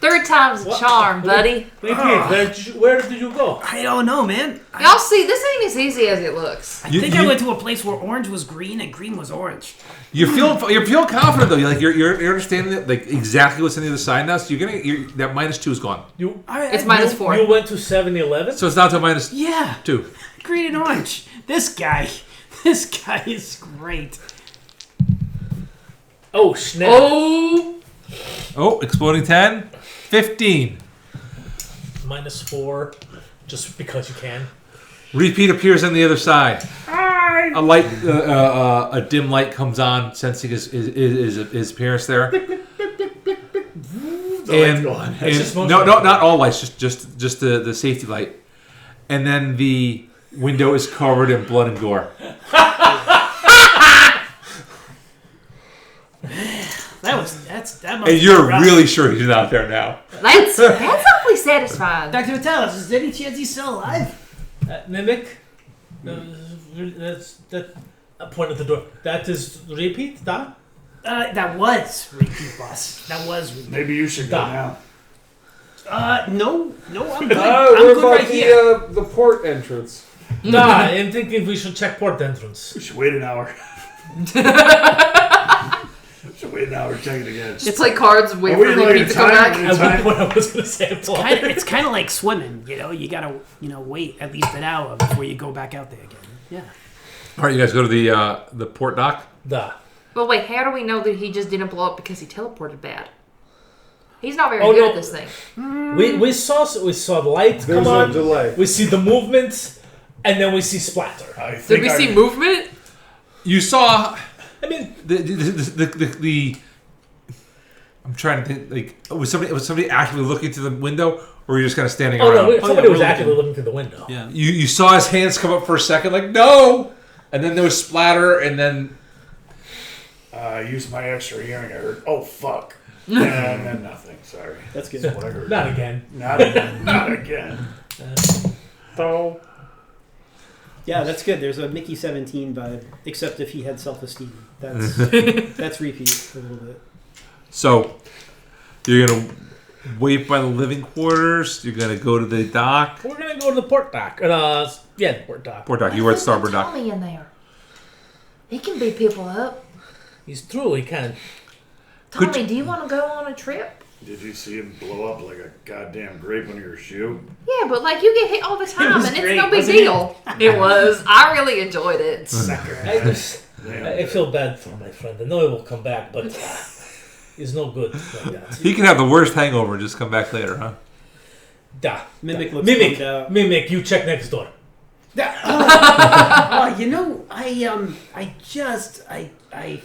Third time's a charm, buddy. Repeat, where did you go? I don't know, man. Y'all see, this ain't as easy as it looks. I You- think you- I went to a place where orange was green and green was orange. You're feeling confident though. You're understanding that, like exactly what's on the other side now. So that -2 is gone. You All right. It's -4. You went to 7-Eleven? So it's down to -2. Yeah. Green and orange. This guy is great. Oh, snap. Oh, Oh, exploding 10, 15. -4, just because you can. Repeat appears on the other side. A light, a dim light comes on, sensing his appearance there. light's gone. No, not all lights, just the safety light. And then the window is covered in blood and gore. That must And be you're rough. really sure he's not there now. that's awfully satisfying. Dr. Vitalis, is there any chance he's still alive? Mimic? That. I point at the door. That is Repeat, da? That was repeat, boss. That was repeat. Maybe you should go now. No, I'm good. What I'm good about right here. the port entrance? Da, I'm thinking we should check port entrance. We should wait an hour. Should wait an hour. Check it again. It's like cards, wait Are for we like repeat to come back. What I was going to say. It's kind of like swimming, You gotta, wait at least an hour before you go back out there again. Yeah. All right, you guys go to the port dock. Da. Well, wait, how do we know that he just didn't blow up because he teleported bad? He's not very good at this thing. We saw the light There's come on. a delay. We see the movement, and then we see splatter. Did we see movement? You saw. I mean, The I'm trying to think. Like, was somebody actively looking through the window, or were you just kind of standing around? somebody was actively looking through the window. Yeah. You saw his hands come up for a second, like no, and then there was splatter, and then I used my extra hearing. I heard, "Oh fuck," and then nothing. Sorry. That's good. That's what I heard. Not again. Not again. Not again. So, Yeah, that's good. There's a Mickey 17 vibe, except if he had self-esteem. That's that's repeat a little bit. so you're gonna wait by the living quarters. You're gonna go to the dock. We're gonna go to the port dock. The port dock. Port dock. You were at starboard dock. Tommy in there. He can beat people up. He's through. He can. Tommy, do you want to go on a trip? Did you see him blow up like a goddamn grape under your shoe? Yeah, but like you get hit all the time, was and great, it's no big wasn't it? deal. It was. I really enjoyed it. I feel bad for my friend. I know he will come back, but he's no good like that. He can have the worst hangover and just come back later, huh? Da. Mimic looks Mimic. bummed out. Mimic. You check next door. Oh, you know, I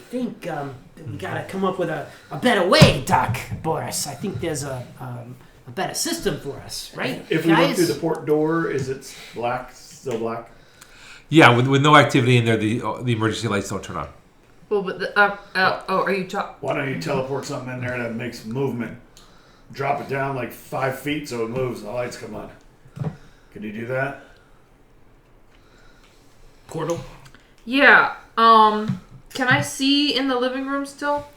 think we gotta come up with a better way, Doc Boris. I think there's a better system for us, right? If we look guys? through the port door, is it black? Still black? Yeah, with no activity in there, the emergency lights don't turn on. Well, but are you talking? Why don't you teleport something in there that makes movement? Drop it down like 5 feet so it moves and the lights come on. Can you do that? Portal. Yeah. Can I see in the living room still?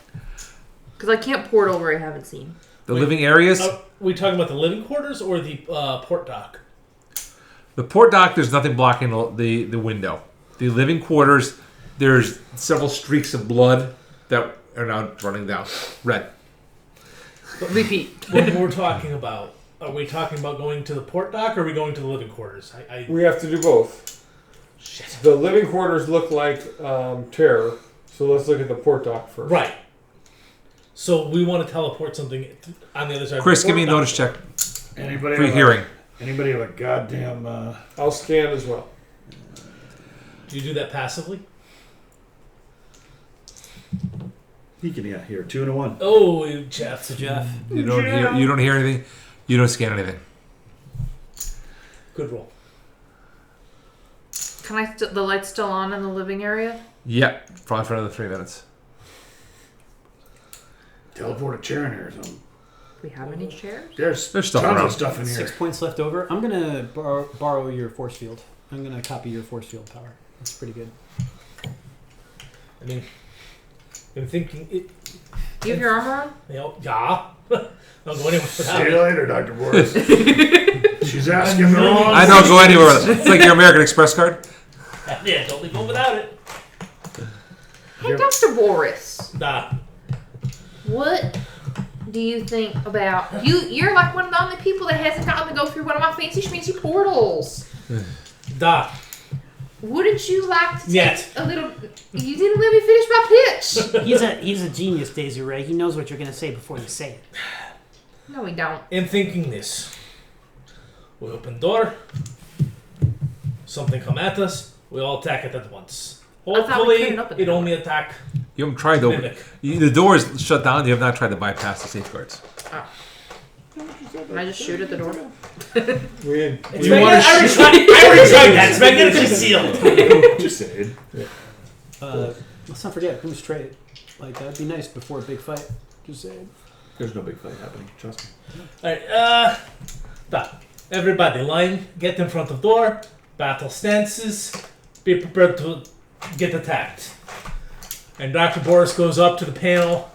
Because I can't portal where I haven't seen. The living areas. We talking about the living quarters or the port dock? The port dock, there's nothing blocking the window. The living quarters, there's several streaks of blood that are now running down. Red. Repeat. What we're talking about? Are we talking about going to the port dock or are we going to the living quarters? we have to do both. Shit. The living quarters look like terror, so let's look at the port dock first. Right. So we want to teleport something on the other side. Chris, of the give me a port notice check. Anybody For have hearing. Anybody have a goddamn... I'll scan as well. dock. Do you do that passively? He can hear 2 and a 1. Oh, Jeff. So Jeff. You don't hear anything. You don't scan anything. Good roll. Can I? The light's still on in the living area. Yeah, probably for another 3 minutes. Teleport a chair in here or something. We have any chairs? There's stuff tons around. of stuff in here. 6 points left over. I'm gonna borrow your force field. I'm gonna copy your force field power. That's pretty good. I mean, I'm thinking it. Do you have your armor on? Yeah. Don't go anywhere without See it. you later, Dr. Boris. She's asking the wrong... I don't go anywhere with it. It's like your American Express card. Yeah, don't leave home without it. Hey, Dr. Boris. Nah. What do you think about you? You're like one of the only people that hasn't gotten to go through one of my fancy schmancy portals. Da. Wouldn't you like to take Yet. a little? You didn't let me finish my pitch. He's a genius, Daisy Ray. He knows what you're gonna say before you say it. No, we don't. I'm thinking this. We open door. Something come at us. We all attack it at once. I thought we Hopefully, couldn't open the it door. only attack You haven't tried to open. Mimic. The door is shut down. You have not tried to bypass the safeguards. Can I just shoot at the door? It's You wanna I already tried that. It's magnetically sealed. Just saying. Let's not forget who's trade. Like that'd be nice before a big fight. Just saying. There's no big fight happening. Trust me. Alright, everybody line, get in front of door, battle stances, be prepared to get attacked. And Dr. Boris goes up to the panel,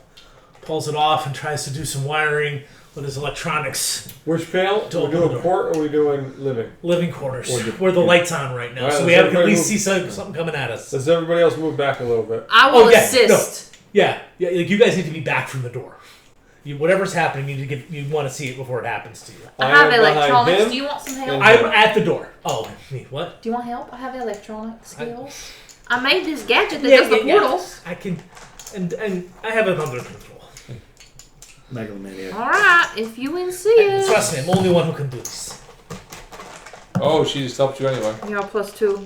pulls it off, and tries to do some wiring with his electronics. Which panel? To Are we open the doing door. port or are we doing living? Living quarters, Or the- where the light's on right now, Alright, so we let's have to at everybody least move- see something coming at us. Does everybody else move back a little bit? I will Oh, yeah, assist. Yeah, like you guys need to be back from the door. Whatever's happening, you want to see it before it happens to you. I I have am behind electronics. him. Do you want some help? And- I'm at the door. Oh, me, what? Do you want help? I have electronic skills. I made this gadget that does the portals. I can. And I have it under control. Megalomaniac. All right, if you insist. Trust me, I'm the only one who can do this. Oh, she just helped you anyway. Yeah, +2.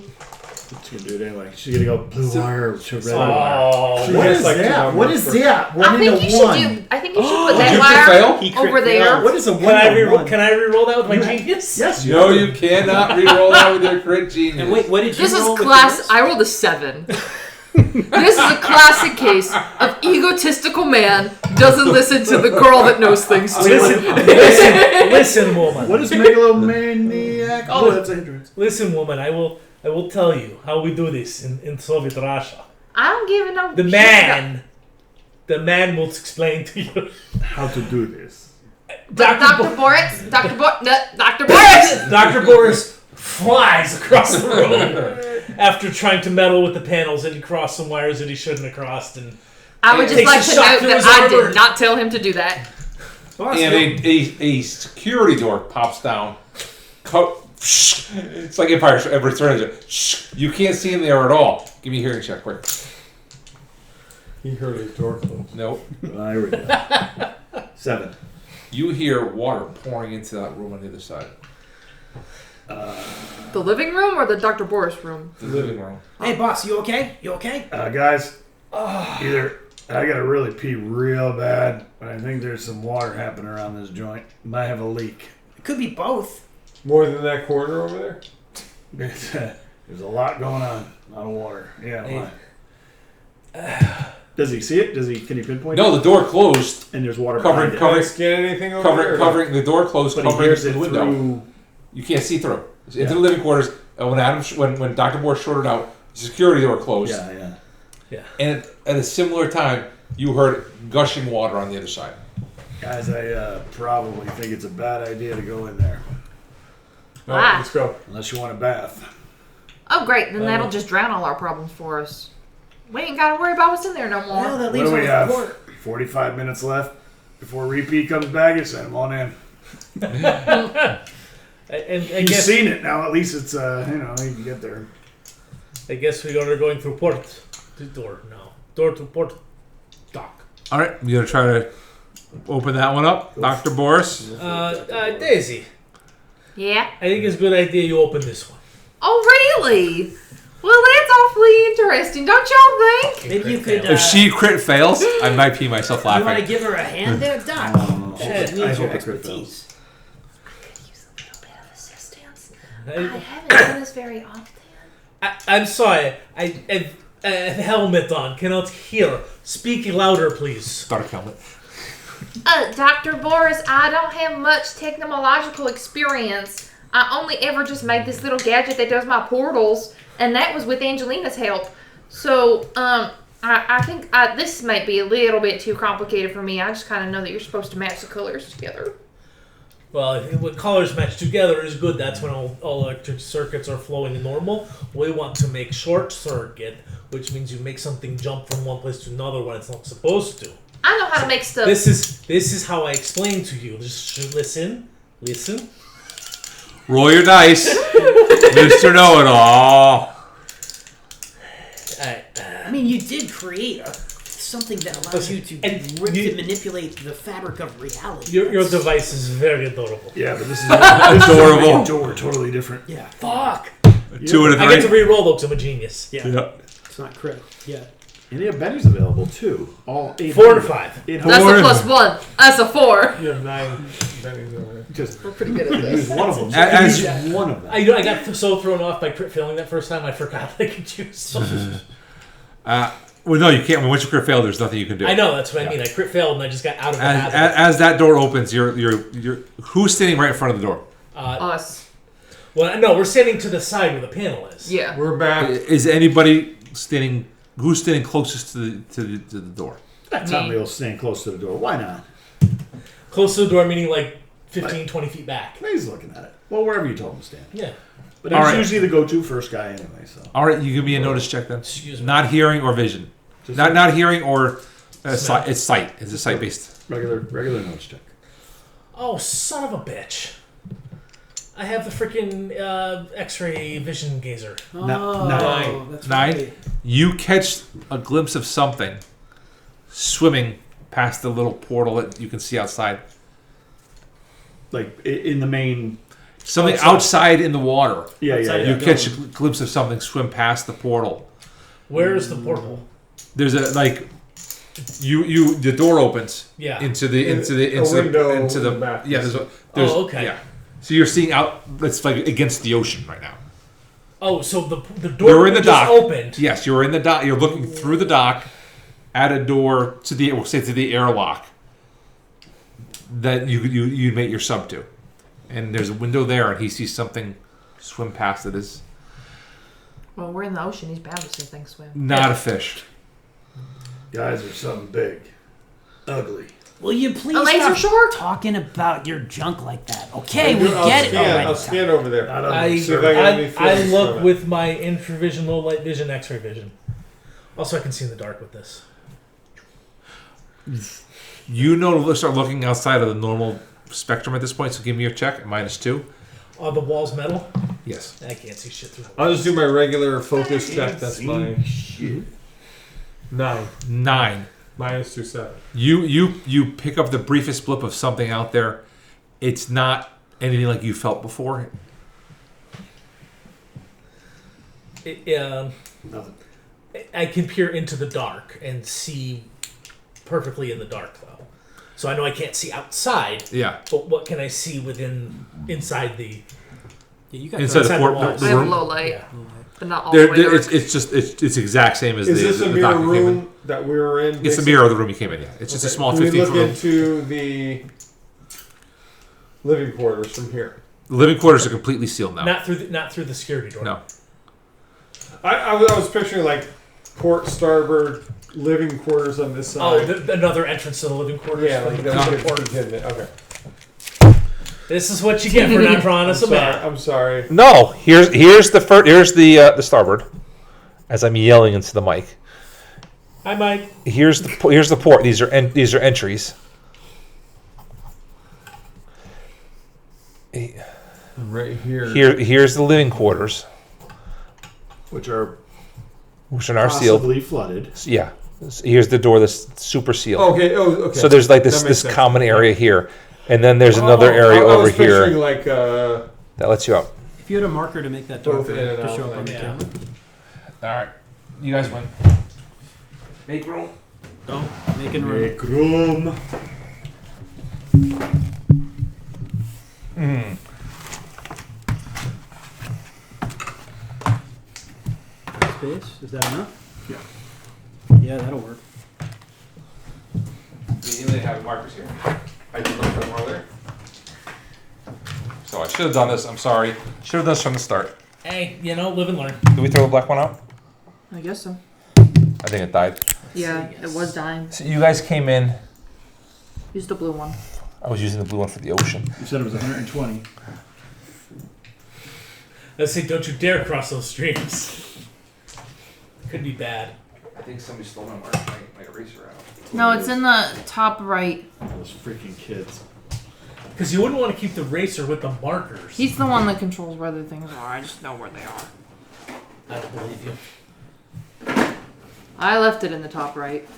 She's gonna do it anyway. She's gonna go blue wire to red wire. Oh, What is that? What is that? One I think into you should one. do. I think you should put Did you that fail? wire He crit over there. failed. What is a one Can I into re-roll? one? Can I re-roll that with my genius? Yes. No, you cannot re-roll that with your crit genius. And wait, what did you This roll is with class. yours? I rolled a 7. This is a classic case of egotistical man doesn't listen to the girl that knows things too. Listen, woman. What is megalomaniac? Oh, that's a hindrance. Listen, woman. I will tell you how we do this in Soviet Russia. I don't give a no. The man will explain to you. How to do this? Dr. Boris. Dr. Boris. Dr. Boris flies across the room after trying to meddle with the panels, and he crossed some wires that he shouldn't have crossed. And I would just takes like a to shot note through that his I armor. did not tell him to do that. And a security door pops down. It's like Empire Returns. You can't see in there at all. Give me a hearing check, quick. He heard a door close. Nope. There we go. 7. You hear water pouring into that room on the other side. The living room or the Dr. Boris room? The living room. Hey, boss, you okay? You okay? Guys, either I gotta really pee real bad, but I think there's some water happening around this joint. Might have a leak. It could be both. More than that corner over there? There's a lot going on. A lot of water. Yeah. Does he see it? Can he pinpoint it? No, the door closed. And there's water Covering- behind it. Can I scan anything over there? Covering the door closed, But he covering hears the it window. through. You can't see through. It's into the living quarters. When Dr. Boris shorted out, the security door closed. Yeah. And at a similar time, you heard gushing water on the other side. Guys, I probably think it's a bad idea to go in there. No, Why? let's go. Unless you want a bath. Oh, great. Then that'll just drown all our problems for us. We ain't got to worry about what's in there no more. Well, that What leaves do we one have? for 45 minutes left before repeat comes back and send him on in. I You've guess seen it now. At least it's you can get there. I guess we're going through port. The door now. Door to port. Dock. All right, you gonna try to open that one up, Dr. Boris? Daisy. Yeah? I think it's a good idea you open this one. Oh, really? Well, that's awfully interesting, don't y'all think? Maybe you could. If she crit fails, I might pee myself you want to laughing. give her a hand there, Doc? She I needs your hope it expertise. I could use a little bit of assistance. I haven't done this very often. I'm sorry. I have a helmet on. Cannot hear. Speak louder, please. Dark helmet. Dr. Boris, I don't have much technological experience. I only ever just made this little gadget that does my portals, and that was with Angelina's help. So, I think this might be a little bit too complicated for me. I just kind of know that you're supposed to match the colors together. Well, when colors match together is good. That's when all electric circuits are flowing normal. We want to make short circuit, which means you make something jump from one place to another when it's not supposed to. I know how to make stuff. This is how I explain to you. Just listen. Roll your dice, Mr. Know-It-All. I mean, you did create something that allows you to rip and manipulate the fabric of reality. Your device is very adorable. Yeah, but this is Adorable. a door totally different. Yeah. Fuck. 2 and a 3. I get to re-roll though because I'm a genius. Yeah. Yep. It's not critical. Yeah. And yeah, Benny's available too. All 800. 4 and 5. 800. That's a +1. That's a 4. You have 9 pennies over there. Just We're pretty good at use this. one of them. As- Use one of them. I got so thrown off by crit failing that first time. I forgot I could use. Well, no, you can't. When once you crit fail, there's nothing you can do. I know that's what I mean. I crit failed and I just got out of the habit. As that door opens, you're who's standing right in front of the door? Us. Well, no, we're standing to the side where the panel is. Yeah. We're back. Is anybody standing? Who's standing closest to the door? Tommy will stand close to the door. Why not? Close to the door, meaning like 15, 20 feet back. He's looking at it. Well, wherever you told him to stand. Yeah. But All he's right. usually the go-to first guy anyway. So All right, you give me a notice check then. Excuse me. Not hearing or vision. Just Not hearing or sight. It's sight. It's a sight based. regular notes check. Oh, son of a bitch. I have the freaking X-ray vision gazer. Oh, Nine. that's 9. right. You catch a glimpse of something swimming past the little portal that you can see outside. Like in the main. Something outside in the water. Yeah, Outside You the catch a glimpse of something swim past the portal. Where's the portal? There's a the door opens. Yeah. Into the back. yeah. There's okay. Yeah. So you're seeing out. It's like against the ocean right now. Oh, so the door You're in the just dock. opened. Yes, you're in the dock. You're looking through the dock at a door to the airlock that you mate your sub to, and there's a window there, and he sees something swim past it. Is Well, we're in the ocean. He's bound to see things swim. not a fish. Guys are something big, ugly. Will you please A laser stop shark? talking about your junk like that? Okay, we get it already. I'll scan over there. Not ugly, I, sir. I look with my infravision, low light vision, X-ray vision. Also, I can see in the dark with this. You know to start looking outside of the normal spectrum at this point. So give me your check, -2. Are the walls metal? Yes. I can't see shit through the I'll just do my regular focus check. That's my Shit. 9 9. -2 7. You pick up the briefest blip of something out there. It's not anything like you felt before. Nothing. I can peer into the dark and see perfectly in the dark, though. So I know I can't see outside. Yeah. But what can I see inside the? Yeah, you got Inside the the walls. I have room. low light, Yeah. but not all the way dark. It's exact same as Is the this a the mirror dock you came in. room that we were in? It's the mirror of the room you came in. Yeah. It's just a small Can we 15 look room. into the living quarters from here? The living quarters are completely sealed now. Not through the security door. No. I was picturing like port, starboard, living quarters on this Oh, side. another entrance to the living quarters. Yeah, from like the that from was the port. hidden it. Okay. This is what you get for not drawing us a map. I'm sorry. No. Here's the starboard. As I'm yelling into the mic. Hi, Mike. Here's the port. These are entries. Right here. Here's the living quarters, Which are which are now sealed. possibly flooded. Yeah. Here's the door that's super sealed. Okay. Oh, okay. So there's like That this makes sense. common area here, and then there's another Oh, area I over was here picturing like that lets you up. If you had a marker to make that Both darker in and to out, show up on the like, camera. All right, you guys win. Make room. Oh, making room. Make room. Space? Is that enough? Yeah. Yeah, that'll work. They have markers here. I did look for them earlier. So I should have done this. I'm sorry. Should have done this from the start. Hey, live and learn. Did we throw the black one out? I guess so. I think it died. Yeah, it was dying. So you guys came in. Use the blue one. I was using the blue one for the ocean. You said it was 120. Let's say, don't you dare cross those streams. Could be bad. I think somebody stole my eraser out. No, it's in the top right. Those freaking kids. Because you wouldn't want to keep the racer with the markers. He's the one that controls where the things are. I just know where they are. I don't believe you. I left it in the top right.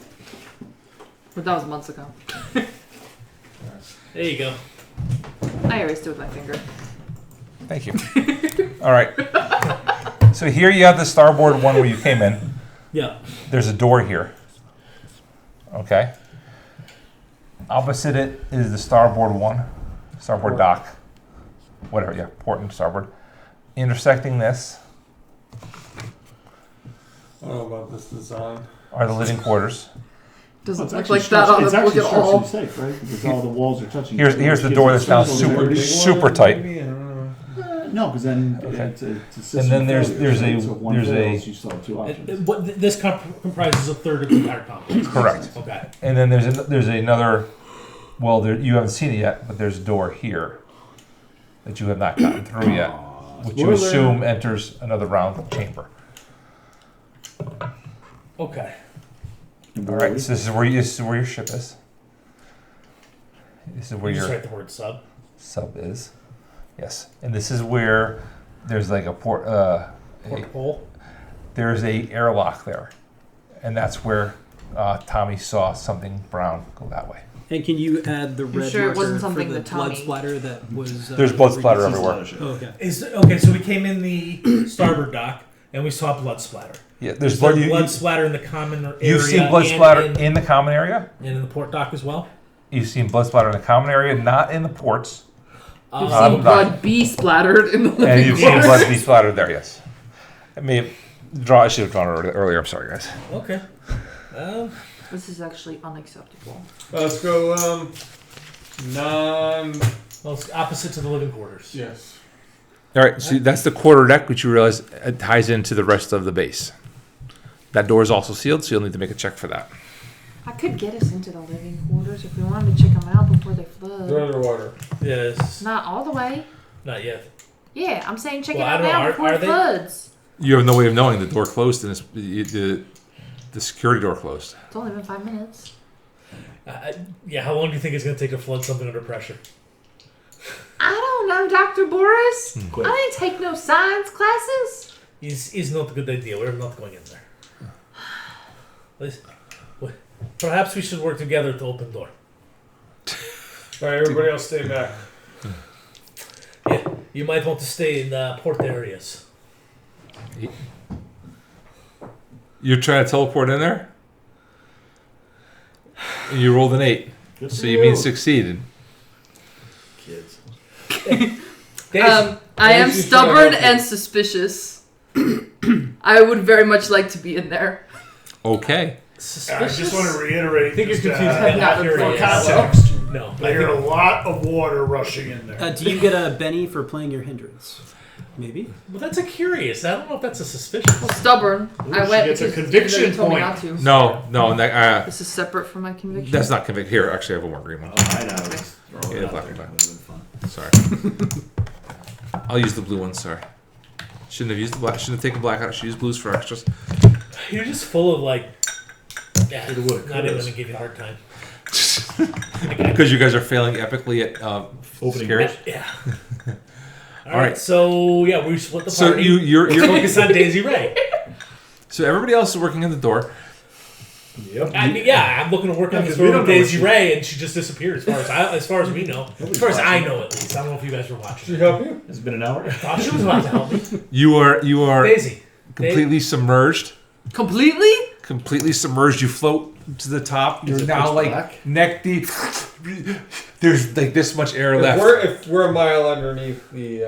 But that was months ago. There you go. I erased it with my finger. Thank you. All right. So here you have the starboard one where you came in. Yeah. There's a door here. Okay. Opposite it is the starboard one. Starboard dock. Whatever, yeah. Port and starboard. Intersecting this I don't know about this design. are the living quarters. Doesn't It's look actually like that on it's the actually book at all. structurally safe, right? Because all the walls are touching. Here's the door that's now super tight. Maybe, I don't know. No, because then Okay. it's a system And then of there's- failures, there's a- right? So if one there's a- fails, you still have two options. This comprises a third of the entire complex. Correct. Okay. And then there's another. Well, you haven't seen it yet, but there's a door here that you have not gotten through yet, which you Spoiler. assume enters another round chamber. Okay. And All where are right, we? so this is where your ship is. This is where You just your write the word sub. sub is. Yes, and this is where there's like a Port hole. there's a airlock there, and that's where Tommy saw something brown go that way. And can you add the red sure it wasn't marker something for the that blood Tommy- splatter that was... There's blood splatter everywhere. Oh, okay. Okay, so we came in the starboard dock and we saw blood splatter. Yeah, there's Is there blood. blood splatter in the common area. You've seen blood and splatter in the common area. and in the port dock as well. You've seen blood splatter in the common area, not in the ports. You've I'm seen not- blood be splattered in the And living you've seen quarters. blood be splattered there, yes. I should have drawn it earlier. I'm sorry, guys. Okay. This is actually unacceptable. Let's go. Non. Well, it's opposite to the living quarters. Yes. All right, so that's the quarter deck, which you realize ties into the rest of the base. That door is also sealed, so you'll need to make a check for that. I could get us into the living quarters if we wanted to check them out before they They're flood. underwater. Yes. Not all the way. Not yet. Yeah, I'm saying check Well, it I out don't know. now Are- before are it they? floods. You have no way of knowing the door closed and the security door closed. It's only been 5 minutes. Yeah, how long do you think it's going to take to flood something under pressure? I don't know, Dr. Boris. Quick. I didn't take no science classes. Is not a good idea. We're not going in there. Perhaps we should work together to open door. All right, everybody else stay back. Yeah, you might want to stay in the port areas. You're trying to teleport in there? And you rolled an 8. Good So for you mean succeeded. Kids. I am Daisy, stubborn should I help and suspicious. I would very much like to be in there. Okay. I just want to reiterate. I think you're just, confused. Not Here for it is. context. No. I hear a lot of water rushing in there. Do you get a Benny for playing your hindrance? Maybe. Well, that's a curious. I don't know if that's a suspicious. Stubborn. Ooh, I she went gets a because conviction you told me point. not to. No. This is separate from my conviction. That's not convict. Here, actually, I have one more green one. Oh, I know. Just throw it Yeah, out black there. and black. Would've been fun. Sorry. I'll use the blue one, sorry. Shouldn't have used the black. Shouldn't have taken black out. I should use blues for extras. You're just full of like. Yeah, It would. not It even is. going to give you a hard time. Because you guys are failing epically at Opening scary. doors. Yeah. All right. right. So yeah, we split the So party. you're Focus on Daisy Ray. so everybody else is working in the door. Yep. I mean, yeah, I'm looking to work on Yeah, this 'cause we room don't with know Daisy what Ray, and she just disappeared. As far as we know, as far as I watching. know, at least. I don't know if you guys were Should watching. she help you? It's been an hour. Thought she was about to help me. You are Daisy. completely submerged. Completely? Completely submerged. You float to the top. You're it now pitch like black? neck deep. There's like this much air If left. we're a mile underneath the.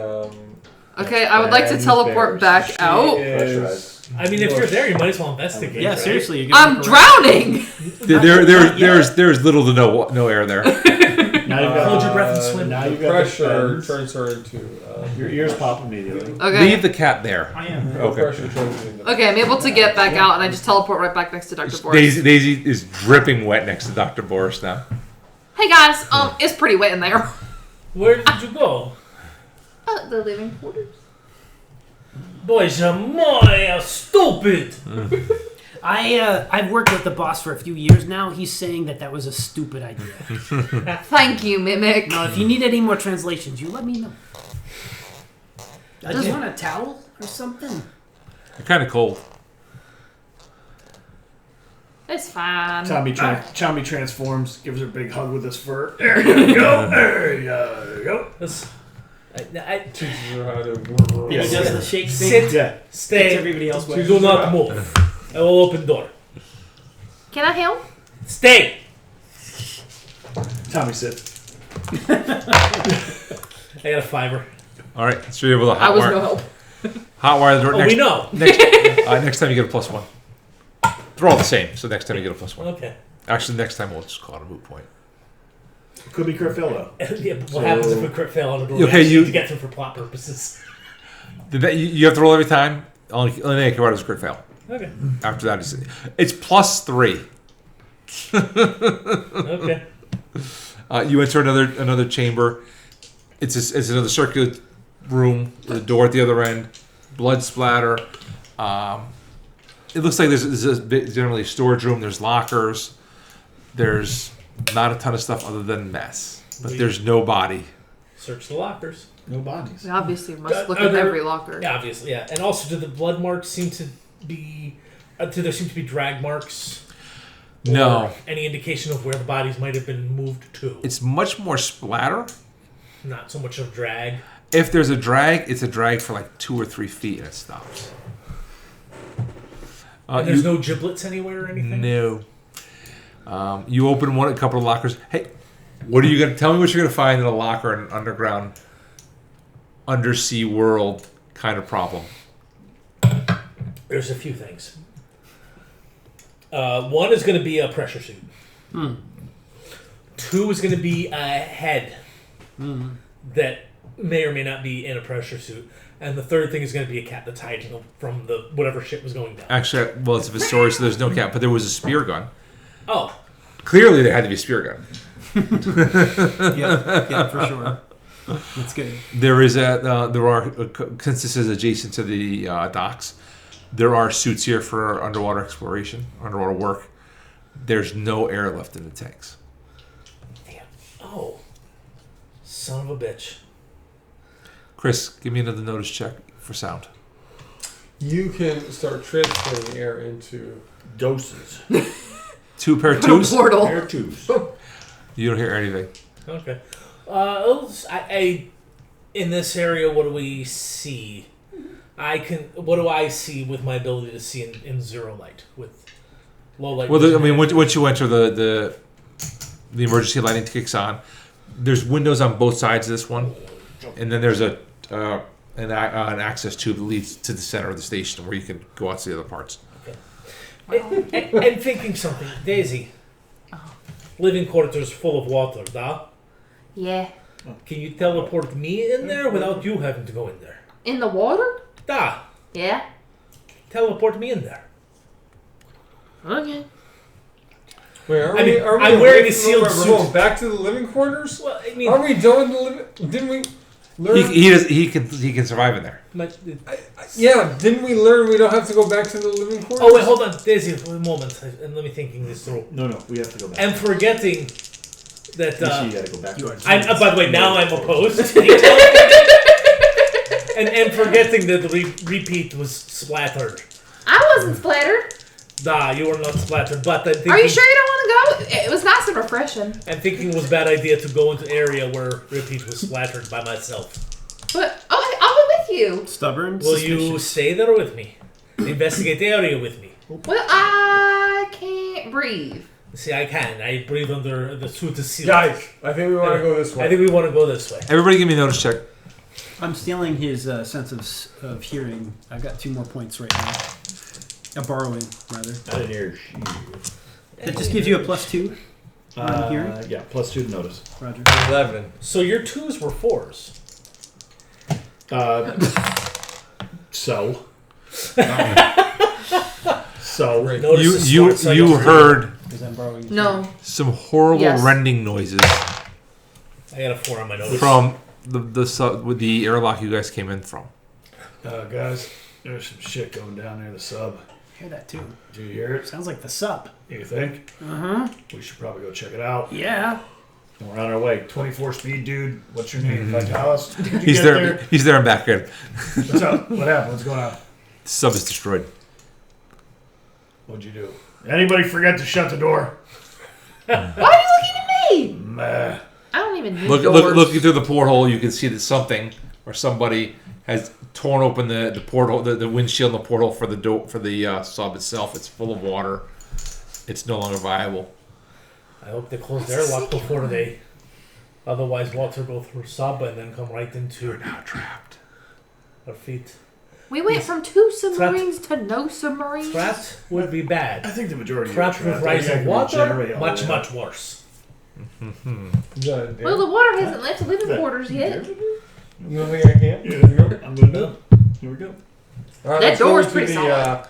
Okay, I would like to And teleport bears. back out. Is, I mean, if you're there, you might as well investigate. Yeah, right? seriously. You're I'm drowning! There's little to no air there. Now you've got, Hold your breath and swim. Now the you've got pressure the turns her into. Your ears pop immediately. Okay. Leave the cat there. I am. The Okay. pressure turns into. Okay, I'm able to get back out and I just teleport right back next to Dr. Boris. Daisy is dripping wet next to Dr. Boris now. Hey guys, it's pretty wet in there. Where did you go? The living quarters. Boys, are stupid. I've worked with the boss for a few years now. He's saying that was a stupid idea. Thank you, Mimic. Now, if you need any more translations, you let me know. Do Does- you want a towel or something? You're kind of cold. It's fine. Tommy transforms, gives her a big hug with his fur. There you go. There you go. I Teaches her how to work. Yeah, He does the shake thing. sit, Yeah. stay, Gets everybody else wet. do not move. I will open door. Can I help? Stay. Tommy sits. I got a $5. All right, so you're able to I was no help. hotwire the door. Oh, next, we know. next time you get a +1. They're all the same, so next time you get a +1. Okay. Actually, next time we'll just call it a moot point. Could be crit fail though. Yeah, but what happens if we crit fail on the door? Okay, We actually you- need to get through for plot purposes. You have to roll every time. Only thing I can write is crit fail. Okay. After that, it's +3. Okay. You enter another chamber. It's another circular room with a door at the other end. Blood splatter. It looks like there's generally a storage room. There's lockers. There's not a ton of stuff other than mess. But there's no body. Search the lockers. No bodies. We obviously must look Are at there- every locker. Yeah, obviously, yeah. And also, do the blood marks seem to be? Do there seem to be drag marks? No. Any indication of where the bodies might have been moved to? It's much more splatter. Not so much of drag. If there's a drag, it's a drag for like 2 or 3 feet and it stops. And there's no giblets anywhere or anything? No. You open a couple of lockers. Hey, what are you going to tell me what you're going to find in a locker in an underground, undersea world kind of problem? There's a few things. One is going to be a pressure suit. 2 is going to be a head that may or may not be in a pressure suit. And the third thing is going to be a cat that's hiding from the whatever ship was going down. Actually, well, it's a story, so there's no cat, but there was a spear gun. Oh. Clearly, there had to be a spear gun. yeah, for sure. That's good. There is there are, since this is adjacent to the docks, there are suits here for underwater exploration, underwater work. There's no air left in the tanks. Damn. Oh. Son of a bitch. Chris, give me another notice check for sound. You can start transferring air into Doses. 2 pair of Put a tubes. portal. Air tubes. You don't hear anything. Okay. In this area, what do we see? What do I see with my ability to see in zero light with low light? Well, once you enter the emergency lighting kicks on. There's windows on both sides of this one, and then there's an access tube that leads to the center of the station where you can go out to the other parts. Okay. I'm thinking something, Daisy. Living quarters full of water, da? Yeah. Can you teleport me in there without you having to go in there? In the water? Da. Yeah. Teleport me in there. Okay. Wait, are I'm we wearing away a from sealed the- suit. we're going back to the living quarters? Well, I mean, Are we done with the living? Didn't we learn? He can survive in there. Yeah, didn't we learn we don't have to go back to the living quarters? oh wait, hold on, Daisy, for a moment, and let me thinking this through. No, we have to go back. I'm forgetting that. You gotta go back. By the way, now I'm opposed. and forgetting that the repeat was splattered. I wasn't splattered. Nah, you were not splattered, but I'm thinking. Are you sure you don't want to go? It was nice and refreshing. I'm thinking it was a bad idea to go into area where repeat was splattered by myself. But I'll be with you. Stubborn. Will you suspicious. stay there with me? Investigate the area with me. Well, I can't breathe. See, I can. I breathe under the suit is sealed. Guys, I think we want to go this way. I think we want to go this way. Everybody give me a notice check. I'm stealing his sense of hearing. I've got 2 more points right now. Borrowing, rather. I didn't hear shit. That just gives you a +2 on hearing. Yeah, +2 to notice. Roger. 11. So your 2s were 4s. So Notice You heard Because I'm borrowing. his No. some horrible Yes. rending noises I got a 4 on my notice. from with the airlock you guys came in from. Guys, there's some shit going down near the sub. I hear that too. Do you hear it? Sounds like the sup. You think? Uh-huh. We should probably go check it out. Yeah. We're on our way. 24 speed, dude. What's your name? Vitalis? Did you He's get there. He's there in background. What's up? What happened? What's going on? The sub is destroyed. What'd you do? Anybody forget to shut the door? Why are you looking at me? Meh. I don't even need Look, doors. looking through the porthole, you can see that something or somebody has torn open the porthole, the windshield in the porthole for the door for the sub itself. It's full of water. It's no longer viable. I hope they close their lock before they. Otherwise, water go through sub and then come right into. You're now trapped. Our feet. We went from 2 submarines to no submarines. Trapped would be bad. I think the majority Trapped of you are with trapped. rising I think water, generally all much, that. much worse. Well, the water hasn't left the living quarters yet. You don't think I can? Yeah, I'm good now. Here we go. All right, That let's go door's to pretty the, solid.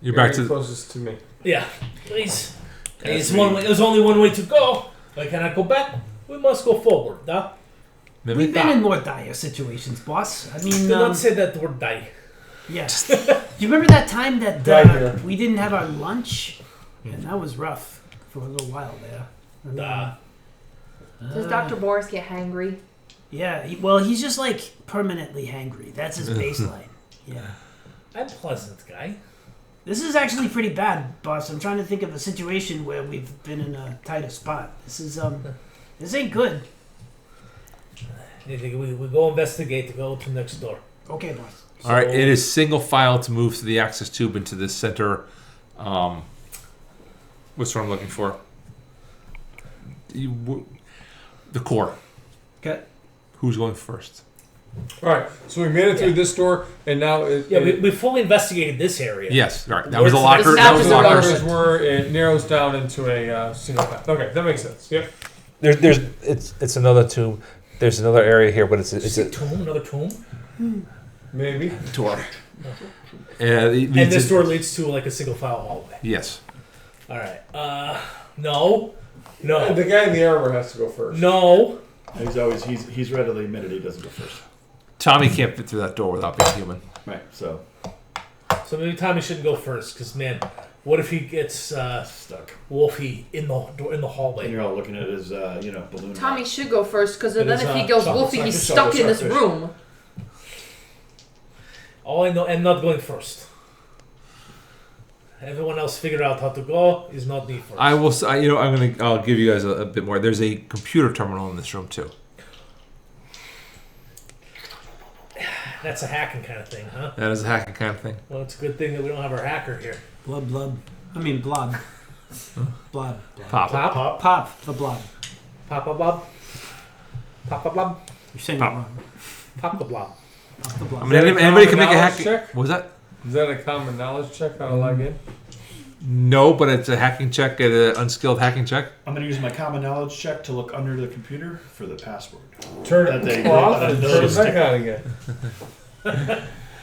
You're back area to closest to me. Yeah, please. It's one way. There's only one way to go. I cannot go back. We must go forward, huh? We've Mimic. been in more dire situations, boss. I mean, Do not say that word die. yes. You remember that time that Right here. we didn't have our lunch? And that was rough for a little while there. And, Does Dr. Boris get hangry? yeah, he's just like permanently hangry. That's his baseline. Yeah. I'm a pleasant guy. This is actually pretty bad, boss. I'm trying to think of a situation where we've been in a tighter spot. This ain't good. We go investigate to go to next door. Okay, boss. All right, it is single file to move through the access tube into the center. What's what I'm looking for? The core. Okay. Who's going first? All right, so we made it through this door, and now we fully investigated this area. Yes, all right. That was a locker. That That was was a a locker. lockers were. It narrows down into a single path. Okay, that makes sense. Yep. It's another tomb. There's another area here, but it's a tomb, another tomb. Maybe. door. And this door leads to like a single file hallway. Yes. All right. No. The guy in the armor has to go first. No. He's readily admitted he doesn't go first. Tommy can't fit through that door without being human. Right. So maybe Tommy shouldn't go first, because man, what if he gets stuck. Wolfie in the hallway? And you're all looking at his balloon. Tommy should go first, because then It is, if he goes Wolfie, he's stuck in this room. All I know, I'm not going first. Everyone else figured out how to go. Is not me first. I will. I'll give you guys a bit more. There's a computer terminal in this room too. That's a hacking kind of thing, huh? That is a hacking kind of thing. Well, it's a good thing that we don't have our hacker here. Blob. Blob. Pop. Pop the blob. Papa blob. Papa blob. You're saying Pop. it wrong. Pop the blob. Pop the blob. I mean, anybody can make a knowledge hacking. check? What was that? Is that a common knowledge check how to log in? No, but it's a hacking check, an unskilled hacking check. I'm going to use my common knowledge check to look under the computer for the password. Turn That they it off let and us turn know. it back on again.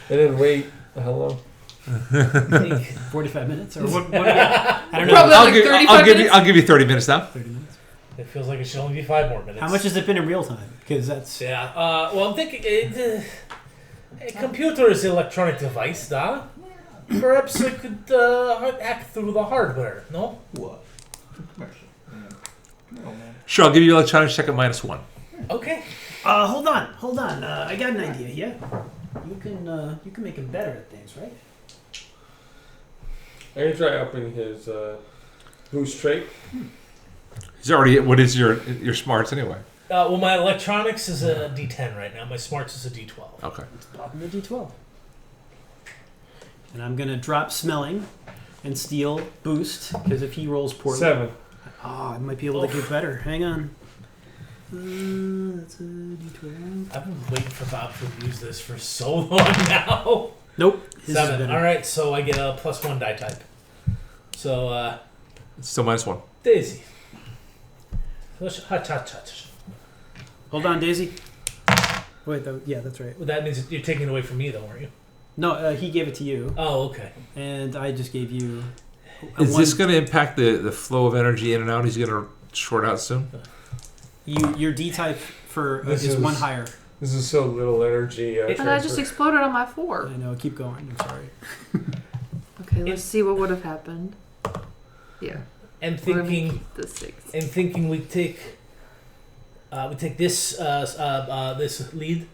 And then wait. Hello. 45 minutes? Or what I don't know. Probably like 35 minutes. I'll give you 30 minutes now. 30 minutes. It feels like it should only be 5 more minutes. How much has it been in real time? Because that's... Yeah. Well, I'm thinking a computer is an electronic device, da. Perhaps I could hack through the hardware. No. What? Sure, I'll give you an electronics check at -1. Okay. Hold on. I got an idea here. You can make him better at things, right? I can try upping his boost trait. He's already. What is your smarts anyway? Well, my electronics is a D10 right now. My smarts is a D12. Okay. Pop him a D12. And I'm going to drop smelling and steal boost, because if he rolls poorly... 7. I might be able to get better. Hang on. That's a D12. I've been waiting for Bob to use this for so long now. Nope. His is 7. better. All right, so I get a +1 die type. So, It's still -1. Daisy. Hold on, Daisy. Wait, yeah, that's right. Well, that means you're taking it away from me, though, aren't you? No, he gave it to you, Oh, okay. and I just gave you... Is this going to impact the flow of energy in and out? He's going to short out soon. Your D-type for This is is- 1 higher. This is so little energy. And I just exploded on my 4. I know, keep going. I'm sorry. Okay, let's see what would have happened. Yeah. And We're gonna thinking... keep the 6. And thinking we take this this lead,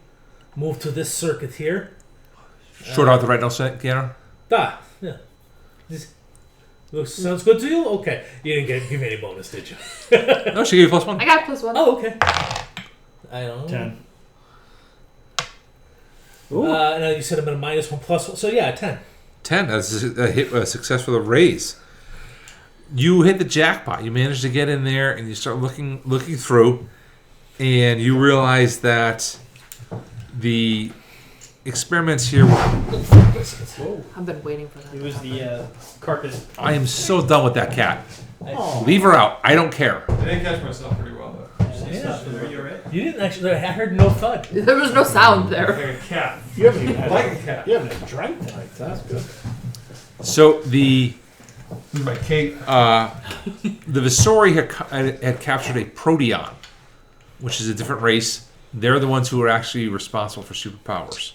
move to this circuit here. Short out the retinal scanner. Yeah. This sounds good to you? Okay. You didn't give me any bonus, did you? No, she gave you +1. I got +1. Oh, okay. I don't know. 10. No, you said I'm at a -1 +1. So yeah, 10. 10. That's a success for the raise. You hit the jackpot. You managed to get in there, and you start looking through, and you realize that the experiments here were... I've been waiting for that. It was the carpet. I am so done with that cat. Leave her out. I don't care. I didn't catch myself pretty well, though. Are you alright? You didn't actually. I heard no thud. There was no sound there. Like a cat. You haven't even had Like a cat. You haven't even drank tonight. That's good. So the My cape. the Visori had captured a proteon, which is a different race. They're the ones who are actually responsible for superpowers.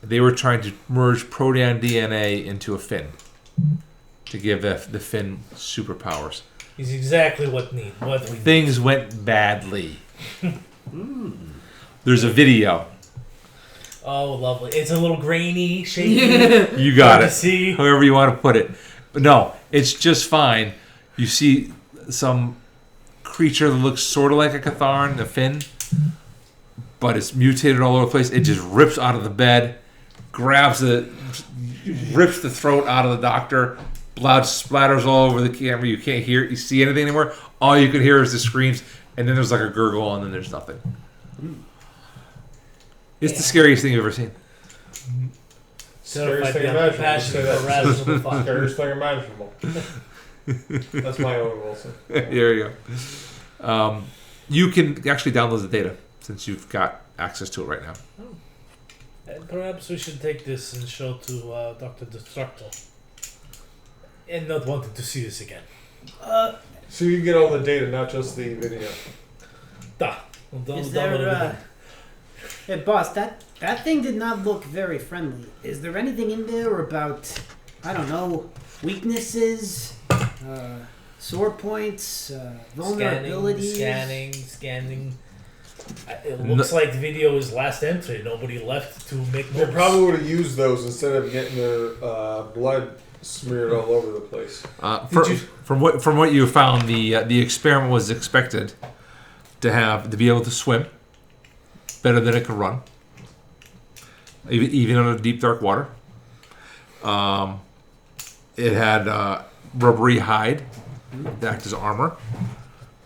They were trying to merge proteon DNA into a fin to give the fin superpowers. He's exactly what we need. Things went badly. There's a video Oh, lovely. It's a little grainy, shaky. You got Hard it. to see. However you want to put it. But no, it's just fine. You see some creature that looks sort of like a Catharn, a fin, but it's mutated all over the place. It just rips out of the bed, rips the throat out of the doctor. Blood splatters all over the camera. You can't see anything anymore. All you can hear is the screams, and then there's like a gurgle, and then there's nothing. It's the scariest thing you've ever seen. Scariest thing Certified passion for rational fun. Scariest thing imaginable. That's my own Wilson. There you go. You can actually download the data since you've got access to it right now. And perhaps we should take this and show to Dr. Destructo. And not wanting to see this again. So you get all the data, not just the video. Is there, hey, boss, that thing did not look very friendly. Is there anything in there about, I don't know, weaknesses, sore points, vulnerabilities? Scanning. It looks like the video is last entry. Nobody left to make They notes. probably would have used those instead of getting their blood smeared all over the place. From what you found, the experiment was expected to be able to swim better than it could run, even under deep dark water. It had rubbery hide that act as armor,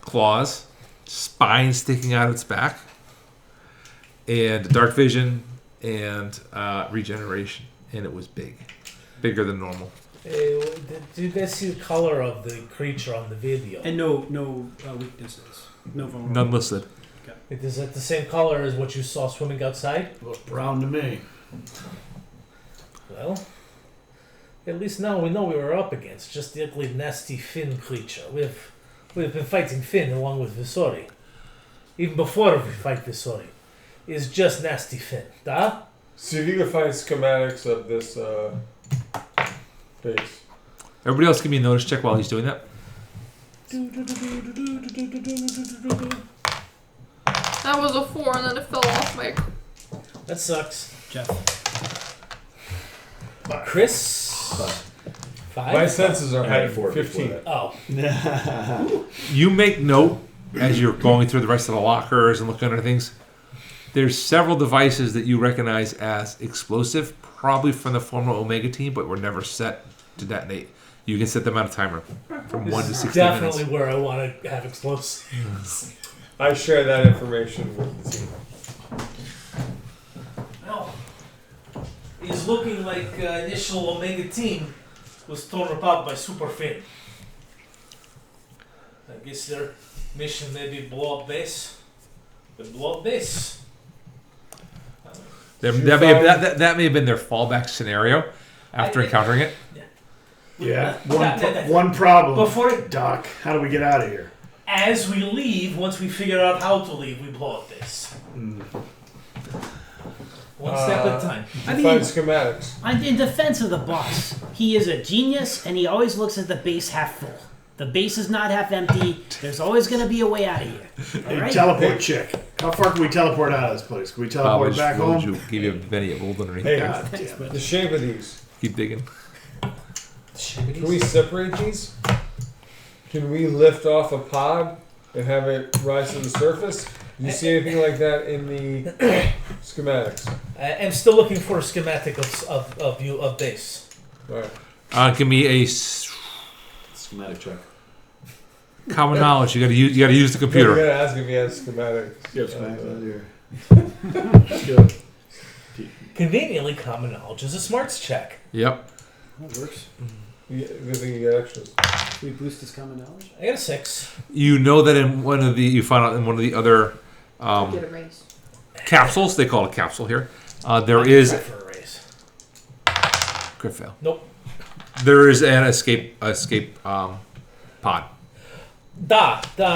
claws, spine sticking out its back, and dark vision and regeneration. And it was bigger than normal. Did you guys see the color of the creature on the video? And no weaknesses. No vulnerabilities. None listed. It is at the same color as what you saw swimming outside? Looked brown to me. Well, at least now we know we were up against. Just the ugly, nasty Finn creature. We've been fighting Finn along with Visori. Even before we fight Visori. It's just nasty Finn. Da? See if you can find schematics of this base. Everybody else give me a notice check while he's doing that. That was a 4 and then it fell off my... That sucks. Jeff. Chris? 5? My senses are high. 4 15. before Oh. You make note as you're going through the rest of the lockers and looking under things. There's several devices that you recognize as explosive, probably from the former Omega team, but were never set to detonate. You can set them on a timer from 1 to 16 Definitely minutes. where I want to have explosives. I share that information with the team. Well, it's looking like initial Omega team was torn apart by Super Finn. I guess their mission may be blow up base. But blow up base. That may have been their fallback scenario after encountering it. Yeah. Yeah. One problem. Before Doc, how do we get out of here? as we leave, once we figure out how to leave, we blow up base. One step at a time. I Find mean, schematics. in defense of the boss, he is a genius, and he always looks at the base half full. The base is not half empty. There's always going to be a way out of here. All Hey, right? teleport chick. How far can we teleport out of this place? Can we teleport back home? Give you a penny of gold underneath. Hey, God damn it. the shape of these. Keep digging. Can we separate these? Can we lift off a pod and have it rise to the surface? Do you see anything like that in the schematics? I'm still looking for a schematic of base. Right. Give me a Schematic check. common knowledge. You got to use the You computer. gotta ask if he has schematics. You have schematics out here. Conveniently, common knowledge is a smarts check. Yep. That works. Good thing you get extras. We boost his common knowledge. I got a 6. You know that you found out in one of the other Get a raise. capsules. They call it a capsule here. There is Try for a raise. crit fail. Nope. There is an escape pod. I'm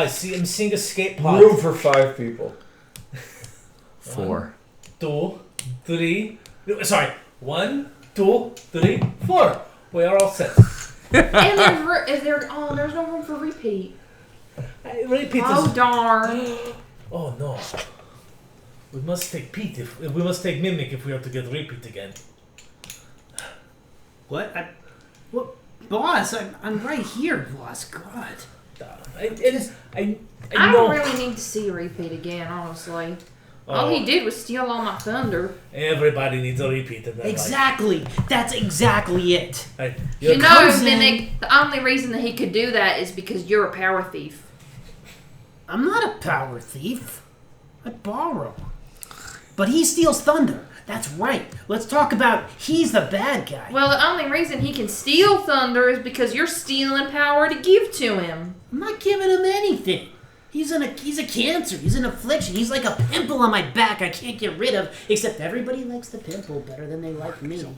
seeing escape pod. Room for 5 people. 4. 2, 3. Sorry. 1, 2, 3, 4. We are all set. And there's no room for repeat. Repeat Oh this. darn. Oh no. We must take Pete. We must take Mimic if we are to get repeat again. What? What? Boss, I'm right here, boss. God. I I know. don't really need to see repeat again, honestly. All he did was steal all my thunder. Everybody needs a repeat in their Exactly. That's exactly it. life. You know, comes in- Mimic, the only reason that he could do that is because you're a power thief. I'm not a power thief. I borrow. But he steals thunder. That's right. Let's talk about he's the bad guy. Well, the only reason he can steal thunder is because you're stealing power to give to him. I'm not giving him anything. He's a cancer. He's an affliction. He's like a pimple on my back I can't get rid of, except everybody likes the pimple better than they like me. He's a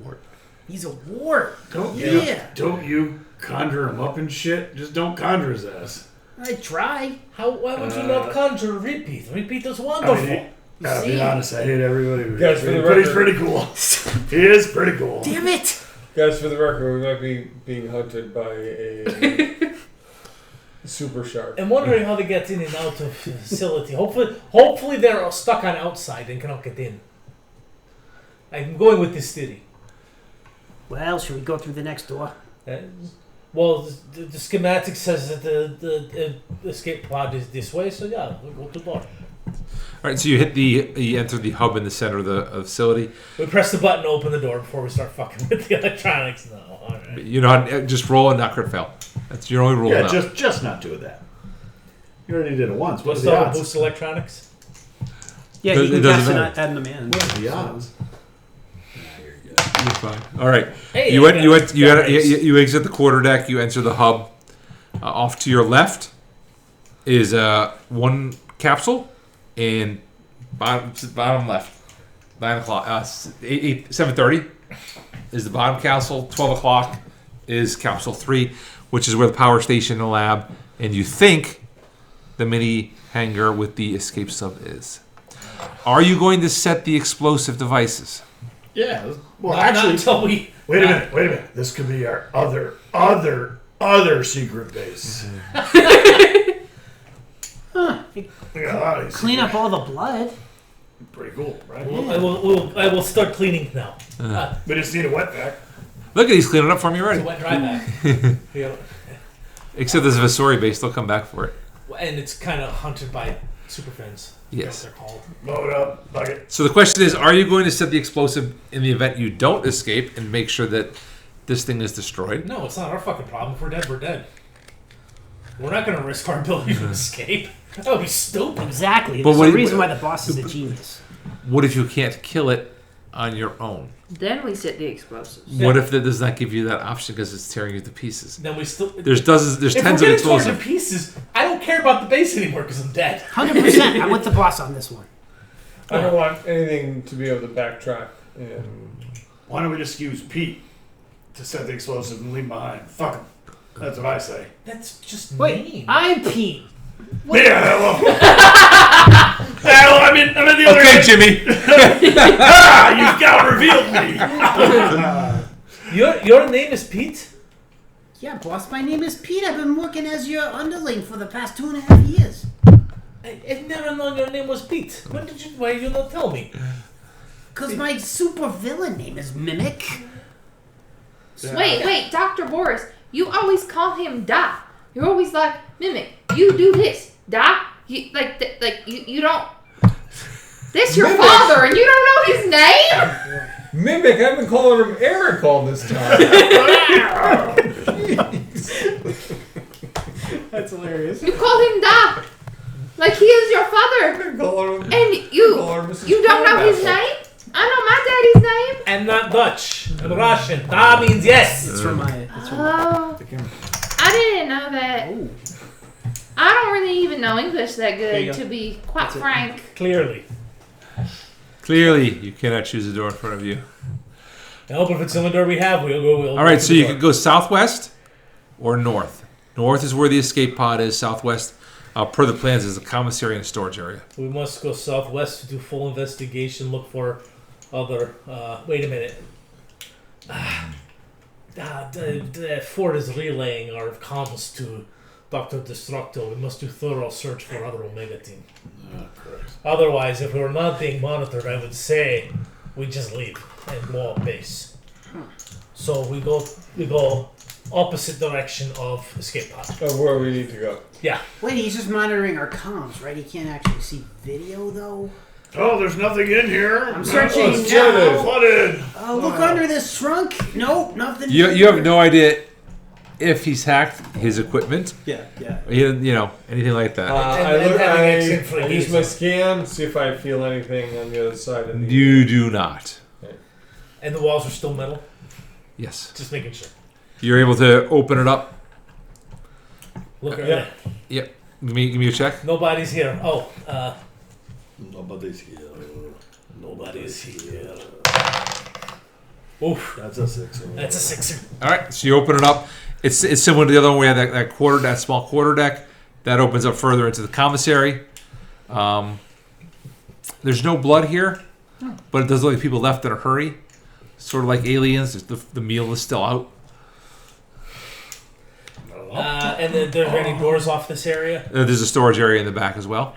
wart. He's a wart. Don't you conjure him up and shit? Just don't conjure his ass. I try. Why would you not conjure repeat? Repeat is wonderful. I'll be honest, I hate everybody. Guys, for the But he's record- pretty cool. He is pretty cool. Damn it! Guys, for the record, we might be being hunted by a super shark. I'm wondering how they get in and out of the facility. Hopefully they're stuck on outside and cannot get in. I'm going with this theory. Well, should we go through the next door? Well, the schematic says that the escape pod is this way, so yeah, we'll go to the bar. All right, so you enter the hub in the center of the facility. We press the button to open the door before we start fucking with the electronics. No, all right. You know, just roll and not crit fail. That's your only rule Yeah, now. just not doing that. You already did it once. What's What's the the odds? boost electronics? Yeah, It you can doesn't cast matter. add them in. What are the odds? You're fine. All right. Hey, You I got you exit the quarterdeck. You enter the hub. Off to your left is one capsule, and bottom left, 9:00, 7:30 is the bottom capsule. 12 o'clock is capsule 3, which is where the power station, the lab, and you think the mini hangar with the escape sub is. Are you going to set the explosive devices? Yeah. Well, Not actually, until we. wait a minute. This could be our other secret base. Yeah, Clean up all the blood. Pretty cool, right? I will start cleaning now. We just need a wet vac. Look at he's cleaning up for me It's a already. wet dry back. Yeah. Except there's a Vasori base, they'll come back for it. And it's kind of hunted by superfans. Yes. They're called. Load up, bucket. So the question is, are you going to set the explosive in the event you don't escape and make sure that this thing is destroyed? No, it's not our fucking problem. If we're dead, we're dead. We're not going to risk our ability to escape. That would be stupid. Exactly. But There's what a do you- reason why the boss is a genius. What if you can't kill it on your own? Then we set the explosives. What if that does not give you that option because it's tearing you to pieces? Then we still. There's if tens we're of getting torn to explosives. pieces, I don't care about the base anymore because I'm dead. 100%. I'm with the boss on this one. I don't want anything to be able to backtrack. And Why don't we just use Pete to set the explosive and leave him behind? Fuck him. That's what I say. That's just Wait, mean. I'm Pete. Yeah, well, I'm in the other Okay, end. Jimmy. You've got revealed me. Your name is Pete? Yeah, boss, my name is Pete. I've been working as your underling for the past 2.5 years. I've never known your name was Pete. Why did you not tell me? Because my supervillain name is Mimic. Wait, Dr. Boris, you always call him Da. You're always like, Mimic, you do this. Da, you don't. This your Mimic? father, and you don't know his name? Mimic, I've been calling him Eric all this time. That's hilarious. You call him Da. Like he is your father. I've been calling him. And you don't know his name? I know my daddy's name. I'm not Dutch. I'm Russian. Da means yes. It's from my. Oh, I didn't know that. Oh. I don't really even know English that There you good, go. to be quite That's it. frank. Clearly. Clearly, you cannot choose a door in front of you. No, but if it's the only door we have, we'll go. All right, so you could go southwest or north. North is where the escape pod is. Southwest, per the plans, is a commissary and storage area. We must go southwest to do full investigation. Look for other. Wait a minute. The fort is relaying our comms to Dr. Destructo, we must do thorough search for other Omega team. Correct. Otherwise, if we're not being monitored, I would say we just leave and blow up base. So we go opposite direction of escape pod. Where we need to go. Yeah. Wait, he's just monitoring our comms, right? He can't actually see video, though? Oh, there's nothing in here. I'm searching it's now. Flooded. Oh, look under this trunk. Nope, nothing. You have no idea if he's hacked his equipment. Yeah. Anything like that. I use my scan, see if I feel anything on the other side of the... You do not. And the walls are still metal? Yes. Just making sure. You're able to open it up. Look at Yeah. that. Yep. Give me a check. Nobody's here. Oh, Nobody's here. nobody's here. Oof. That's a 6. That's a 6. All right. So you open it up. It's similar to the other one. We have that small quarter deck that opens up further into the commissary. There's no blood here, but it does look like people left in a hurry. Sort of like aliens. The meal is still out. And then there's any doors off this area? There's a storage area in the back as well.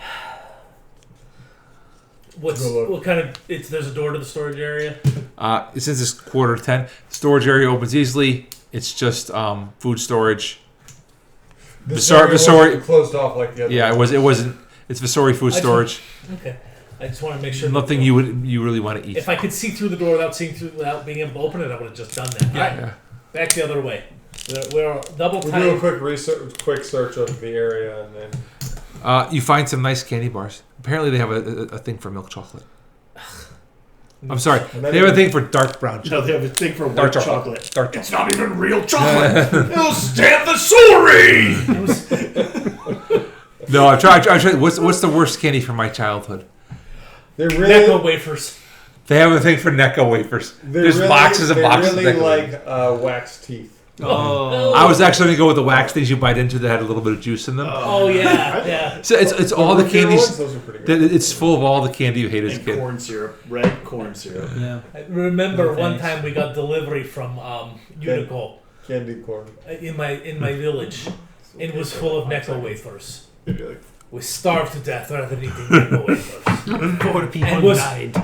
What kind of? There's a door to the storage area. Since it's 9:45, storage area opens easily. It's just food storage. Visori closed off like the other. Yeah, one. it wasn't. It's Visori food storage. Okay. I just want to make sure. Nothing you really want to eat. If I could see through the door without being able to open it, I would have just done that. All right. Yeah. Back the other way. We're double We'll time. do a quick search of the area, and then You find some nice candy bars. Apparently, they have a thing for milk chocolate. I'm sorry. They have a thing for dark brown No, chocolate. they have a thing for Dark white chocolate. chocolate. Dark It's not even real chocolate. It'll stand the sorry. No, I tried. What's the worst candy from my childhood? they're Necco really wafers. They have a thing for Necco wafers. There's boxes and boxes They of really Necco like wafers. wax teeth. Oh. I was actually going to go with the wax things you bite into that had a little bit of juice in them. Oh yeah. So it's all the root beer candies. ones, those are pretty good. It's full of all the candy you hate as a And kid. corn syrup. Red corn syrup. Yeah. I remember No, one thanks. time we got delivery from Unico Candy corn. in my village. It was full of Necco wafers. We starved to death rather than eating Necco wafers. 4 people And was died.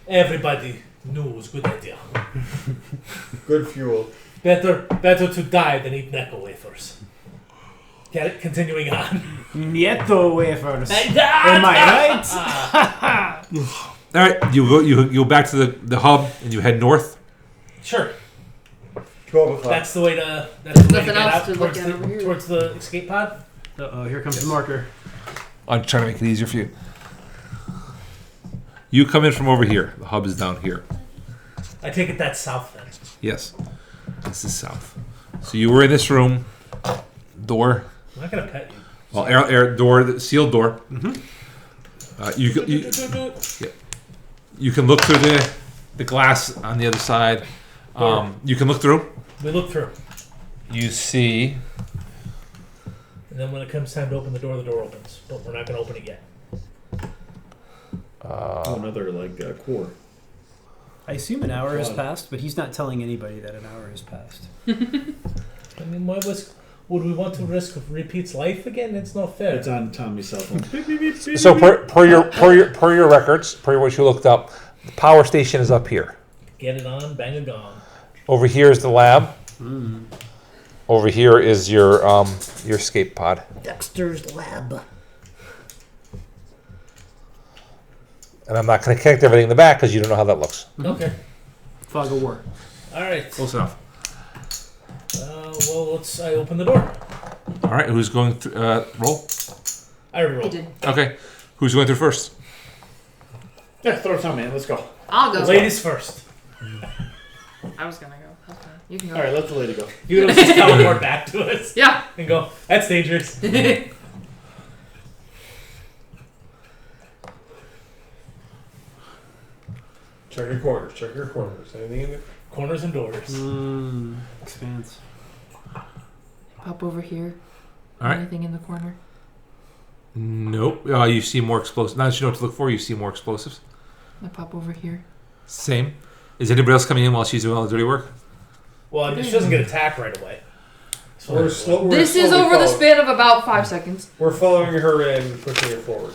everybody knew it was a good idea. Good fuel. Better to die than eat Necco wafers. Continuing on. Nieto wafers. Am Am I right? All right, you go back to the hub and you head north. Sure. 12 o'clock. That's the way to Nothing get else out to look towards at over here. towards the escape pod. Uh-oh, here comes the marker. I'm trying to make it easier for you. You come in from over here. The hub is down here. I take it that's south then. Yes, this is south. So you were in this room. Door. I'm not gonna pet you. Well, air door, the sealed door. You can look through the glass on the other side. You can look through. We look through, You see. and then when it comes time to open the door opens. But we're not gonna open it yet. Another core. I assume an hour has passed, but he's not telling anybody that an hour has passed. I mean, would we want to risk repeats life again? It's not fair. It's on Tommy's cell phone. So per your records, per what you looked up, the power station is up here. Get it on, bang a gong. Over here is the lab. Over here is your escape pod. Dexter's lab. And I'm not going to connect everything in the back because you don't know how that looks. Okay. Fog of war. All right. Close enough. Well, I open the door. All right, who's going through? Roll. I already I rolled. did. Okay, who's going through first? Yeah, throw it on, man. Let's go. I'll go. Ladies first. I was gonna go. That's fine. You can go. All right, let the lady go. You don't just teleport back to us Yeah. and go, that's dangerous. Check your corners. Check your corners. Anything in there? Corners and doors. Expanse. Pop over here. All right. Anything in the corner? Nope. You see more explosives. Now that you know what to look for, you see more explosives. I pop over here. Same. Is anybody else coming in while she's doing all the dirty work? Well, she doesn't get attacked right away. We're This is slowly over the following- span of about 5 seconds. We're following her and pushing her forward.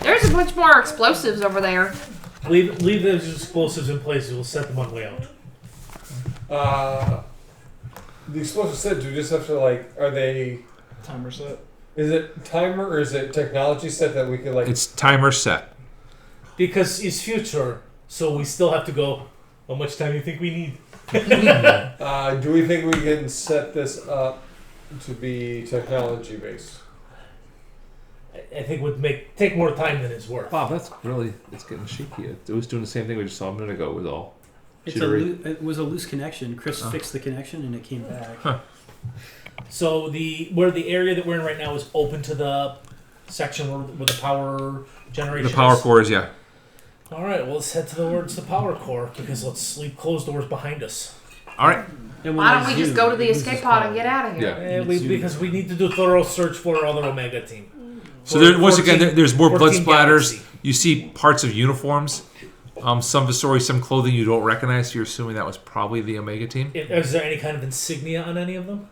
There's a bunch more explosives over there. Leave those explosives in place. We'll set them on the way out. The explosive set, do we just have to, like, are they... Timer set. Is it timer or is it technology set that we can, like... It's timer set. Because it's future, so we still have to go. How much time do you think we need? do we think we can set this up to be technology based? I think it would take more time than it's worth. Wow, it's getting shaky. It was doing the same thing we just saw a minute ago with all. It was a loose connection. Chris fixed the connection and it came back. Huh. So where the area that we're in right now is open to the section where the power generation. The power is. core is, yeah. All right, well, let's head towards the power core because let's leave closed doors behind us. All right. And when Why I don't we just zoom, go to the it loses escape pod and quality. get out of here? Yeah. Because we need to do thorough search for our other Omega team. So once again, there's more blood 14 splatters. Galaxy. You see parts of uniforms, some Visori, some clothing you don't recognize. So you're assuming that was probably the Omega team. Is there any kind of insignia on any of them?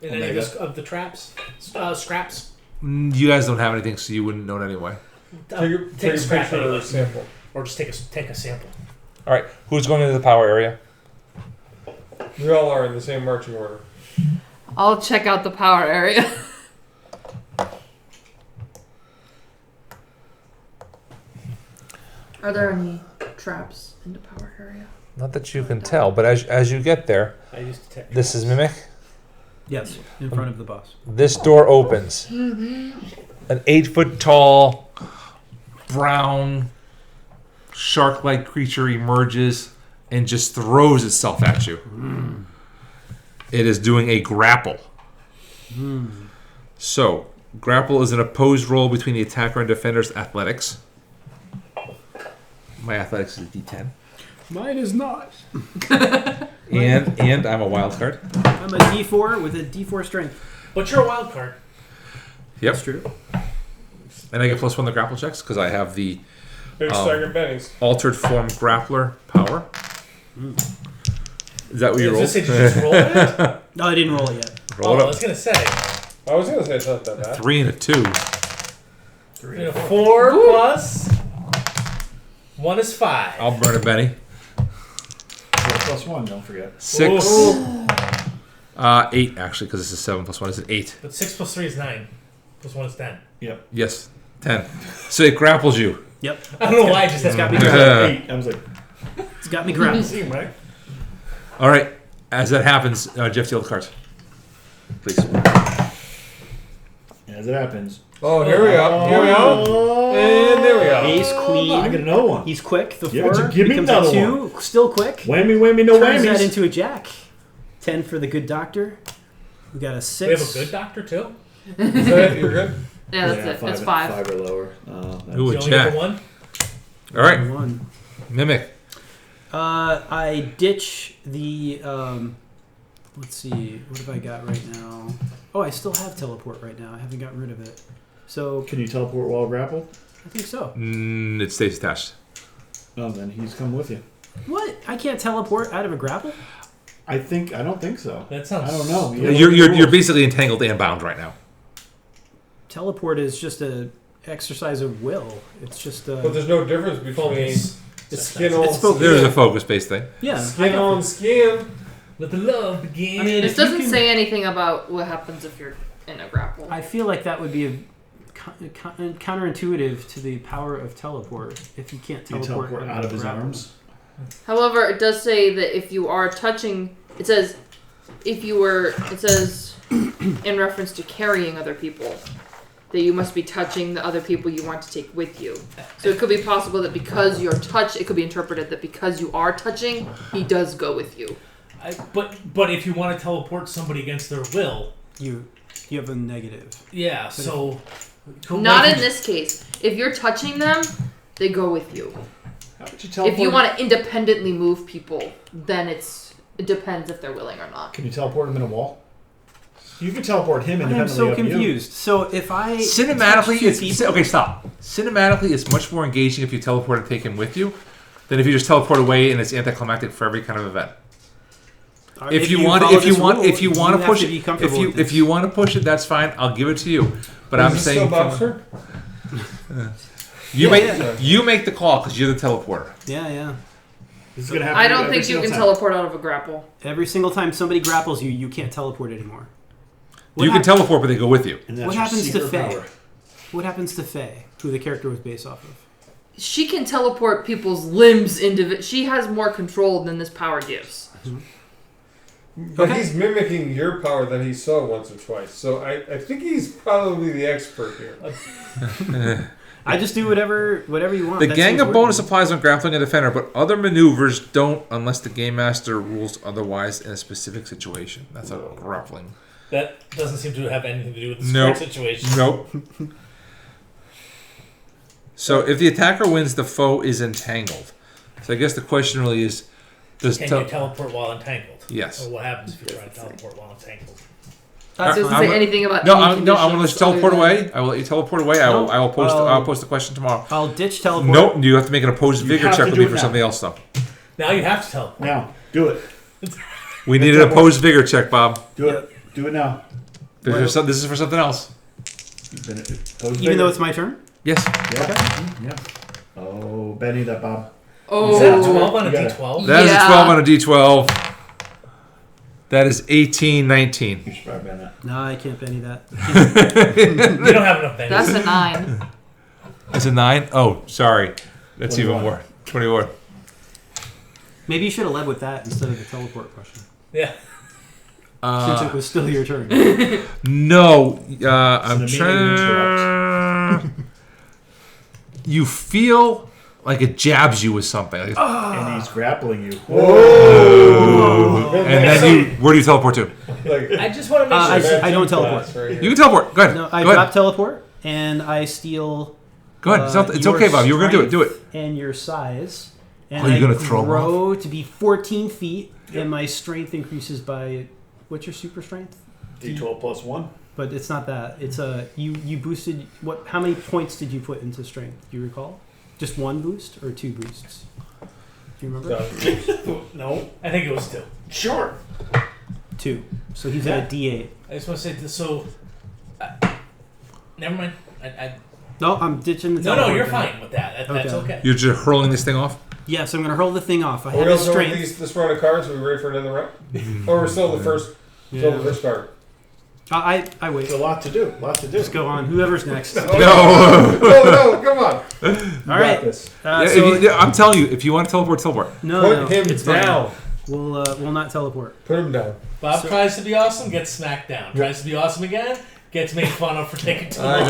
In any Omega. of the traps? Scraps? You guys don't have anything, so you wouldn't know it anyway. Take a scrap picture of anyway. the sample. Or just take a sample. All right. Who's going into the power area? We all are in the same marching order. I'll check out the power area. Are there any traps in the power area? Not that you can tell, but as you get there, I used to tech. this is Mimic. Yes, in front of the boss. This door opens. An 8-foot tall, brown, shark-like creature emerges and just throws itself at you. It is doing a grapple. So, grapple is an opposed roll between the attacker and defender's athletics. My athletics is a D10. Mine is not. And I'm a wild card. I'm a D4 with a D4 strength. But you're a wild card. Yep. That's true. And I get +1 to grapple checks because I have the Big staggered bennies. altered form grappler power. Is that what you Did rolled? you just roll it? No, I didn't roll it yet. Roll it I up. was gonna say. I was going to say it's not that bad. 3 and a 2. 4 plus 1 is 5. I'll burn it, Benny. 4+1, don't forget. 6. Ooh. 8 actually, because this is 7 plus 1 is 8. But 6 plus 3 is 9. Plus 1 is 10. Yep. Yes, 10. So it grapples you. Yep. I don't know why I just It's got me Uh, grappled. 8. I was like, It's got me grappled. see him, right? All right. As that happens, Jeff, deal the cards, please. As it happens. Oh, here we go. Here we go. And there we go. Ace, queen. I get another one. He's quick. The Give 4 it to- give me becomes a another 2. Still quick. Whammy, whammy, no Turns that whammies. into a jack. 10 for the good doctor. We got a 6. We have a good doctor too. Is that it? You're good? Yeah, that's it. It's 5. 5 or lower. Ooh, a You only get jack. the 1? All right, 1. Mimic. I ditch the. Let's see. What have I got right now? Oh, I still have teleport right now. I haven't gotten rid of it. So Can you teleport while grappled? I think so. It stays attached. Oh, then he's come with you. What? I can't teleport out of a grapple? I don't think so. That sounds. I don't know. You're basically entangled and bound right now. Teleport is just a exercise of will. It's just But there's no difference between Focus. skin on it's focus. There's a skin. focus-based thing. yeah. Skin on skin. Let the love begin. I mean, This if you doesn't can- say anything about what happens if you're in a grapple. I feel like that would be a counterintuitive to the power of teleport. If you can't You teleport, teleport out of his grapple. arms. However, it does say that if you are touching, it says in reference to carrying other people, that you must be touching the other people you want to take with you. So it could be possible that because you're it could be interpreted that because you are touching, he does go with you. But if you want to teleport somebody against their will, You have a negative. yeah. So Not in this case. If you're touching them, they go with you. How would you teleport? If you want to independently move people, then it depends if they're willing or not. Can you teleport him in a wall? You can teleport him I am independently so of you. confused. So if I Cinematically, touch 2 people- okay. Stop. Cinematically, it's much more engaging if you teleport and take him with you, than if you just teleport away and it's anticlimactic for every kind of event. If you want to push it, if you want to push it, that's fine. I'll give it to you. But I'm saying you make the call because you're the teleporter. Yeah. This is gonna happen I don't every think you single can time. teleport out of a grapple. Every single time somebody grapples you, you can't teleport anymore. You can teleport, but they go with you. And that's What your happens to secret Faye? power. What happens to Faye, who the character was based off of? She can teleport people's limbs into. She has more control than this power gives. But he's mimicking your power that he saw once or twice. So I think he's probably the expert here. I just do whatever you want. The That gang seems of bonus working. applies on grappling a defender, but other maneuvers don't unless the game master rules otherwise in a specific situation. That's a grappling. That doesn't seem to have anything to do with the Nope. current situation. Nope. So if the attacker wins, the foe is entangled. So I guess the question really is, does Can you teleport while entangled? Yes. Or what happens if you try to teleport while entangled? It doesn't say anything about No, any I want to let you conditions teleport other than- away. I will let you teleport away. I will post. I'll post the question tomorrow. I'll ditch teleport. Nope. You have to make an opposed vigor have check to with do me it for now. something else, though. Now you have to teleport. Now, do it. We need an opposed vigor check, Bob. Do it. Do it now. This is for something else. Even though it's my turn? Yes. Yeah. Oh, Benny, that Bob. Oh, Is that a 12 on a You got it. D12? That is a Yeah. 12 on a D12. That is 18, 19. You should probably ban that. No, I can't Benny that. You don't have enough bennies. that's a 9. That's a 9? Oh, sorry. That's 21. even more. 21. Maybe you should have led with that instead of the teleport question. Yeah. Since it was still your turn. No. I'm immediate trying. You feel like it jabs you with something. Like, And he's grappling you. and then where do you teleport to? Like, I just want to make sure. I don't teleport. You can teleport. Go ahead. No, I Go drop ahead. teleport and I steal. Go ahead. It's your okay, Bob. You were going to do it. Do it. strength And your size. And Oh, you're I gonna throw 'em grow to be 14 feet, and my strength increases by. What's your super strength? D12 plus 1. But it's not that. It's you boosted what? How many points did you put into strength? Do you recall? Just one boost or two boosts? Do you remember? No. I think it was 2. Sure. Two. So he's at a D8. I just want to say this. So. Never mind. No, I'm ditching the No, teleport. you're fine with that. That's Okay. okay. You're just hurling this thing off? Yes, I'm going to hurl the thing off. I Are have we a also with strength. this round of cards? Are we ready for another round? Or we're still the first card? I wait. There's a lot to do. Just go on. Whoever's next. No. No, come on. All right. This. I'm telling you, if you want to teleport, teleport. No, Put him it's fine. down. We'll not teleport. Put him down. Bob tries to be awesome, gets smacked down. Tries to be awesome again, gets made fun of for taking too long.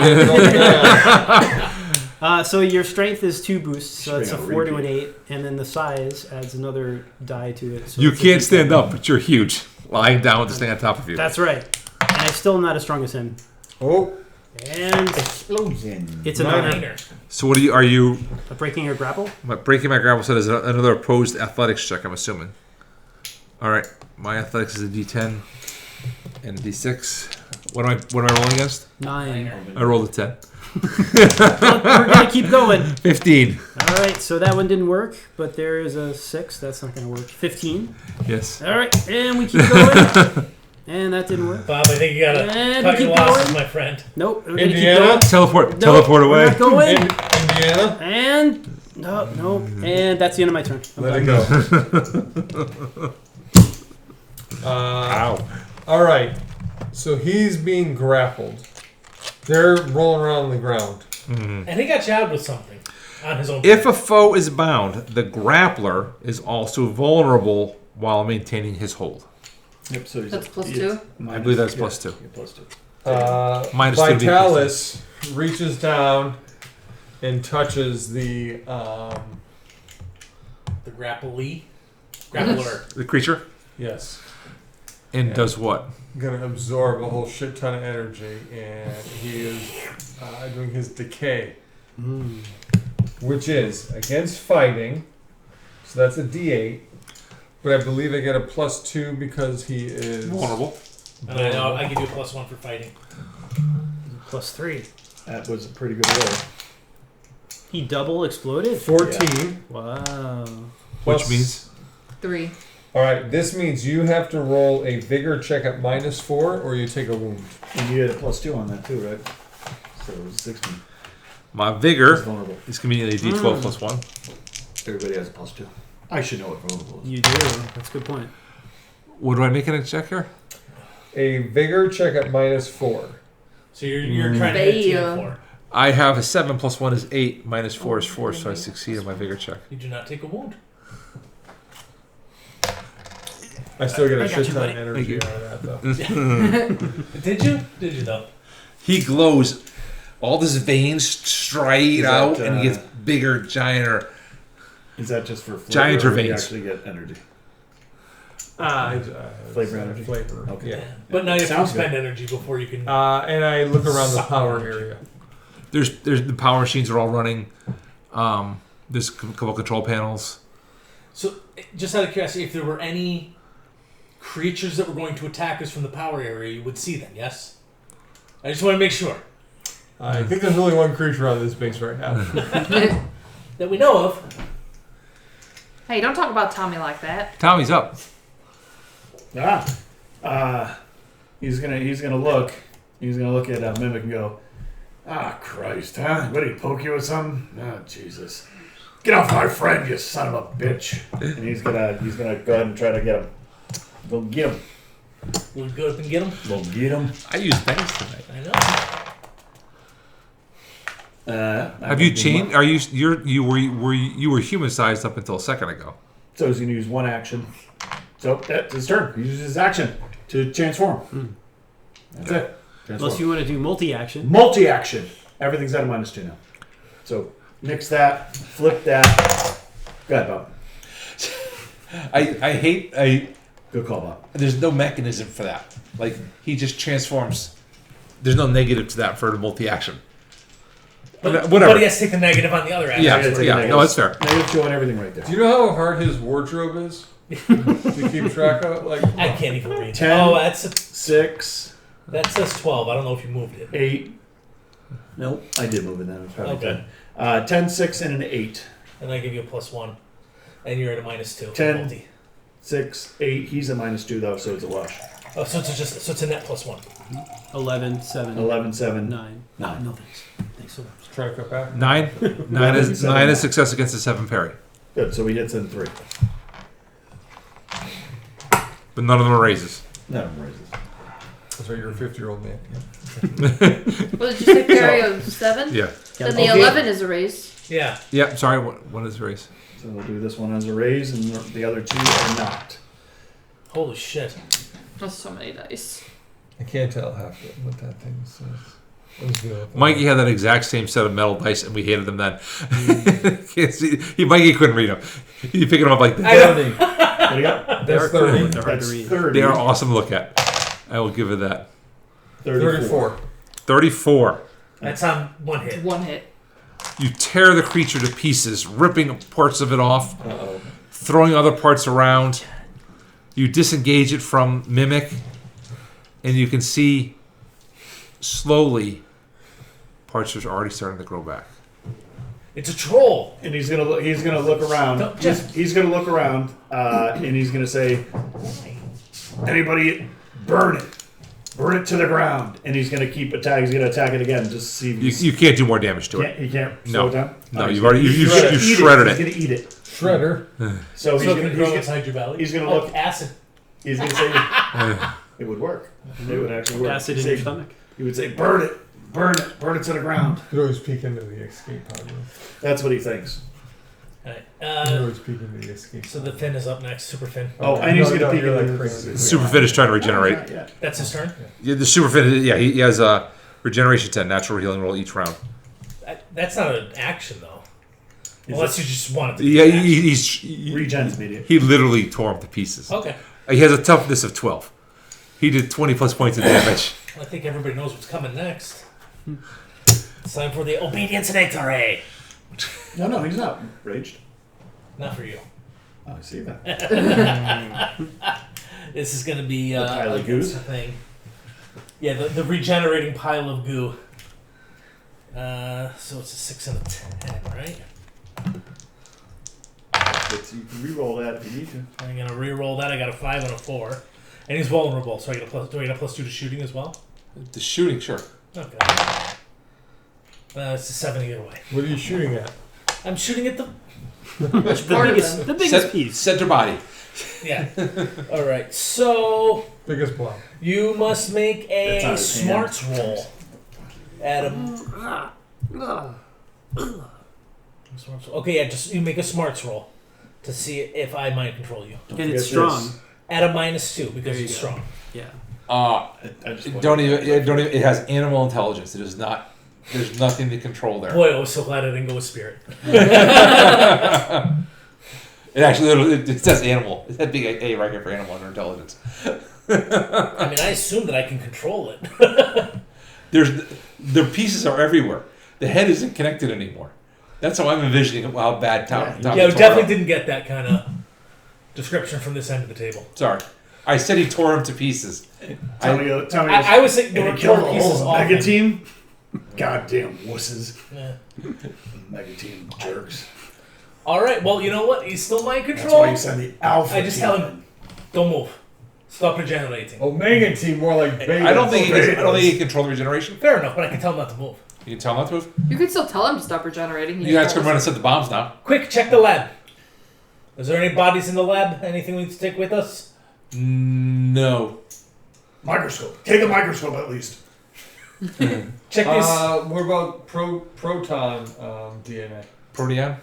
So your strength is 2 boosts, so that's a Bring 4 out to an repeat. 8, and then the size adds another die to it. So You it's a can't D10. stand up, but you're huge. Lying down with this thing on top of you. That's right. And I'm still not as strong as him. Oh, And Explosion. it's a 9. Minor. So are you Breaking your grapple? breaking my grapple? So there's another opposed athletics check, I'm assuming. All right, my athletics is a D10 and a D6. What am I rolling against? 9. I rolled a 10. We're gonna keep going. 15. All right, so that one didn't work, but there is a 6. That's not gonna work. 15. Yes. All right, and we keep going. And that didn't work. Bob, I think you gotta And cut we your keep losses, going. my friend. Nope. We're gonna keep Indiana? going. Teleport. Nope, Teleport we're away. not going. Indiana? And no. And that's the end of my turn. I'm Let done. it go. Ow. All right. So he's being grappled. They're rolling around on the ground. And he got jabbed with something on his own. If a foe is bound, the grappler is also vulnerable while maintaining his hold. Yep, so That's plus 2. I believe that's plus 2. Yeah, plus 2. Minus 2 would be Vitalis reaches down and touches the grappler. The creature? yes. And does what? Gonna absorb a whole shit ton of energy, and he is doing his decay, which is against fighting. So that's a D8, but I believe I get a plus 2 because he is Vulnerable. And I know I give you a +1 for fighting. Plus 3. That was a pretty good roll. He double exploded? 14. Wow. Which means? 3. All right, this means you have to roll a vigor check at -4, or you take a wound. And you had a +2 on that too, right? So it was 16. My vigor It's vulnerable. is conveniently D12 plus 1. Everybody has a +2. I should know what vulnerable is. You do. That's a good point. What do I make in a check here? A vigor check at -4. So you're trying to hit TM4. I have a 7 plus 1 is 8, minus 4 is 4, so I succeed in my vigor check. You do not take a wound. I still get I a got shit you, ton of buddy. energy out of that, though. Did you? Did you though? He glows. All his veins straight Is that, out, and he gets bigger, gianter. Is that just for flavor? Giant or do you veins. actually get energy? Flavor energy? Flavor. Okay. Yeah. But now you have to Sounds spend energy before you can. And I look around the Suck power energy. area. There's the power machines are all running. There's a couple control panels. So, just out of curiosity, if there were any creatures that were going to attack us from the power area, you would see them, yes? I just want to make sure. I think there's only one creature on this base right now. That we know of. Hey, don't talk about Tommy like that. Tommy's up. He's gonna look. He's gonna look at Mimic and go, "Ah, Christ, huh? What, did he poke you with something? Oh, Jesus! Get off my friend, you son of a bitch!" And he's gonna go ahead and try to get him. Go get him. We'll go up and get them. Go get him. I use bangs tonight. I know. Have you changed? Are you were human sized up until a second ago? So he's gonna use one action. So that's his turn. He uses his action to transform. That's it. Unless you want to do multi-action. Multi-action. Everything's at a -2 now. So mix that, flip that. Go ahead, Bob. I hate Good call, Bob. there's no mechanism for that. Like he just transforms. There's no negative to that for the multi action. But Whatever. he has to take the negative on the other action. Yeah, gotta take a yeah. negative. No, that's fair. -2 on everything right there. Do you know how hard his wardrobe is to keep track of? Like, I can't even read. 10. Oh, that says 12. I don't know if you moved it. 8. Nope. I did move it then. It was probably Okay. 10. 10, 6, and an 8. And I give you a +1. And you're at a -2. 10. Multi. 6, 8. He's a -2 though, so it's a wash. Oh, so it's a net +1. 11, 7, 11, 7, 9. 9. No thanks. Thanks so much. try to cut back. Nine is success against a 7 parry, Good. So he hits in 3. but none of them are raises. None of them raises. That's right, you're a 50-year-old man. What did you say, carry of 7? Yeah, Then the 11 is a raise. Yeah. yeah. Sorry, what is raise? So we'll do this one as a raise, and the other 2 are not. Holy shit. That's so many dice. I can't tell half what that thing says. Let's do it. Mikey had that exact same set of metal dice, and we hated them then. Can't see, Mikey couldn't read them. You pick them up like that. What do you got? That's 30. They're hard to That's read. 30. They are awesome to look at. I will give it that. 34. 34. That's on one hit. One hit. You tear the creature to pieces, ripping parts of it off, Uh-oh. throwing other parts around. You disengage it from Mimic, and you can see slowly parts are already starting to grow back. It's a troll. And he's gonna look around. Don't just- He's gonna look around, and he's gonna say, "Anybody, burn it to the ground." And he's gonna keep attack. He's gonna attack it again, just to see. If You can't do more damage to it. he can't No. slow it down. No, Oh, he's you've gonna- already- he's you've gonna eat shredded He's it. gonna eat it. Shredder. So So he's it gonna can grow inside your belly. he's gonna Oh, look. acid. He's gonna say it would work. It would actually work. Acid in Say- your stomach. He would say, "Burn it to the ground." You could always peek into the escape pod. That's what he thinks. Alright. You could always peek into the escape So the Finn is up next. Super Finn. Oh, and he's gonna peek you're into like the- crazy. Superfit is trying to regenerate. Not yet. That's his turn. Yeah, the Superfit, yeah, he has a regeneration 10, natural healing roll each round. That's not an action though. Is Unless you just want it to be Yeah, an action. he Regen's immediate. he literally tore him to pieces. Okay. He has a toughness of 12. He did 20 plus points of damage. I think everybody knows what's coming next. It's time for the obedience inactore. No, he's not raged. Not for you. Oh, I see that. This is going to be The pile of against goo? the thing. Yeah, the regenerating pile of goo. So it's a 6 and a 10, right? It's so you can re-roll that if you need to. I'm gonna re-roll that. I got a 5 and a 4, and he's vulnerable. So I get a plus. Do I get a +2 to shooting as well? The shooting, sure. Okay. It's a 7 either way. What are you shooting at? I'm shooting at the. The biggest piece. Center body. Yeah. All right. So Biggest block. you must make That's out a of smarts roll, Adam. Okay, yeah. Just you make a smarts roll to see if I mind control you. And it's forget strong. this. At a -2 because There you it's go. strong. Yeah. I just Don't even. It has animal intelligence. It is not. There's nothing to control there. Boy, I was so glad I didn't go with spirit. It actually it says animal. That'd be a right here for animal under intelligence. I mean, I assume that I can control it. Their pieces are everywhere. The head isn't connected anymore. That's how I'm envisioning how bad Tom. Yeah, we definitely didn't get that kind of description from this end of the table. Sorry, I said he tore him to pieces. Tell me, I was thinking and there he were killed four the pieces whole off mega him. team. Goddamn wusses. Yeah. Mega team jerks. All right. Well, you know what? He's still mind That's control. why you send the alpha. I just team. tell him, don't move. Stop regenerating. Omega team, more like beta. I don't think he okay. can. I don't think he can control the regeneration. Fair enough, but I can tell him not to move. You can tell him not to move. You could still tell him to stop regenerating. You guys can run and set the bombs now. Quick, check the lab. Is there any bodies in the lab? Anything we need to take with us? No. Microscope. Take a microscope at least. Check this. What about proton DNA? Protean.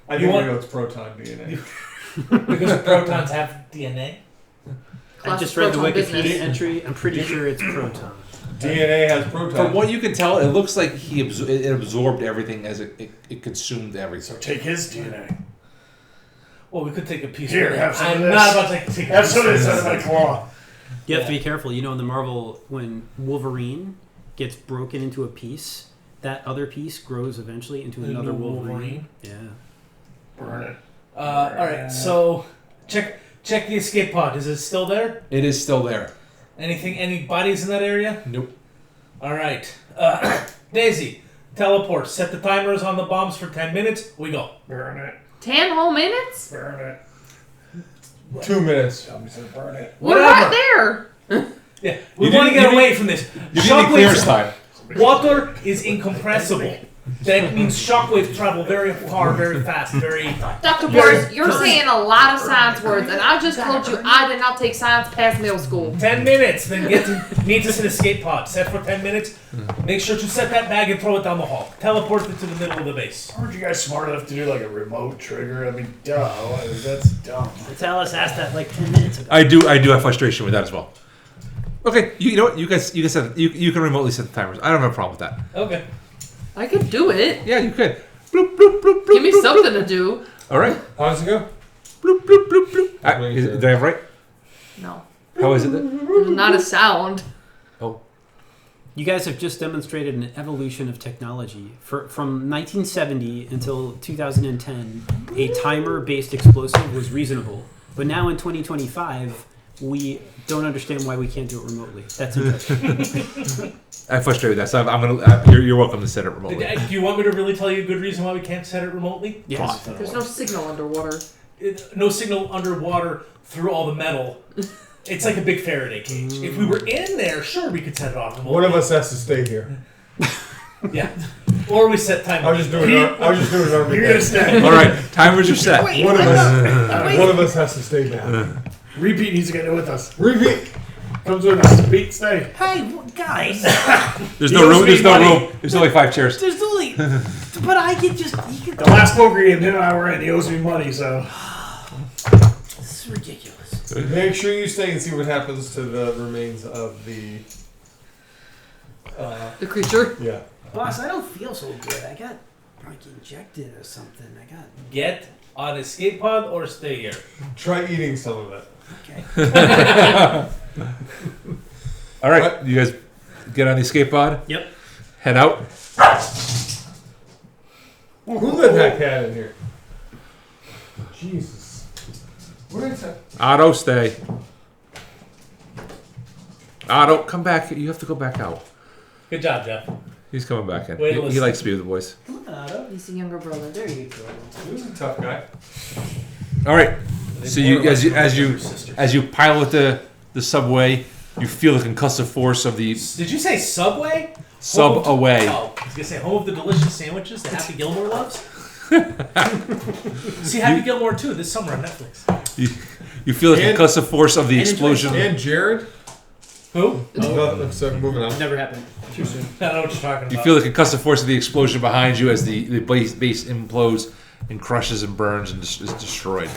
I You think want- we know it's proton DNA. Because protons have DNA. I just read the Proton Wikipedia business. entry. I'm pretty sure it's proton. DNA has proton. From what you can tell, it looks like it absorbed everything as it consumed everything. So take his DNA. Well, we could take a piece. Here, of it. have some I'm of this. not about to take a Have piece some of of this this. out of my claw. You have to be careful. You know, in the Marvel, when Wolverine gets broken into a piece, that other piece grows eventually into The another new Wolverine. Wolverine. Yeah. Burn it. All right. So check the escape pod. Is it still there? It is still there. Any bodies in that area? Nope. All right. Daisy, teleport. Set the timers on the bombs for 10 minutes. We go. Burn it. 10 whole minutes? Burn it. 2 minutes. Tell me to burn it. We're Whatever. right there. Yeah, we You want to didn't- get you away from this. You need the clearance Shockwaves. time. Water is incompressible. That means shockwaves travel very far, very fast, very. Dr. Boris, you're saying a lot of science words, and I just told you I did not take science past middle school. 10 minutes, then meet us in escape pod. Set for 10 minutes. Make sure to set that bag and throw it down the hall. Teleport it to the middle of the base. Aren't you guys smart enough to do like a remote trigger? I mean, duh. That's dumb. Vitalis asked that like 10 minutes ago. I do have frustration with that as well. Okay, you know what? You guys set you can remotely set the timers. I don't have a problem with that. Okay. I could do it. Yeah, you could. Bloop, bloop, bloop, bloop, Give me bloop, something to do. bloop. All right. How does it go? Bloop, bloop, bloop, bloop. Did I have right? No. How is it? Then? There's not a sound. Oh, You guys have just demonstrated an evolution of technology. From 1970 until 2010, a timer-based explosive was reasonable. But now in 2025, we don't understand why we can't do it remotely. That's interesting. I'm frustrated with that. So I'm gonna. You're welcome to set it remotely. Do you want me to really tell you a good reason why we can't set it remotely? Yes. There's no signal underwater. No signal underwater through all the metal. It's like a big Faraday cage. If we were in there, sure, we could set it off remotely. One of us has to stay here. Yeah. Or we set time. I was just doing it. You're gonna stay. All right, timers are set. One of us has to stay down. Repeat needs to get in with us. Repeat. Comes with us. Repeat, stay. Hey, guys, There's You no don't room. There's speak no money. room. There's only 5 chairs. there's only... But I can just... You The can, last poker game him and I were in, he owes me money, so. this is ridiculous. Make sure you stay and see what happens to the remains of the. The creature. Yeah. Boss, I don't feel so good. I got like injected or something. I got... Get on escape pod or stay here. Try eating some of it. Okay. All right, you guys get on the escape pod. Yep. Head out. Who let that cat in here? Jesus. What is that? Otto, stay. Otto, come back. You have to go back out. Good job, Jeff. He's coming back in. Wait, He listen. likes to be with the boys. Otto. He's the younger brother. There you go. He was a tough guy. All right. They So more you or less as were sisters. you pilot the subway, you feel the concussive force of the Did you say Subway? subway. Oh, I was gonna say home of the delicious sandwiches that Happy Gilmore loves. See Happy Gilmore 2 this summer on Netflix. You feel the And- concussive force of the explosion. And Jared. Who? Oh, so moving on. Never happened. Too soon. I don't know what you're talking You about. feel the concussive force of the explosion behind you as the base implodes and crushes and burns and is destroyed.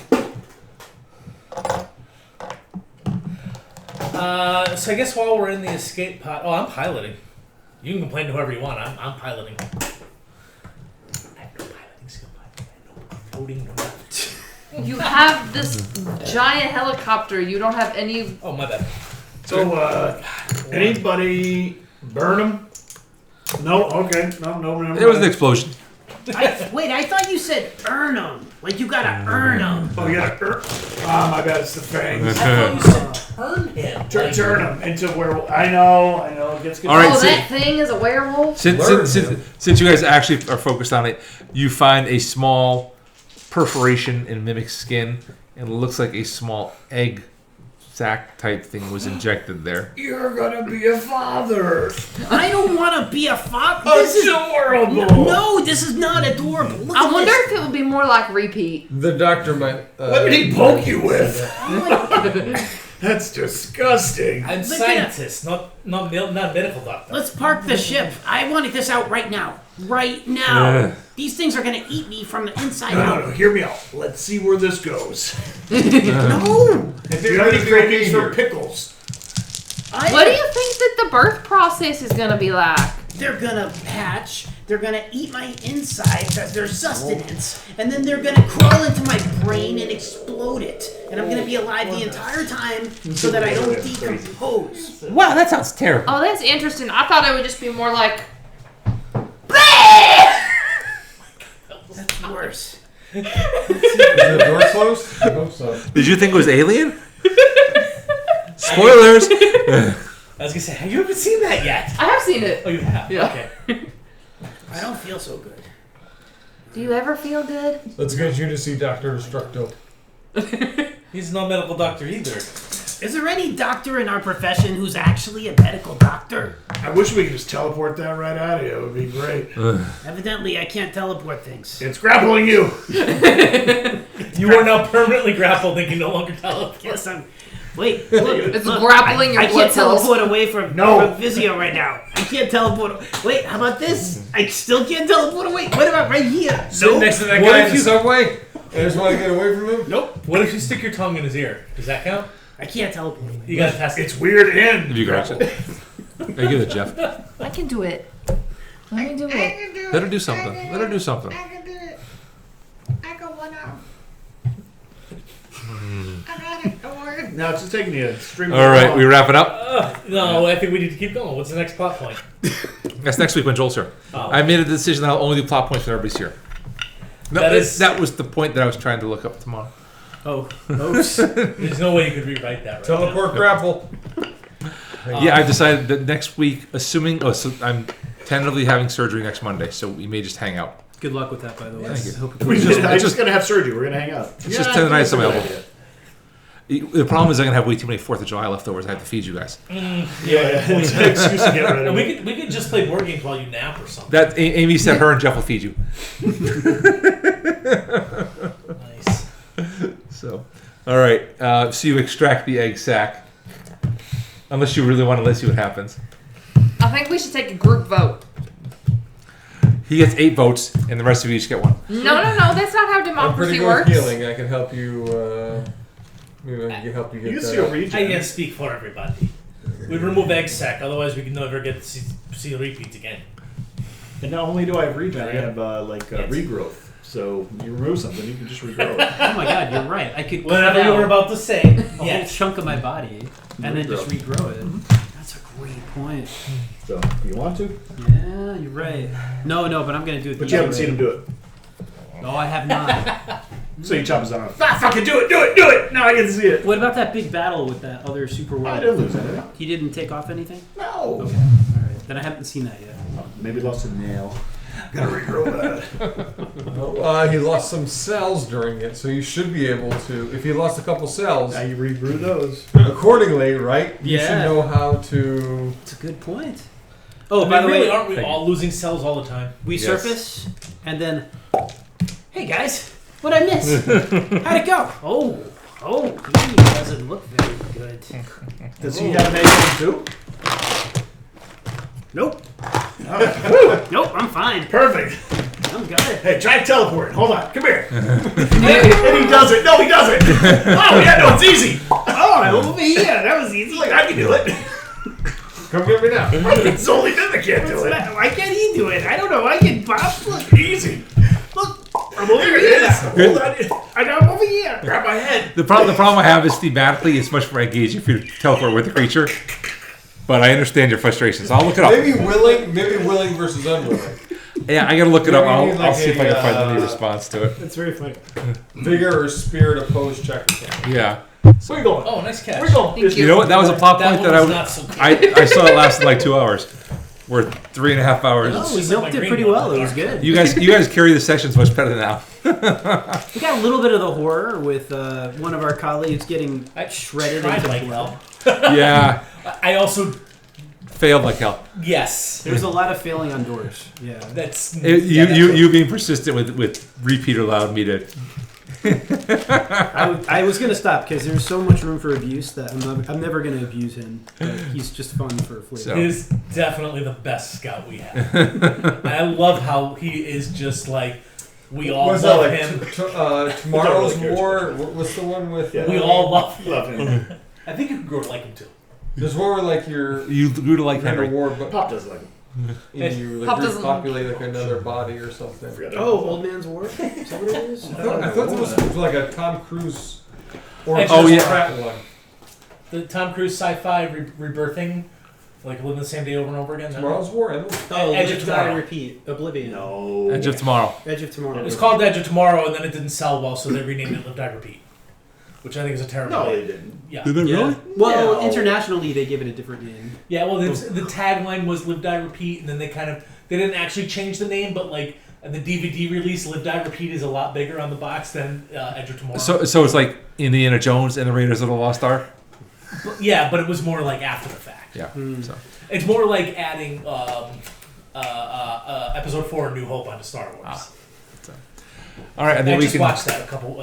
So I guess while we're in the escape pod, I'm piloting. You can complain to whoever you want. I'm piloting. I have no piloting skill. I have no floating. No nothing. You have this giant helicopter. You don't have any. Oh my bad. So, anybody burn them? No. Okay. No. There was an explosion. Wait, I thought you said earn them. Like you gotta earn them. Oh, you gotta. My bad. It's the fangs. I thought you said turn him. Turn them into werewolf. I know. It gets good. All right, Oh, so- that thing is a werewolf. Since you guys actually are focused on it, you find a small perforation in Mimic's skin, and it looks like a small egg sac type thing was injected there. You're gonna be a father. I don't want to be a father. This is Adorable. no. This is not adorable. Look I at wonder this. if it would be more like repeat. The doctor might. What did he poke you with? That's disgusting. I'm Look scientist, not medical doctor. Let's park the ship. I want this out right now. Right now. Yeah. These things are gonna eat me from the inside No, out. no. Hear me out. Let's see where this goes. No. If you have any cravings for pickles, What do you think that the birth process is gonna be like? They're gonna hatch. They're gonna eat my insides as their sustenance, and then they're gonna crawl into my brain and explode it. And I'm gonna be alive the entire time so that I don't decompose. Wow, that sounds terrible. Oh, that's interesting. I thought it would just be more like. That's worse. Is the door closed? I hope so. Did you think it was Alien? Spoilers. I was gonna say, have you ever seen that yet? I have seen it. Oh, you have. Yeah. Okay. I don't feel so good. Do you ever feel good? Let's get you to see Dr. Destructo. He's no medical doctor either. Is there any doctor in our profession who's actually a medical doctor? I wish we could just teleport that right out of you. It would be great. Evidently, I can't teleport things. It's grappling you. You are now permanently grappled and can no longer teleport. Yes, I'm. Wait, look. It's look, grappling your I blood can't cells. teleport away from Vizio right now. I can't teleport. Wait, how about this? I still can't teleport away. What about right here? Sit next to that What guy if in the you- subway. I just want to get away from him. Nope. What if you stick your tongue in his ear? Does that count? I can't teleport. You gotta test it. It's weird and If you grab it. Hey, give it, Jeff. I can do it. Let me do it. Let her do something. Let her do something. I can do it. I got one arm. I got it. Don't worry. now it's just taking you extremely All right, long. we wrapping up. No, I think we need to keep going. What's the next plot point? That's next week when Joel's here. Oh. I made a decision that I'll only do plot points when everybody's here. No, that was the point that I was trying to look up tomorrow. Oh, oops. There's no way you could rewrite that right Teleport grapple. Yeah, I decided that next week, assuming so I'm tentatively having surgery next Monday, so we may just hang out. Good luck with that, by the way. Thank you. I hope it I'm It's just gonna have surgery. We're gonna hang out. It's just tendonitis on my elbow. The problem is I'm gonna have way too many 4th of July leftovers. I have to feed you guys. Yeah, it's an excuse to get rid And of we it. could just play board games while you nap or something. That Amy said her and Jeff will feed you. Nice. So, all right. So you extract the egg sac, unless you really want to. Let's see what happens. I think we should take a group vote. He gets 8 votes, and the rest of you each get 1. No. That's not how I'm pretty democracy good works. with healing. I can help you. Maybe I can help you get You can that. see a I regen. can't speak for everybody. We remove egg sac, otherwise we can never get to see repeats again. And not only do I have regen, I have Yes. regrowth. So you remove something, you can just regrow it. Oh my god, you're right. I could cut Whatever you were out about to say. a whole Yes. chunk of my body and then just regrow it. That's a great point. So do you want to? Yeah, you're right. No, but I'm gonna do it. But the you haven't other seen way. him do it. No, I have not. So you chop his arm off. Ah, fucking do it! Now I get to see it. What about that big battle with that other super I world? didn't lose anything. He didn't take off anything? No. Okay. Alright. Then I haven't seen that yet. Maybe lost a nail. Gotta regrow that. He lost some cells during it, so you should be able to. If he lost a couple cells, Now you rebrew those. accordingly, right? You should Yeah. know how to. It's a good point. Oh, I by mean, the really, way, aren't we all losing cells all the time? we Yes. surface, and then, hey guys, what'd I miss? How'd it go? Oh, he doesn't look very good. Does he have an A too? Nope. Nope, I'm fine. Perfect. I'm good. Hey, try teleporting. Hold on. Come here. And he does it. No, he doesn't. Oh, yeah, no, it's easy. Oh, over here. That was easy. Look, I can do it. Come get me now. It's only them that can't do it. Why can't he do it? I don't know. I can pop. Look, Easy. look. I'm over Here it here. is. Hold on. I'm over here. Grab my head. The problem I have is thematically, it's much more engaging if you teleport with the creature. But I understand your frustrations. I'll look it up. Maybe willing versus unwilling. Yeah, I gotta look it up. Maybe I'll, you need, I'll like, see if I can find any a, response to it. That's very funny. Vigor or spirit opposed check. Or something. Yeah. Where you going? Oh, nice catch. Where you going? Thank You know what? That was a plot That point one that was not so cool. I saw it lasted like 2 hours. We're 3.5 hours. Oh, we Just milked like it green pretty one. well. It was good. You guys carry the sessions much better now. We got a little bit of the horror with one of our colleagues getting shredded Tried into like blood. hell. Yeah, I also failed like hell. yes. There's a lot of failing on doors. Yeah. That's You being persistent with repeat allowed me to. I was gonna stop because there's so much room for abuse that I'm never gonna abuse him. But he's just fun for flavor. So- He is definitely the best scout we have. I love how he is just like we all Was that love like him. Tomorrow's Don't really care. War? What's the one with? Yeah. We all love him. Love him. I think you could grow to like him too. There's one where like you're You grew to like in a Henry. war, but Pop does like him. you Pop like doesn't- repopulate like another body or something. Forget it. Oh, Old Man's War? Is that what it is? I thought there was like a Tom Cruise or Oh, Chris yeah. Pratt one. The Tom Cruise sci-fi rebirthing, like living the same day over and over again. Tomorrow's War. I don't- Oh, Edge of Live, Die, Tomorrow. Repeat. Oblivion. No. Edge of Tomorrow. Edge of Tomorrow. It was called Edge of Tomorrow, and then it didn't sell well, so they renamed it Live, Die, Repeat, which I think is a terrible. No, name. they didn't. Yeah. Did they Yeah. Well, No. internationally they give it a different name. Yeah, well, the tagline was "Live, Die, Repeat," and then they didn't actually change the name, but like the DVD release, "Live, Die, Repeat" is a lot bigger on the box than Edge of Tomorrow. So it's like Indiana Jones and the Raiders of the Lost Ark. Yeah, but it was more like after the fact. Yeah. So It's more like adding Episode 4: New Hope onto Star Wars. all right, I I think we just can. watched that a couple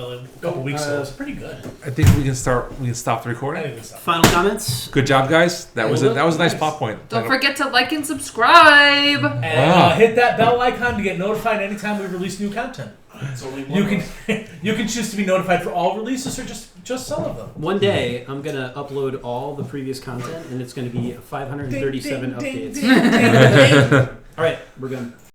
weeks ago. It's pretty good. I think we can start. We can stop the I recording. think it's Final comments? Good job, guys. That was a nice Nice. plot point. Don't forget to like and subscribe. And Wow. hit that bell icon to get notified anytime we release new content. It's only one You of can us. you can choose to be notified for all releases or just some of them. One day I'm gonna upload all the previous content and it's gonna be 537 Ding, ding, updates. ding, ding, ding. All right, we're gonna.